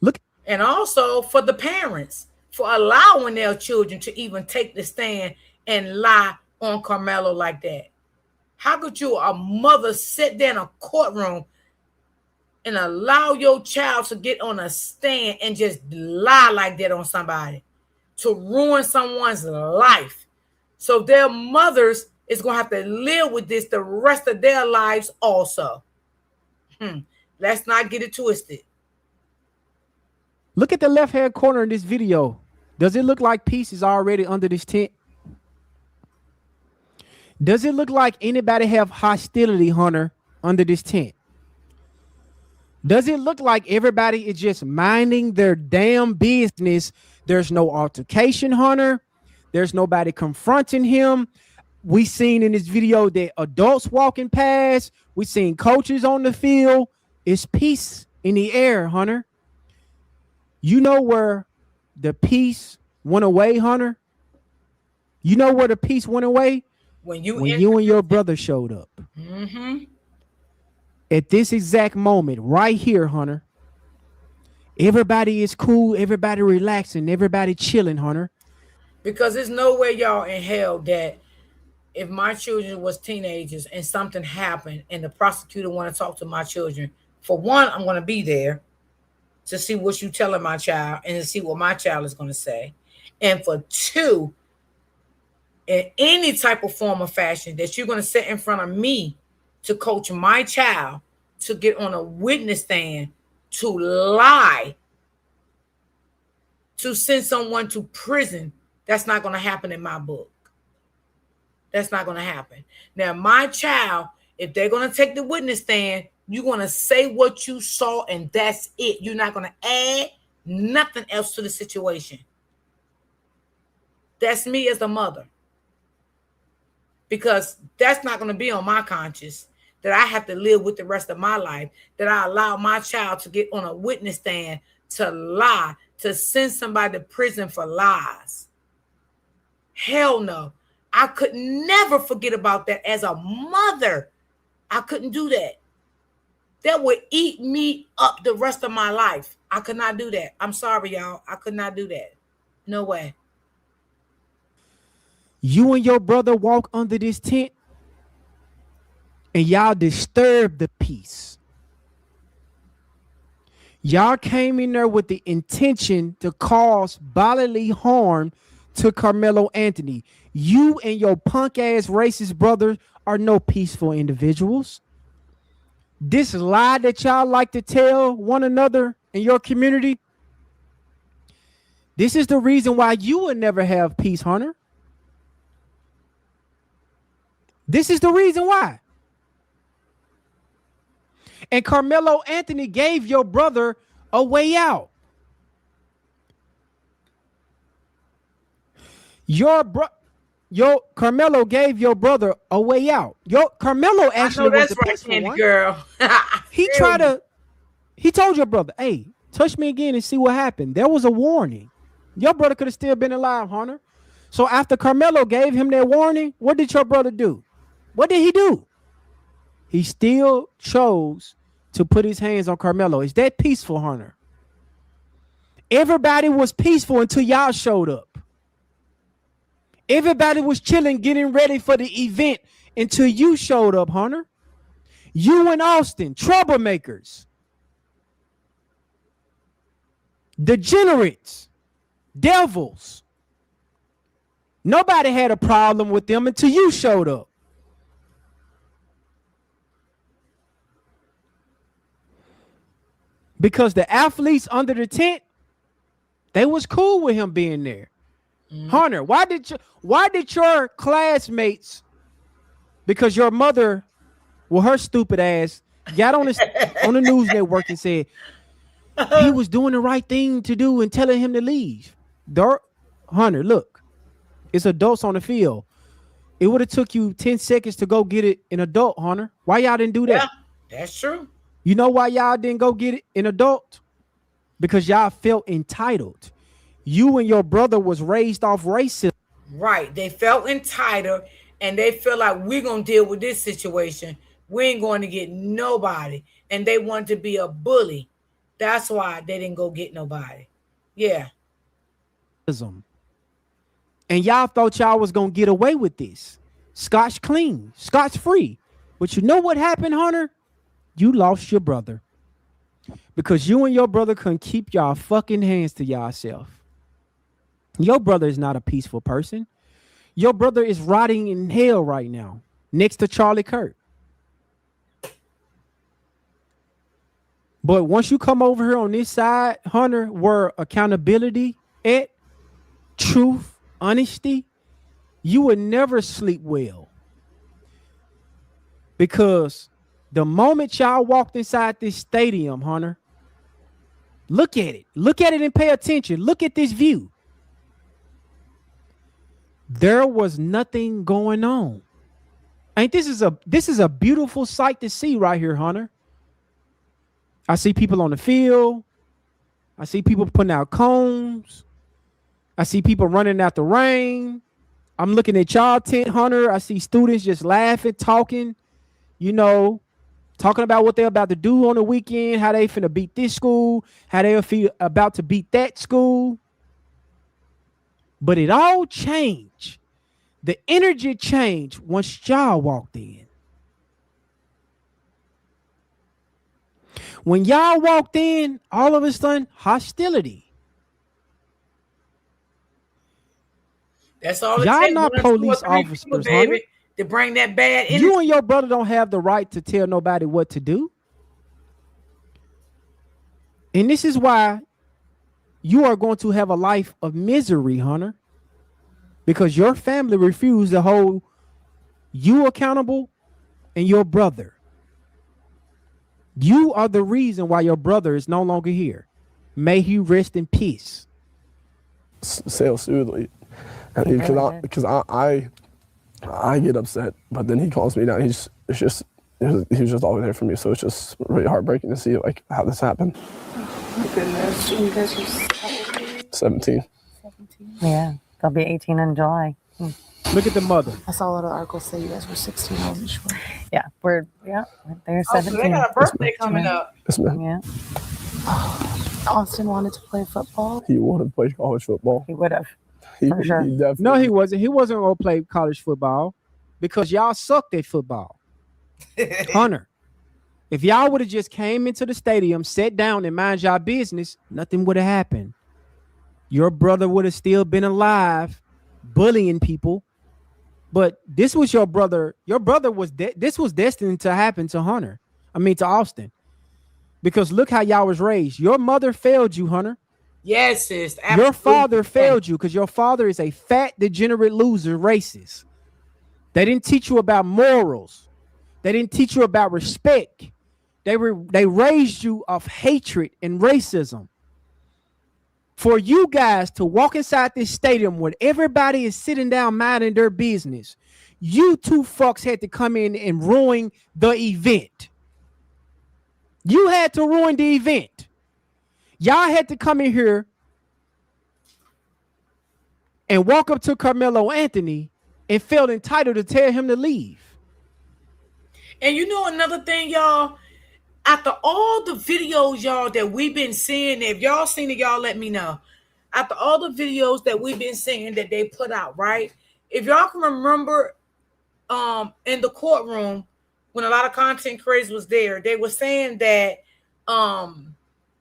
Look. And also for the parents, for allowing their children to even take the stand and lie on Carmelo like that. How could you, a mother, sit there in a courtroom and allow your child to get on a stand and just lie like that on somebody to ruin someone's life? So their mothers is going to have to live with this the rest of their lives also. Let's not get it twisted. Look at the left-hand corner in this video. Does it look like peace is already under this tent? Does it look like anybody have hostility, Hunter, under this tent? Does it look like everybody is just minding their damn business? There's no altercation, Hunter. There's nobody confronting him. We seen in this video that adults walking past. We seen coaches on the field. It's peace in the air, Hunter. You know where the peace went away, Hunter? You know where the peace went away? When you and your brother showed up. Mm-hmm. At this exact moment, right here, Hunter. Everybody is cool. Everybody relaxing. Everybody chilling, Hunter. Because there's no way, y'all, in hell that if my children was teenagers and something happened and the prosecutor want to talk to my children, for one, I'm going to be there to see what you telling my child and to see what my child is going to say. And for two, in any type of form or fashion that you're going to sit in front of me to coach my child to get on a witness stand, to lie, to send someone to prison, that's not going to happen in my book. That's not going to happen. Now, my child, if they're going to take the witness stand, you're going to say what you saw and that's it. You're not going to add nothing else to the situation. That's me as a mother. Because that's not going to be on my conscience that I have to live with the rest of my life, that I allow my child to get on a witness stand to lie, to send somebody to prison for lies. Hell no. I could never forget about that as a mother. I couldn't do that. That would eat me up the rest of my life. I could not do that. I'm sorry, y'all. I could not do that. No way. You and your brother walk under this tent and y'all disturb the peace. Y'all came in there with the intention to cause bodily harm to Carmelo Anthony. You and your punk ass racist brother are no peaceful individuals. This lie that y'all like to tell one another in your community, this is the reason why you would never have peace, Hunter. This is the reason why. And Carmelo Anthony gave your brother a way out. Your Carmelo gave your brother a way out. Your Carmelo actually was the peaceful one. Girl. He told your brother, hey, touch me again and see what happened. There was a warning. Your brother could have still been alive, Hunter. So after Carmelo gave him that warning, what did your brother do? What did he do? He still chose to put his hands on Carmelo. Is that peaceful, Hunter? Everybody was peaceful until y'all showed up. Everybody was chilling, getting ready for the event until you showed up, Hunter. You and Austin, troublemakers. Degenerates. Devils. Nobody had a problem with them until you showed up. Because the athletes under the tent, they was cool with him being there. Mm-hmm. Hunter, why did your classmates, because your mother, well, her stupid ass got on the news network and said he was doing the right thing to do and telling him to leave. Hunter, look, it's adults on the field. It would have took you 10 seconds to go get it an adult, Hunter. Why y'all didn't do that? Yeah, that's true. You know why y'all didn't go get it an adult? Because y'all felt entitled. You and your brother was raised off racism. Right. They felt entitled and they feel like we're going to deal with this situation. We ain't going to get nobody. And they wanted to be a bully. That's why they didn't go get nobody. Yeah. And y'all thought y'all was going to get away with this. Scotch clean, Scotch free. But you know what happened, Hunter? You lost your brother. Because you and your brother couldn't keep y'all fucking hands to yourself. Your brother is not a peaceful person. Your brother is rotting in hell right now, next to Charlie Kirk. But once you come over here on this side, Hunter, where accountability at, truth, honesty, you would never sleep well. Because the moment y'all walked inside this stadium, Hunter, look at it. Look at it and pay attention. Look at this view. There was nothing going on. And this is a beautiful sight to see right here, Hunter. I see people on the field. I see people putting out cones. I see people running out the rain. I'm looking at y'all tent, Hunter. I see students just laughing, talking, talking about what they're about to do on the weekend, how they finna beat this school, how they feel about to beat that school. But it all changed. The energy changed once y'all walked in. When y'all walked in, all of a sudden, hostility. That's all it y'all takes. not police officers, people, baby, to bring that bad energy. You and your brother don't have the right to tell nobody what to do. And this is why you are going to have a life of misery, Hunter. Because your family refused to hold you accountable and your brother. You are the reason why your brother is no longer here. May he rest in peace. Sale smoothly. Because I get upset, but then he calms me down. He was just always there for me. So it's just really heartbreaking to see like how this happened. Oh my goodness. You guys are 17. Yeah, they'll be 18 in July. Look at the mother. I saw a lot of articles say you guys were 16. I wasn't sure. Yeah, they're 17. So they got a birthday coming up. Yes, ma'am. Yeah. Austin wanted to play football. He wanted to play college football. He would have. For sure. No, he wasn't. He wasn't going to play college football because y'all sucked at football. Hunter, if y'all would have just came into the stadium, sat down and mind y'all business, nothing would have happened. Your brother would have still been alive, bullying people. But this was your brother. Your brother was this was destined to happen to Hunter. To Austin. Because look how y'all was raised. Your mother failed you, Hunter. Yes, sis. Absolutely. Your father failed you because your father is a fat, degenerate loser, racist. They didn't teach you about morals. They didn't teach you about respect. They raised you of hatred and racism. For you guys to walk inside this stadium where everybody is sitting down minding their business, you two fucks had to come in and ruin the event. You had to ruin the event. Y'all had to come in here and walk up to Carmelo Anthony and felt entitled to tell him to leave. And you know another thing, y'all? After all the videos, y'all, that we've been seeing, if y'all seen it, y'all let me know. After all the videos that we've been seeing that they put out, right? If y'all can remember in the courtroom when a lot of content creators was there, they were saying that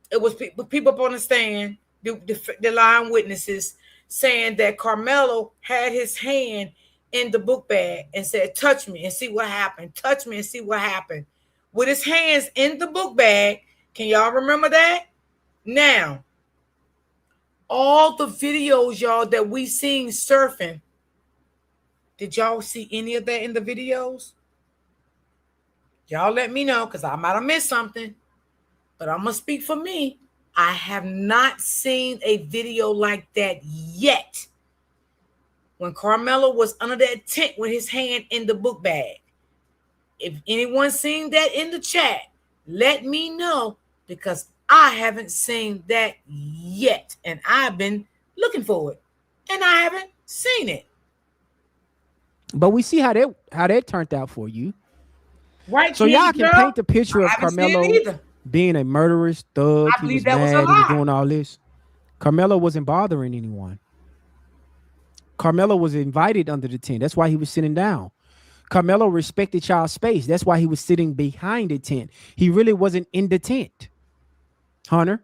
it was people up on the stand, the lying witnesses, saying that Carmelo had his hand in the book bag and said, touch me and see what happened. Touch me and see what happened. With his hands in the book bag. Can y'all remember that? Now, all the videos, y'all, that we seen surfing, did y'all see any of that in the videos? Y'all let me know because I might have missed something. But I'm going to speak for me. I have not seen a video like that yet. When Carmelo was under that tent with his hand in the book bag. If anyone seen that in the chat, let me know because I haven't seen that yet. And I've been looking for it. And I haven't seen it. But we see how that turned out for you. Right. So y'all can paint the picture of Carmelo being a murderous thug. He was mad, he was doing all this. Carmelo wasn't bothering anyone. Carmelo was invited under the tent. That's why he was sitting down. Carmelo respected y'all's space. That's why he was sitting behind the tent. He really wasn't in the tent. Hunter,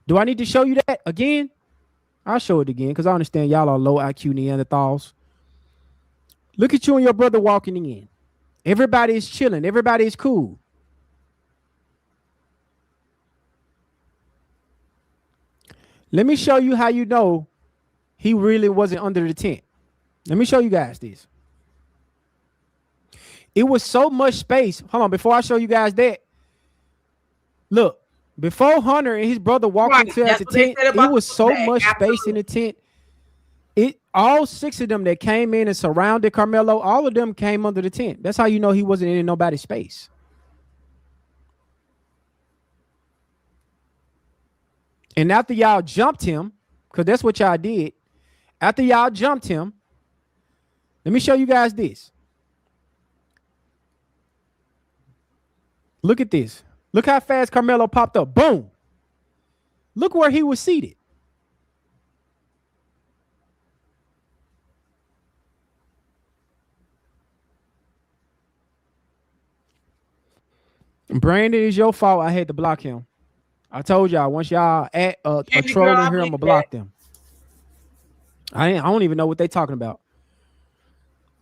do I need to show you that again? I'll show it again because I understand y'all are low IQ Neanderthals. Look at you and your brother walking in. Everybody is chilling. Everybody is cool. Let me show you how you know he really wasn't under the tent. Let me show you guys this. It was so much space. Hold on, before I show you guys that, look, before Hunter and his brother walked into the tent, it was so much space in the tent. All 6 of them that came in and surrounded Carmelo, all of them came under the tent. That's how you know he wasn't in nobody's space. And after y'all jumped him, because that's what y'all did, after y'all jumped him, let me show you guys this. Look at this. Look how fast Carmelo popped up. Boom. Look where he was seated. Brandon, it's your fault. I had to block him. I told y'all once y'all at a troll in here, I'm gonna block them. I don't even know what they talking about.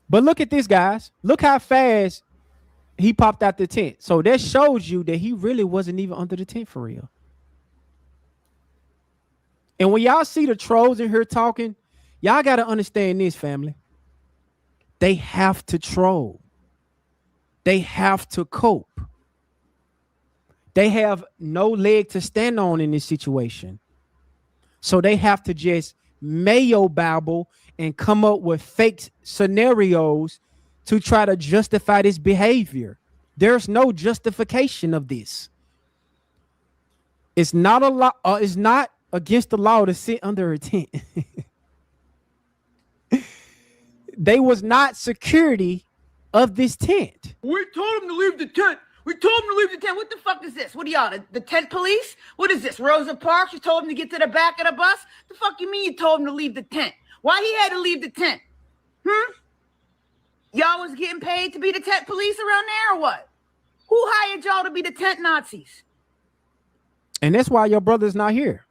But look at this, guys. Look how fast he popped out the tent. So that shows you that he really wasn't even under the tent for real. And when y'all see the trolls in here talking, y'all got to understand this, family. They have to troll. They have to cope. They have no leg to stand on in this situation. So they have to just mayo babble and come up with fake scenarios to try to justify this behavior. There's no justification of this. It's not a law. It's not against the law to sit under a tent. They was not security of this tent. We told him to leave the tent. We told him to leave the tent. What the fuck is this? What are y'all, the tent police? What is this, Rosa Parks? You told him to get to the back of the bus? The fuck you mean you told him to leave the tent? Why he had to leave the tent? Y'all was getting paid to be the tent police around there or what? Who hired y'all to be the tent Nazis? And that's why your brother's not here.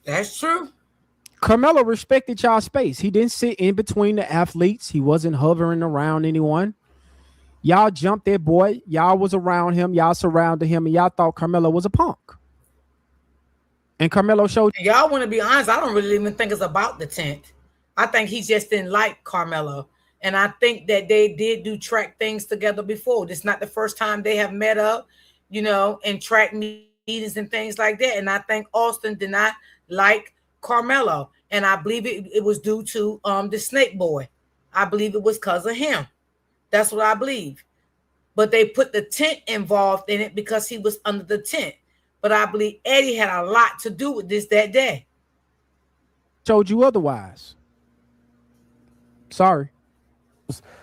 That's true. Carmelo respected y'all's space. He didn't sit in between the athletes. He wasn't hovering around anyone. Y'all jumped that boy. Y'all was around him. Y'all surrounded him, and y'all thought Carmelo was a punk. And Carmelo showed y'all. Want to be honest? I don't really even think it's about the tent. I think he just didn't like Carmelo, and I think that they did do track things together before. This is not the first time they have met up, in track meetings and things like that. And I think Austin did not like Carmelo, and I believe it was due to the Snake Boy. I believe it was because of him. That's what I believe. But they put the tent involved in it because he was under the tent. But I believe Eddie had a lot to do with this that day. Told you otherwise. Sorry.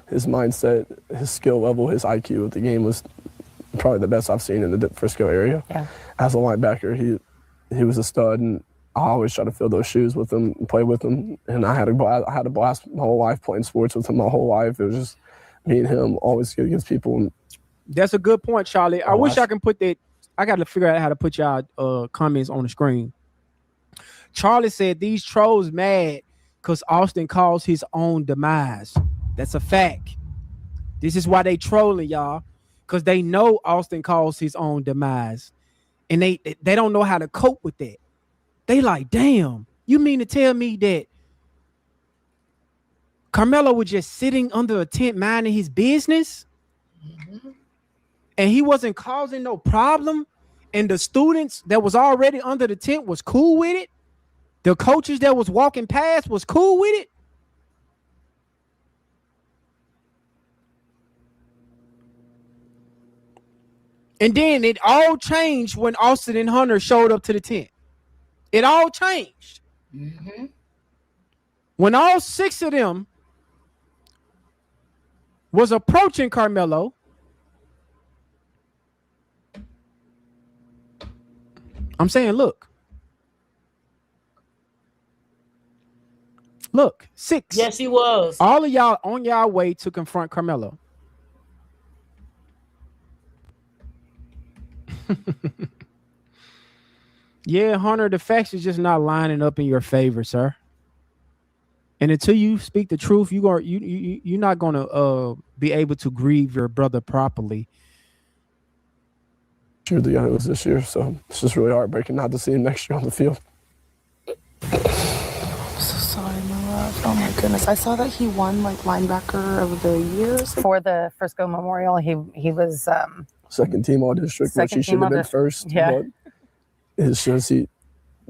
His mindset, his skill level, his IQ of the game was probably the best I've seen in the Frisco area. Yeah. As a linebacker, he was a stud, and I always try to fill those shoes with him and play with him. And I had a blast my whole life playing sports with him my whole life. It was just me and him always good against people. That's a good point, Charlie. I wish I can put that. I got to figure out how to put y'all comments on the screen. Charlie said these trolls mad because Austin caused his own demise. That's a fact. This is why they trolling y'all, because they know Austin caused his own demise, and they don't know how to cope with that. They like, damn, you mean to tell me that Carmelo was just sitting under a tent minding his business, and he wasn't causing no problem, and the students that was already under the tent was cool with it? The coaches that was walking past was cool with it? And then it all changed when Austin and Hunter showed up to the tent. It all changed. When all 6 of them was approaching Carmelo, I'm saying, look, 6. Yes, he was. All of y'all on y'all way to confront Carmelo. Yeah, Hunter, the facts is just not lining up in your favor, sir. And until you speak the truth, you're not gonna be able to grieve your brother properly. Sure, it was this year, so it's just really heartbreaking not to see him next year on the field. So sorry, my love. Oh my goodness. I saw that he won like linebacker of the year for the Frisco Memorial. He was second team all district, which he should have been first. Yeah. But it's just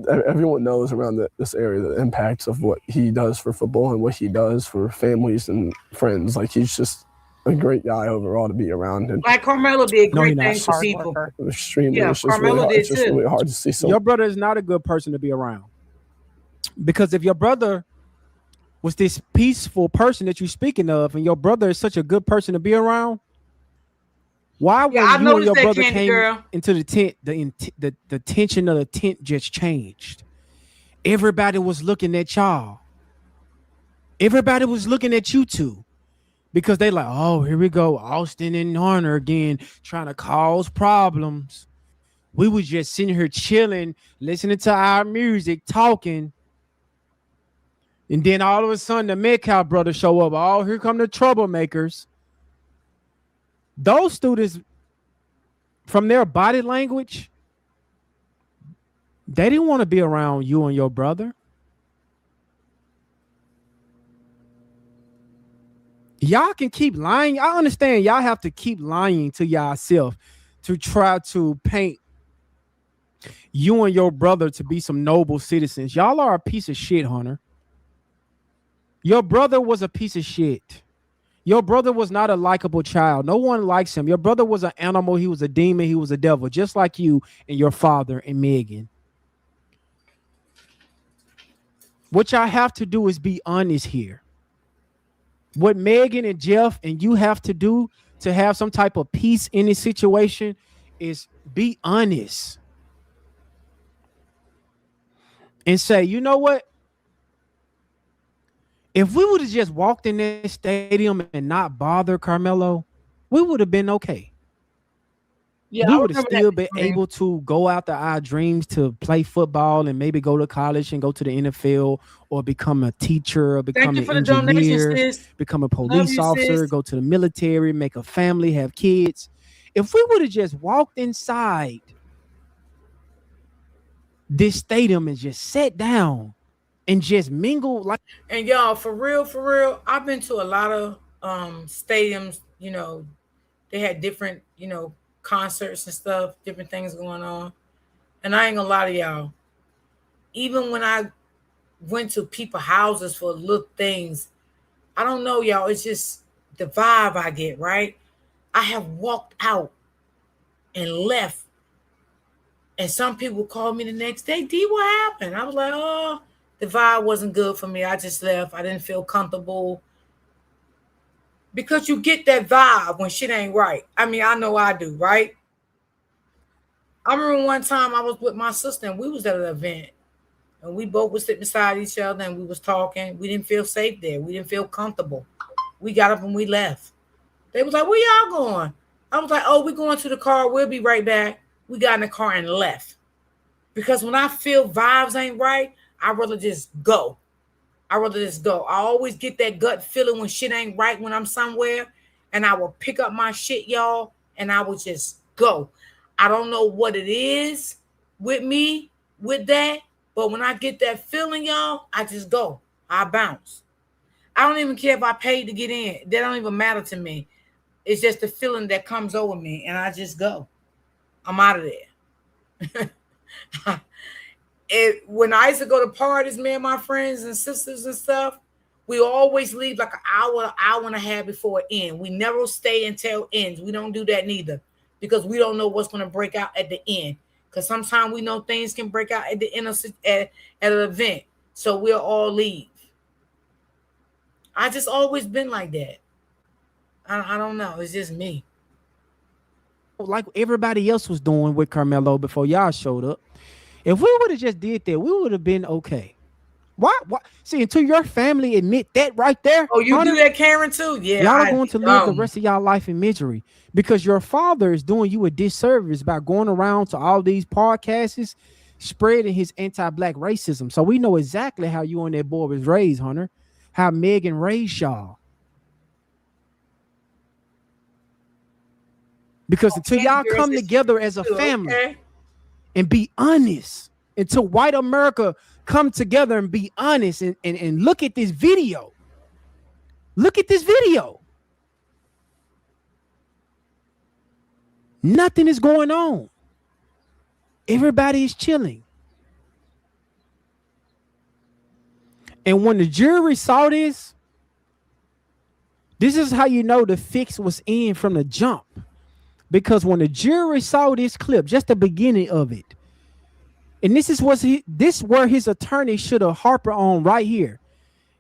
everyone knows around this area the impacts of what he does for football and what he does for families and friends. Like, he's just a great guy overall to be around. And like Carmelo did great things for people. Extremely. Yeah, It's just Carmelo really, did it's just too. really hard to see. Your brother is not a good person to be around. Because if your brother was this peaceful person that you're speaking of, and your brother is such a good person to be around, why when you and your brother came into the tent, the tension of the tent just changed. Everybody was looking at y'all. Everybody was looking at you two. Because they like, oh, here we go, Austin and Horner again, trying to cause problems. We was just sitting here chilling, listening to our music, talking. And then all of a sudden, the Metcalf brothers show up. Oh, here come the troublemakers. Those students, from their body language, they didn't want to be around you and your brother. Y'all can keep lying. I understand y'all have to keep lying to yourself to try to paint you and your brother to be some noble citizens. Y'all are a piece of shit, Hunter. Your brother was a piece of shit. Your brother was not a likable child. No one likes him. Your brother was an animal. He was a demon. He was a devil, just like you and your father and Megan. What y'all have to do is be honest here. What Megan and Jeff and you have to do to have some type of peace in this situation is be honest. And say, you know what? If we would have just walked in that stadium and not bother Carmelo, we would have been okay. Yeah, we would have still been able to go after our dreams to play football and maybe go to college and go to the NFL or become a teacher or become an engineer, become a police officer, go to the military, make a family, have kids. If we would have just walked inside this stadium and just sat down and just mingle like. And y'all, for real, I've been to a lot of stadiums. You know, they had different, concerts and stuff, different things going on. And I ain't gonna lie to y'all. Even when I went to people's houses for little things, I don't know, y'all. It's just the vibe I get, right? I have walked out and left. And some people called me the next day, D, what happened? I was like, oh, the vibe wasn't good for me. I just left. I didn't feel comfortable. Because you get that vibe when shit ain't right. I mean, I know I do, right? I remember one time I was with my sister and we was at an event. And we both was sitting beside each other and we was talking. We didn't feel safe there. We didn't feel comfortable. We got up and we left. They was like, where y'all going? I was like, oh, we're going to the car. We'll be right back. We got in the car and left. Because when I feel vibes ain't right, I'd rather just go. I always get that gut feeling when shit ain't right when I'm somewhere. And I will pick up my shit, y'all, and I will just go. I don't know what it is with me, with that. But when I get that feeling, y'all, I just go. I bounce. I don't even care if I paid to get in. That don't even matter to me. It's just the feeling that comes over me, and I just go. I'm out of there. When I used to go to parties, me and my friends and sisters and stuff, we always leave like an hour and a half before it ends. We never stay until it ends. We don't do that neither because we don't know what's going to break out at the end. Because sometimes we know things can break out at the end of at an event. So we'll all leave. I just always been like that. I don't know. It's just me. Like everybody else was doing with Carmelo before y'all showed up. If we would have just did that, we would have been okay. Why? See, until your family admit that right there. Oh, you do that, Karen, too? Yeah. Y'all are going to live the rest of y'all life in misery because your father is doing you a disservice by going around to all these podcasts, spreading his anti-black racism. So we know exactly how you and that boy was raised, Hunter. How Megan raised y'all. Because until y'all come together as a family and be honest, until white America come together and be honest and look at this video. Look at this video. Nothing is going on. Everybody is chilling. And when the jury saw this is how you know the fix was in from the jump. Because when the jury saw this clip, just the beginning of it, and this is where his attorney should have harped on right here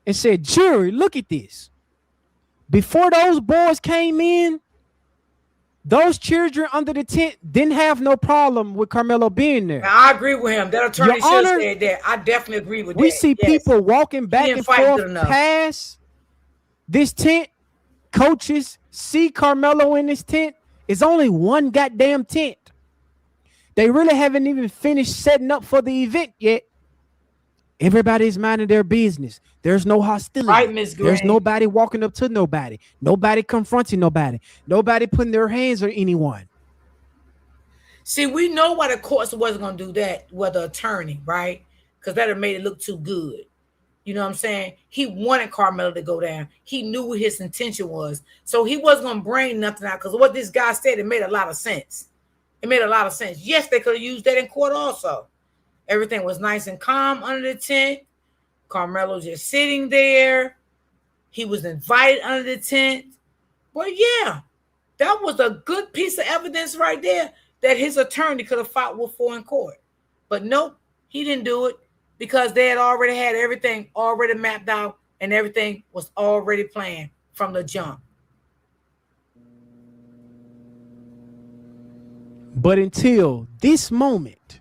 and said, jury, look at this. Before those boys came in, those children under the tent didn't have no problem with Carmelo being there. Now, I agree with him. That attorney should have said that. I definitely agree with that. We see people walking back and forth past this tent. Coaches see Carmelo in this tent. It's only one goddamn tent. They really haven't even finished setting up for the event yet. Everybody's minding their business. There's no hostility. Right, Ms. Gray. There's nobody walking up to nobody. Nobody confronting nobody. Nobody putting their hands on anyone. See, we know why the courts wasn't going to do that with the attorney, right? Because that would have made it look too good. You know what I'm saying? He wanted Carmelo to go down. He knew what his intention was. So he wasn't going to bring nothing out because what this guy said, it made a lot of sense. It made a lot of sense. Yes, they could have used that in court also. Everything was nice and calm under the tent. Carmelo just sitting there. He was invited under the tent. Well, yeah, that was a good piece of evidence right there that his attorney could have fought Wolf for in court. But nope, he didn't do it because they had already had everything already mapped out and everything was already planned from the jump. But until this moment,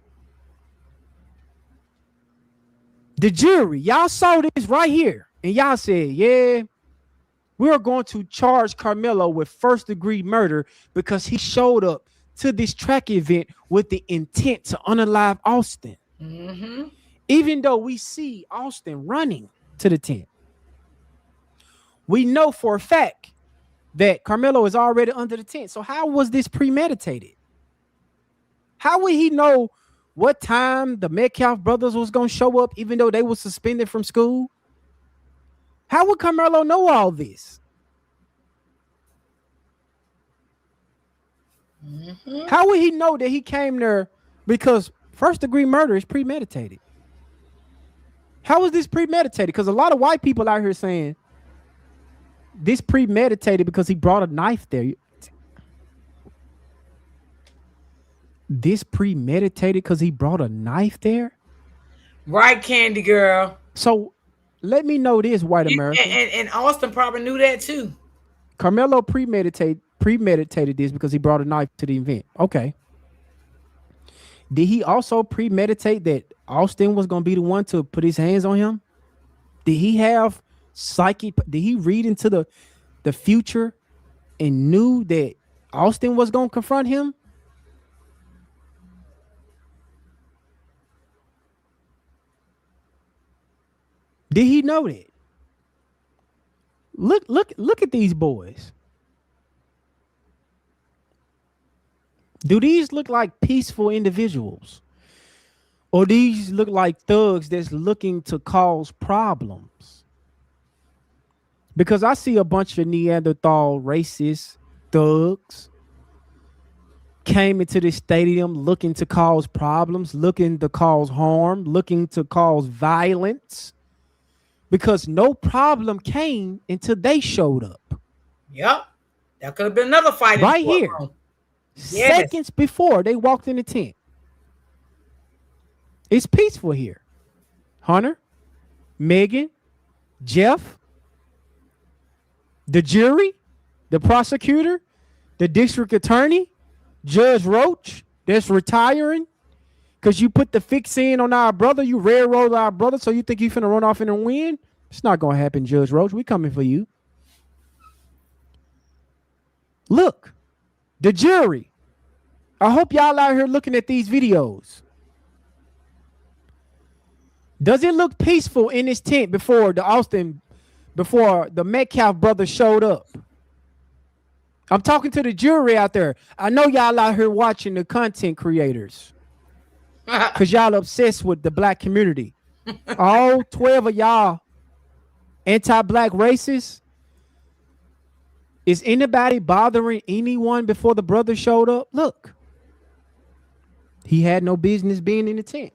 the jury, y'all saw this right here, and y'all said, yeah, we're going to charge Carmelo with first-degree murder because he showed up to this track event with the intent to unalive Austin. Mm-hmm. Even though we see Austin running to the tent, we know for a fact that Carmelo is already under the tent. So how was this premeditated? How would he know what time the Metcalf brothers was going to show up, even though they were suspended from school? How would Carmelo know all this? Mm-hmm. How would he know that he came there? Because first-degree murder is premeditated. How was this premeditated? Because a lot of white people out here saying this premeditated because he brought a knife there. This premeditated because he brought a knife there? Right, Candy Girl. So let me know this, white America. And Austin probably knew that too. Carmelo premeditated this because he brought a knife to the event. Okay. Did he also premeditate that Austin was going to be the one to put his hands on him? Did he have psychic? Did he read into the future and knew that Austin was going to confront him? Did he know that? Look at these boys. Do these look like peaceful individuals? Or these look like thugs that's looking to cause problems? Because I see a bunch of Neanderthal racist thugs came into this stadium looking to cause problems, looking to cause harm, looking to cause violence. Because no problem came until they showed up. Yep. That could have been another fight. Right here. Yes. Seconds before they walked in the tent. It's peaceful here. Hunter, Megan, Jeff, the jury, the prosecutor, the district attorney, Judge Roach, that's retiring. Because you put the fix in on our brother, you railroad our brother, so you think you finna run off and win? It's not going to happen, Judge Roach. We coming for you. Look, the jury. I hope y'all out here looking at these videos. Does it look peaceful in this tent before the Metcalf brothers showed up? I'm talking to the jury out there. I know y'all out here watching the content creators. Because y'all obsessed with the black community. All 12 of y'all anti-black racists. Is anybody bothering anyone before the brother showed up? Look, he had no business being in the tent.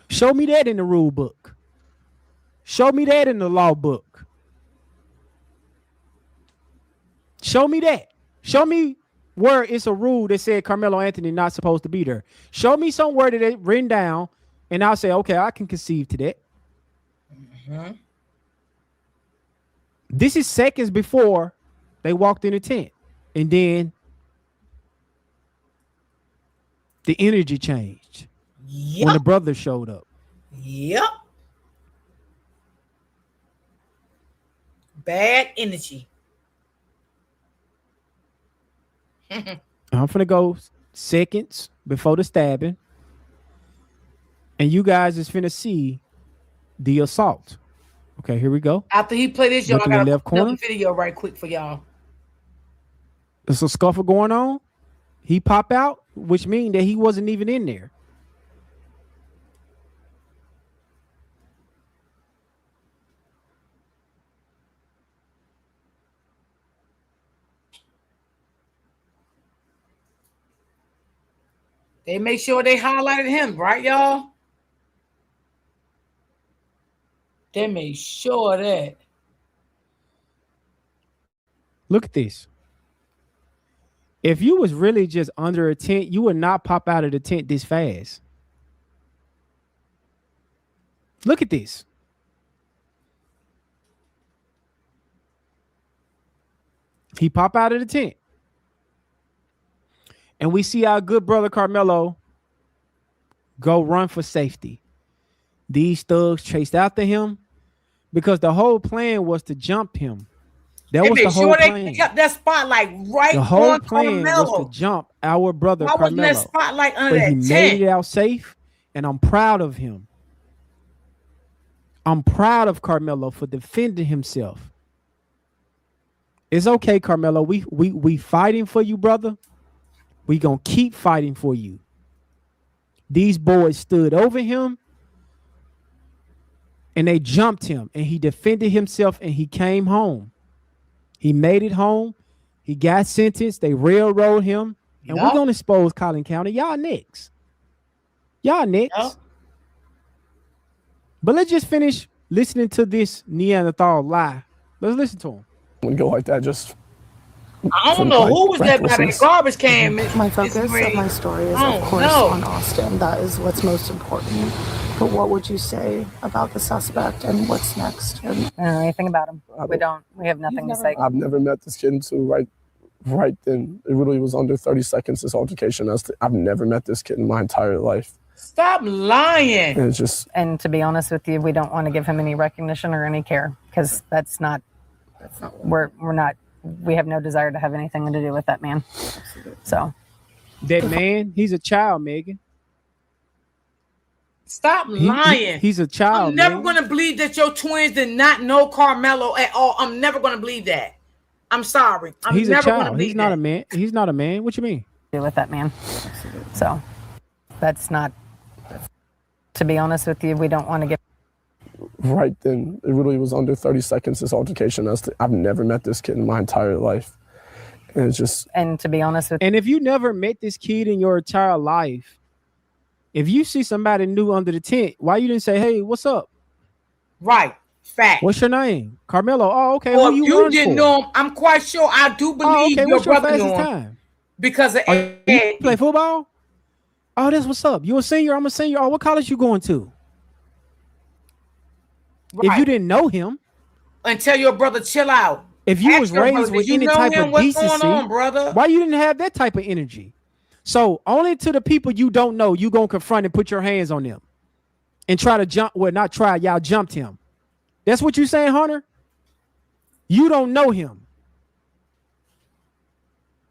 Show me that in the rule book. Show me that in the law book. Show me that. Show me where it's a rule that said Carmelo Anthony not supposed to be there. Show me somewhere that it written down, and I'll say, okay, I can conceive to that. Mm-hmm. This is seconds before they walked in the tent. And then the energy changed when the brother showed up. Yep. Bad energy. I'm finna go seconds before the stabbing. And you guys is finna see the assault. Okay, here we go. After he played this, y'all, Look in I the got left another corner. video right quick for y'all. There's a scuffle going on. He pop out, which means that he wasn't even in there. They make sure they highlighted him, right, y'all? They made sure that. Look at this. If you was really just under a tent, you would not pop out of the tent this fast. Look at this. He pop out of the tent. And we see our good brother Carmelo go run for safety. These thugs chased after him because the whole plan was to jump him. That They was made the whole sure plan. they kept that spotlight right The whole on plan Carmelo. was to jump our brother Why wasn't that Carmelo. spotlight under But that he tent? made it out safe, and I'm proud of him. I'm proud of Carmelo for defending himself. It's okay, Carmelo. We fighting for you, brother. We gonna keep fighting for you. These boys stood over him and they jumped him, and he defended himself, and he came home. He made it home. He got sentenced. They railroad him, and we're gonna expose Collin County. Y'all next. Y'all next. Yep. But let's just finish listening to this Neanderthal lie. Let's listen to him. When go like that, just I don't know who was that by that garbage can. My focus of my story is, of course, on Austin. That is what's most important. But what would you say about the suspect and what's next? I don't know anything about him. We have nothing to say. I've never met this kid until right then. It really was under 30 seconds, this altercation. I've never met this kid in my entire life. Stop lying. And it's just, And to be honest with you, we don't want to give him any recognition or any care because we have no desire to have anything to do with that man. So that man, he's a child, Megan. Stop lying. He's a child. I'm never going to believe that your twins did not know Carmelo at all. I'm never going to believe that. I'm sorry. He's never a going to child. believe He's not that. a man. He's not a man. What you mean? do with that man. So that's not. To be honest with you, we don't want to get. Right then, it really was under 30 seconds, this altercation. I've never met this kid in my entire life. And it's just. And to be honest with you. And if you never met this kid in your entire life, if you see somebody new under the tent, why you didn't say, hey, what's up? Right. Fact. What's your name? Carmelo. Oh, okay. Well, who you didn't know him. I'm quite sure I do believe your What's your brother knew fastest him. time? Because of you play football? Oh, that's what's up. You a senior? I'm a senior. Oh, what college you going to? Right. If you didn't know him. And tell your brother, chill out. If you Ask was your raised brother, with did you any know type him? of What's decency, going on, brother? why you didn't have that type of energy? So only to the people you don't know, you gonna confront and put your hands on them and try to jump. Well, not try. Y'all jumped him. That's what you saying, Hunter? You don't know him.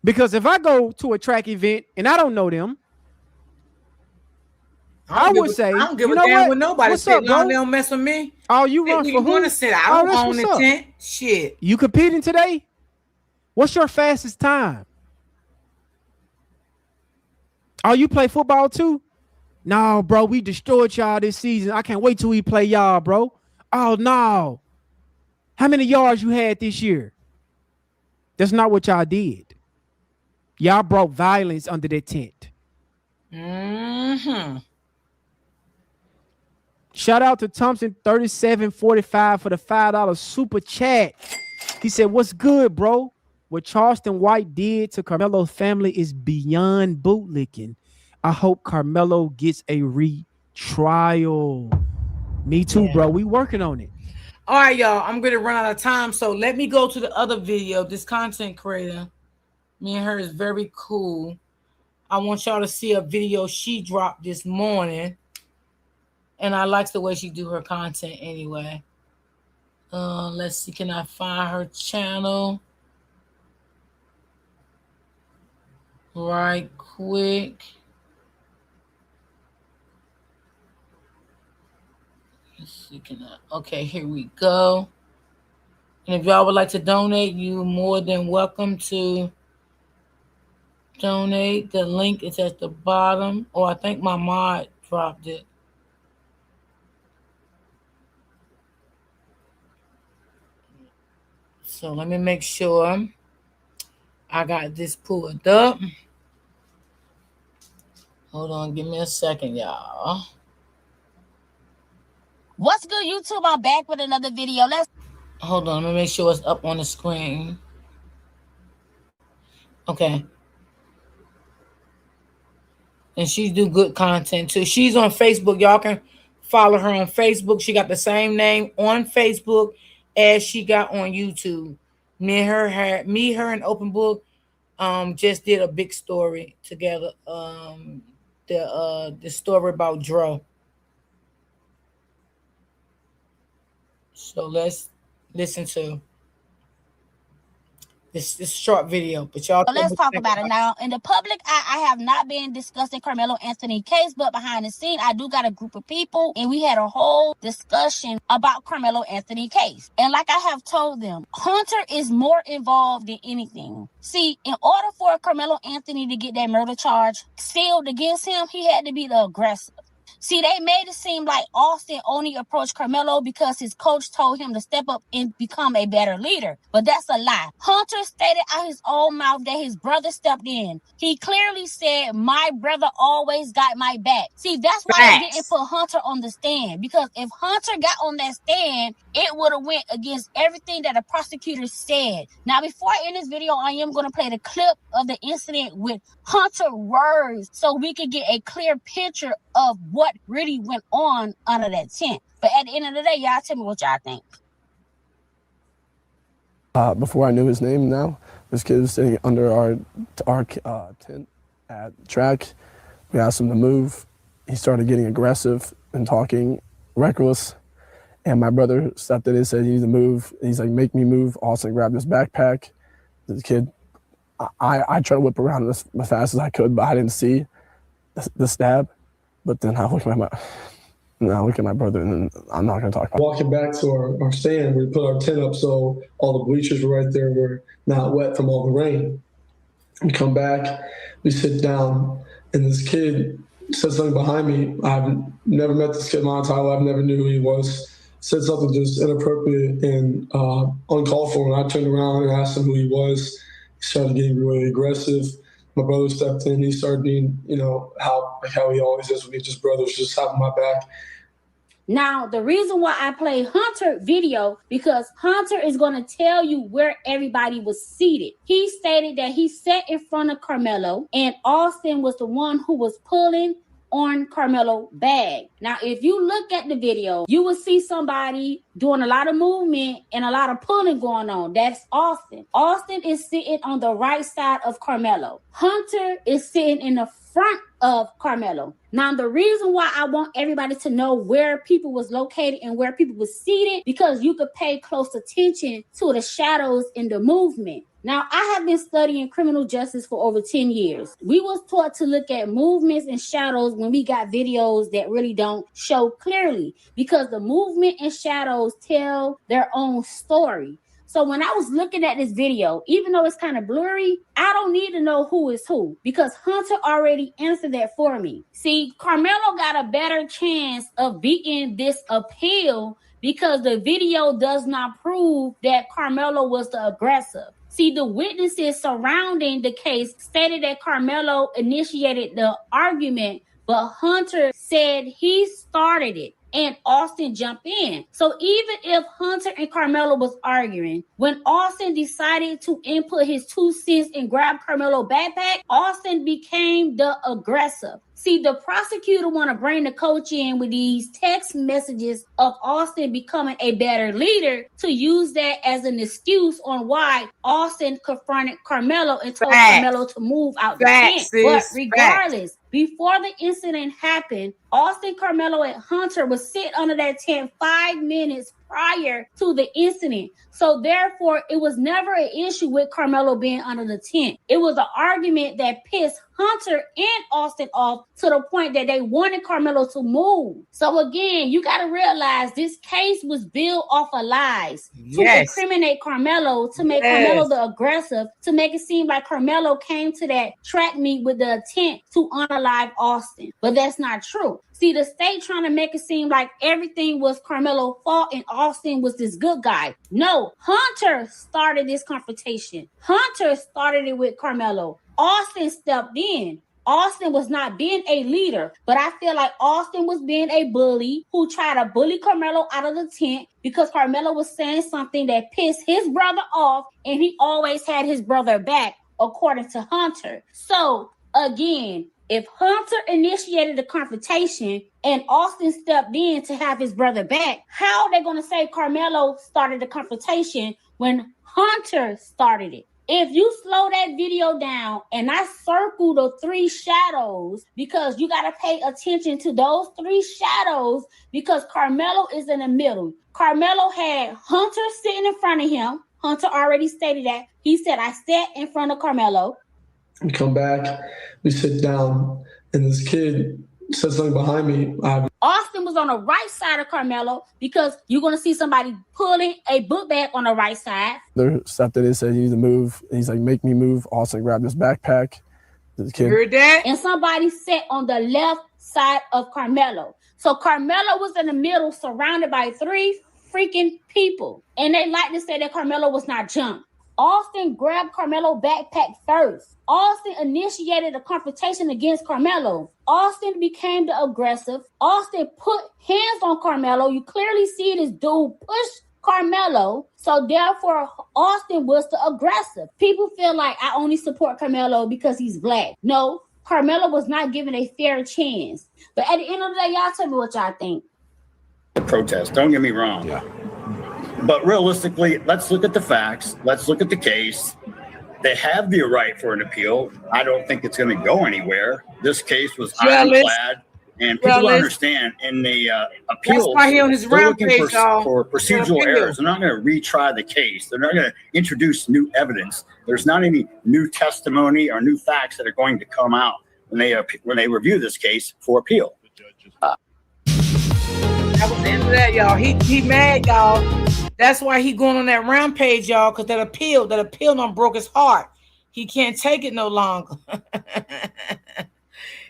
Because if I go to a track event and I don't know them, I would say, I don't give you a know damn what? what nobody What's said. up, bro? They don't mess with me. Oh, you run Hey, for you who? want to sit? I Oh, don't that's own what's the up. tent. Shit. You competing today? What's your fastest time? Oh, you play football too? No, bro, we destroyed y'all this season. I can't wait till we play y'all, bro. Oh no. How many yards you had this year? That's not what y'all did. Y'all brought violence under that tent. Mm-hmm. Shout out to Thompson 3745 for the $5 super chat. He said, "What's good, bro? What Charleston White did to Carmelo's family is beyond bootlicking. I hope Carmelo gets a retrial." Me too, bro. We working on it. All right, y'all. I'm gonna run out of time, so let me go to the other video. This content creator, me and her is very cool. I want y'all to see a video she dropped this morning, and I like the way she do her content anyway. Let's see, can I find her channel right quick? Let's see, can I? Okay, here we go. And if y'all would like to donate, you're more than welcome to donate. The link is at the bottom. Or I think my mod dropped it. So let me make sure I got this pulled up. Hold on, give me a second, y'all. What's good, YouTube? I'm back with another video. Hold on, let me make sure it's up on the screen. Okay. And she do good content too. She's on Facebook. Y'all can follow her on Facebook. She got the same name on Facebook as she got on YouTube. Me, her, and Open Book just did a big story together. The story about Dro. So let's listen to this short video, but y'all. Let's talk about it now. In the public, I have not been discussing Carmelo Anthony case, but behind the scene, I do got a group of people, and we had a whole discussion about Carmelo Anthony case. And like I have told them, Hunter is more involved than anything. See, in order for Carmelo Anthony to get that murder charge sealed against him, he had to be the aggressor. See, they made it seem like Austin only approached Carmelo because his coach told him to step up and become a better leader. But that's a lie. Hunter stated out his own mouth that his brother stepped in. He clearly said, "My brother always got my back." See, that's why they didn't put Hunter on the stand. Because if Hunter got on that stand, it would have went against everything that the prosecutor said. Now, before I end this video, I am going to play the clip of the incident with Hunter words so we can get a clear picture of what really went on under that tent. But at the end of the day, y'all tell me what y'all think. Before I knew his name now, this kid was sitting under our tent at track. We asked him to move. He started getting aggressive and talking reckless. And my brother stepped in and said, "You need to move." And he's like, "Make me move." Austin grabbed his backpack. The kid, I tried to whip around as fast as I could, but I didn't see the stab. But then I look at my brother, and I'm not going to talk about it. Walking back to our stand, we put our tent up so all the bleachers were right there, were not wet from all the rain. We come back, we sit down, and this kid said something behind me. I've never met this kid in my entire life, never knew who he was. Said something just inappropriate and uncalled for. And I turned around and asked him who he was. He started getting really aggressive. My brother stepped in. He started being, how he always is with his brothers, just having my back. Now, the reason why I play Hunter video, because Hunter is going to tell you where everybody was seated. He stated that he sat in front of Carmelo, and Austin was the one who was pulling on Carmelo bag. Now, if you look at the video, you will see somebody doing a lot of movement and a lot of pulling going on. That's Austin. Austin is sitting on the right side of Carmelo. Hunter is sitting in the front of Carmelo. Now, the reason why I want everybody to know where people was located and where people was seated, because you could pay close attention to the shadows in the movement. Now, I have been studying criminal justice for over 10 years. We was taught to look at movements and shadows when we got videos that really don't show clearly, because the movement and shadows tell their own story. So when I was looking at this video, even though it's kind of blurry, I don't need to know who is who because Hunter already answered that for me. See, Carmelo got a better chance of beating this appeal because the video does not prove that Carmelo was the aggressor. See, the witnesses surrounding the case stated that Carmelo initiated the argument, but Hunter said he started it and Austin jumped in. So even if Hunter and Carmelo was arguing, when Austin decided to input his 2 cents and grab Carmelo's backpack, Austin became the aggressor. See, the prosecutor want to bring the coach in with these text messages of Austin becoming a better leader to use that as an excuse on why Austin confronted Carmelo and told Carmelo to move out the tent. But regardless, before the incident happened, Austin, Carmelo, and Hunter was sit under that tent 5 minutes prior to the incident. So therefore, it was never an issue with Carmelo being under the tent. It was an argument that pissed Hunter and Austin off to the point that they wanted Carmelo to move. So again, you got to realize this case was built off of lies to incriminate Carmelo, to make Carmelo the aggressive, to make it seem like Carmelo came to that track meet with the intent to unalive Austin. But that's not true. See, the state trying to make it seem like everything was Carmelo's fault and Austin was this good guy. No, Hunter started this confrontation. Hunter started it with Carmelo. Austin stepped in. Austin was not being a leader, but I feel like Austin was being a bully who tried to bully Carmelo out of the tent because Carmelo was saying something that pissed his brother off, and he always had his brother back, according to Hunter. So, again, if Hunter initiated the confrontation and Austin stepped in to have his brother back, how are they going to say Carmelo started the confrontation when Hunter started it? If you slow that video down and I circle the 3 shadows, because you got to pay attention to those 3 shadows because Carmelo is in the middle. Carmelo had Hunter sitting in front of him. Hunter already stated that. He said, I sat in front of Carmelo. We come back, we sit down, and this kid says something behind me. Austin was on the right side of Carmelo because you're going to see somebody pulling a book bag on the right side. The stuff that it said you need to move. And he's like, make me move. Austin grabbed his backpack. This kid. Heard that? And somebody sat on the left side of Carmelo. So Carmelo was in the middle surrounded by 3 freaking people. And they like to say that Carmelo was not jumped. Austin grabbed Carmelo's backpack first. Austin initiated a confrontation against Carmelo. Austin became the aggressive. Austin put hands on Carmelo. You clearly see this dude push Carmelo. So therefore, Austin was the aggressive. People feel like I only support Carmelo because he's black. No, Carmelo was not given a fair chance. But at the end of the day, y'all tell me what y'all think. Protest, don't get me wrong. Yeah. But realistically, let's look at the facts. Let's look at the case. They have the right for an appeal. I don't think it's going to go anywhere. This case was ironclad, and people understand in the appeals, that's why he on his they're looking rampage, for procedural errors. They're not going to retry the case. They're not going to introduce new evidence. There's not any new testimony or new facts that are going to come out when they review this case for appeal. That was the end of that, y'all. He mad, y'all. That's why he going on that rampage, y'all, because that appeal done broke his heart. He can't take it no longer.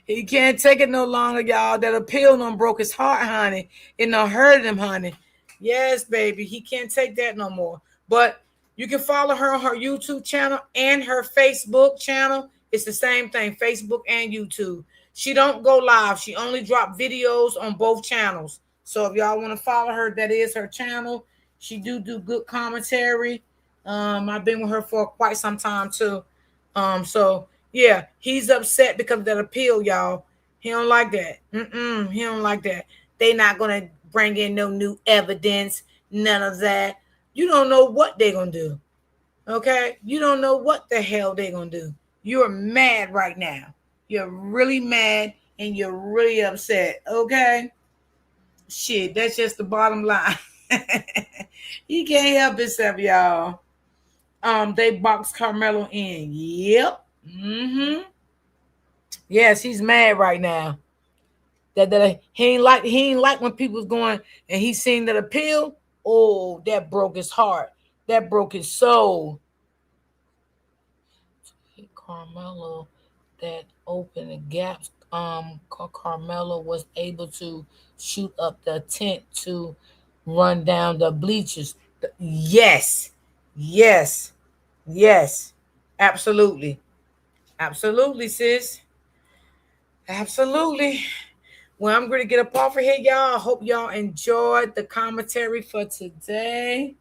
He can't take it no longer, y'all. That appeal done broke his heart, honey. It done hurt him, honey. Yes, baby. He can't take that no more. But you can follow her on her YouTube channel and her Facebook channel. It's the same thing, Facebook and YouTube. She don't go live. She only drop videos on both channels. So if y'all want to follow her, that is her channel. She do good commentary. I've been with her for quite some time too. So yeah, he's upset because of that appeal, y'all. He don't like that. He don't like that. They not gonna bring in no new evidence, none of that. You don't know what they're gonna do. Okay? You don't know what the hell they're gonna do. You're mad right now. You're really mad and you're really upset. Okay? Shit, that's just the bottom line. He can't help himself, y'all. They boxed Carmelo in. Yep. Yes, he's mad right now. That he ain't like when people's going and he seen that appeal. Oh, that broke his heart. That broke his soul. Carmelo, that opened the gaps. Carmelo was able to shoot up the tent to run down the bleachers. Yes, yes, yes, absolutely, absolutely, sis, absolutely. Well, I'm going to get up off of here, y'all. I hope y'all enjoyed the commentary for today.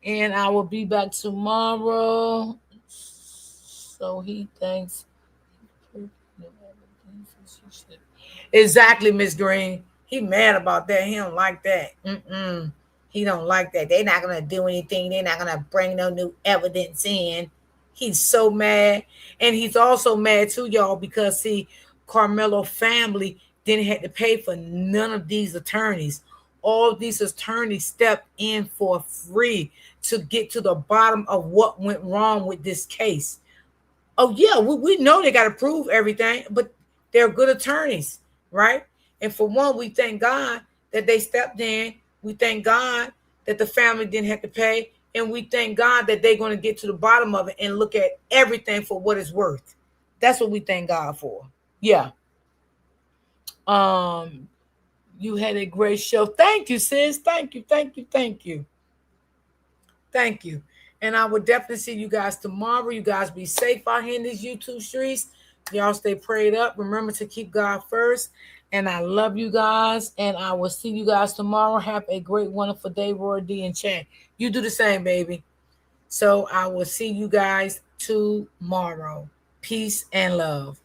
And I will be back tomorrow. So he thinks. Exactly, Miss Green. He mad about that. He don't like that. He don't like that. They're not gonna do anything. They're not gonna bring no new evidence in. He's so mad, and he's also mad too, y'all, because see, Carmelo family didn't have to pay for none of these attorneys. All these attorneys stepped in for free to get to the bottom of what went wrong with this case. Oh yeah, we know they got to prove everything, but they're good attorneys, right? And for one, we thank God that they stepped in. We thank God that the family didn't have to pay, and we thank God that they're going to get to the bottom of it and look at everything for what it's worth. That's what we thank God for. Yeah. You had a great show. Thank you, sis. Thank you. Thank you. Thank you. Thank you. And I will definitely see you guys tomorrow. You guys be safe out here in these YouTube streets. Y'all stay prayed up. Remember to keep God first. And I love you guys. And I will see you guys tomorrow. Have a great, wonderful day, Roy D and Chan. You do the same, baby. So I will see you guys tomorrow. Peace and love.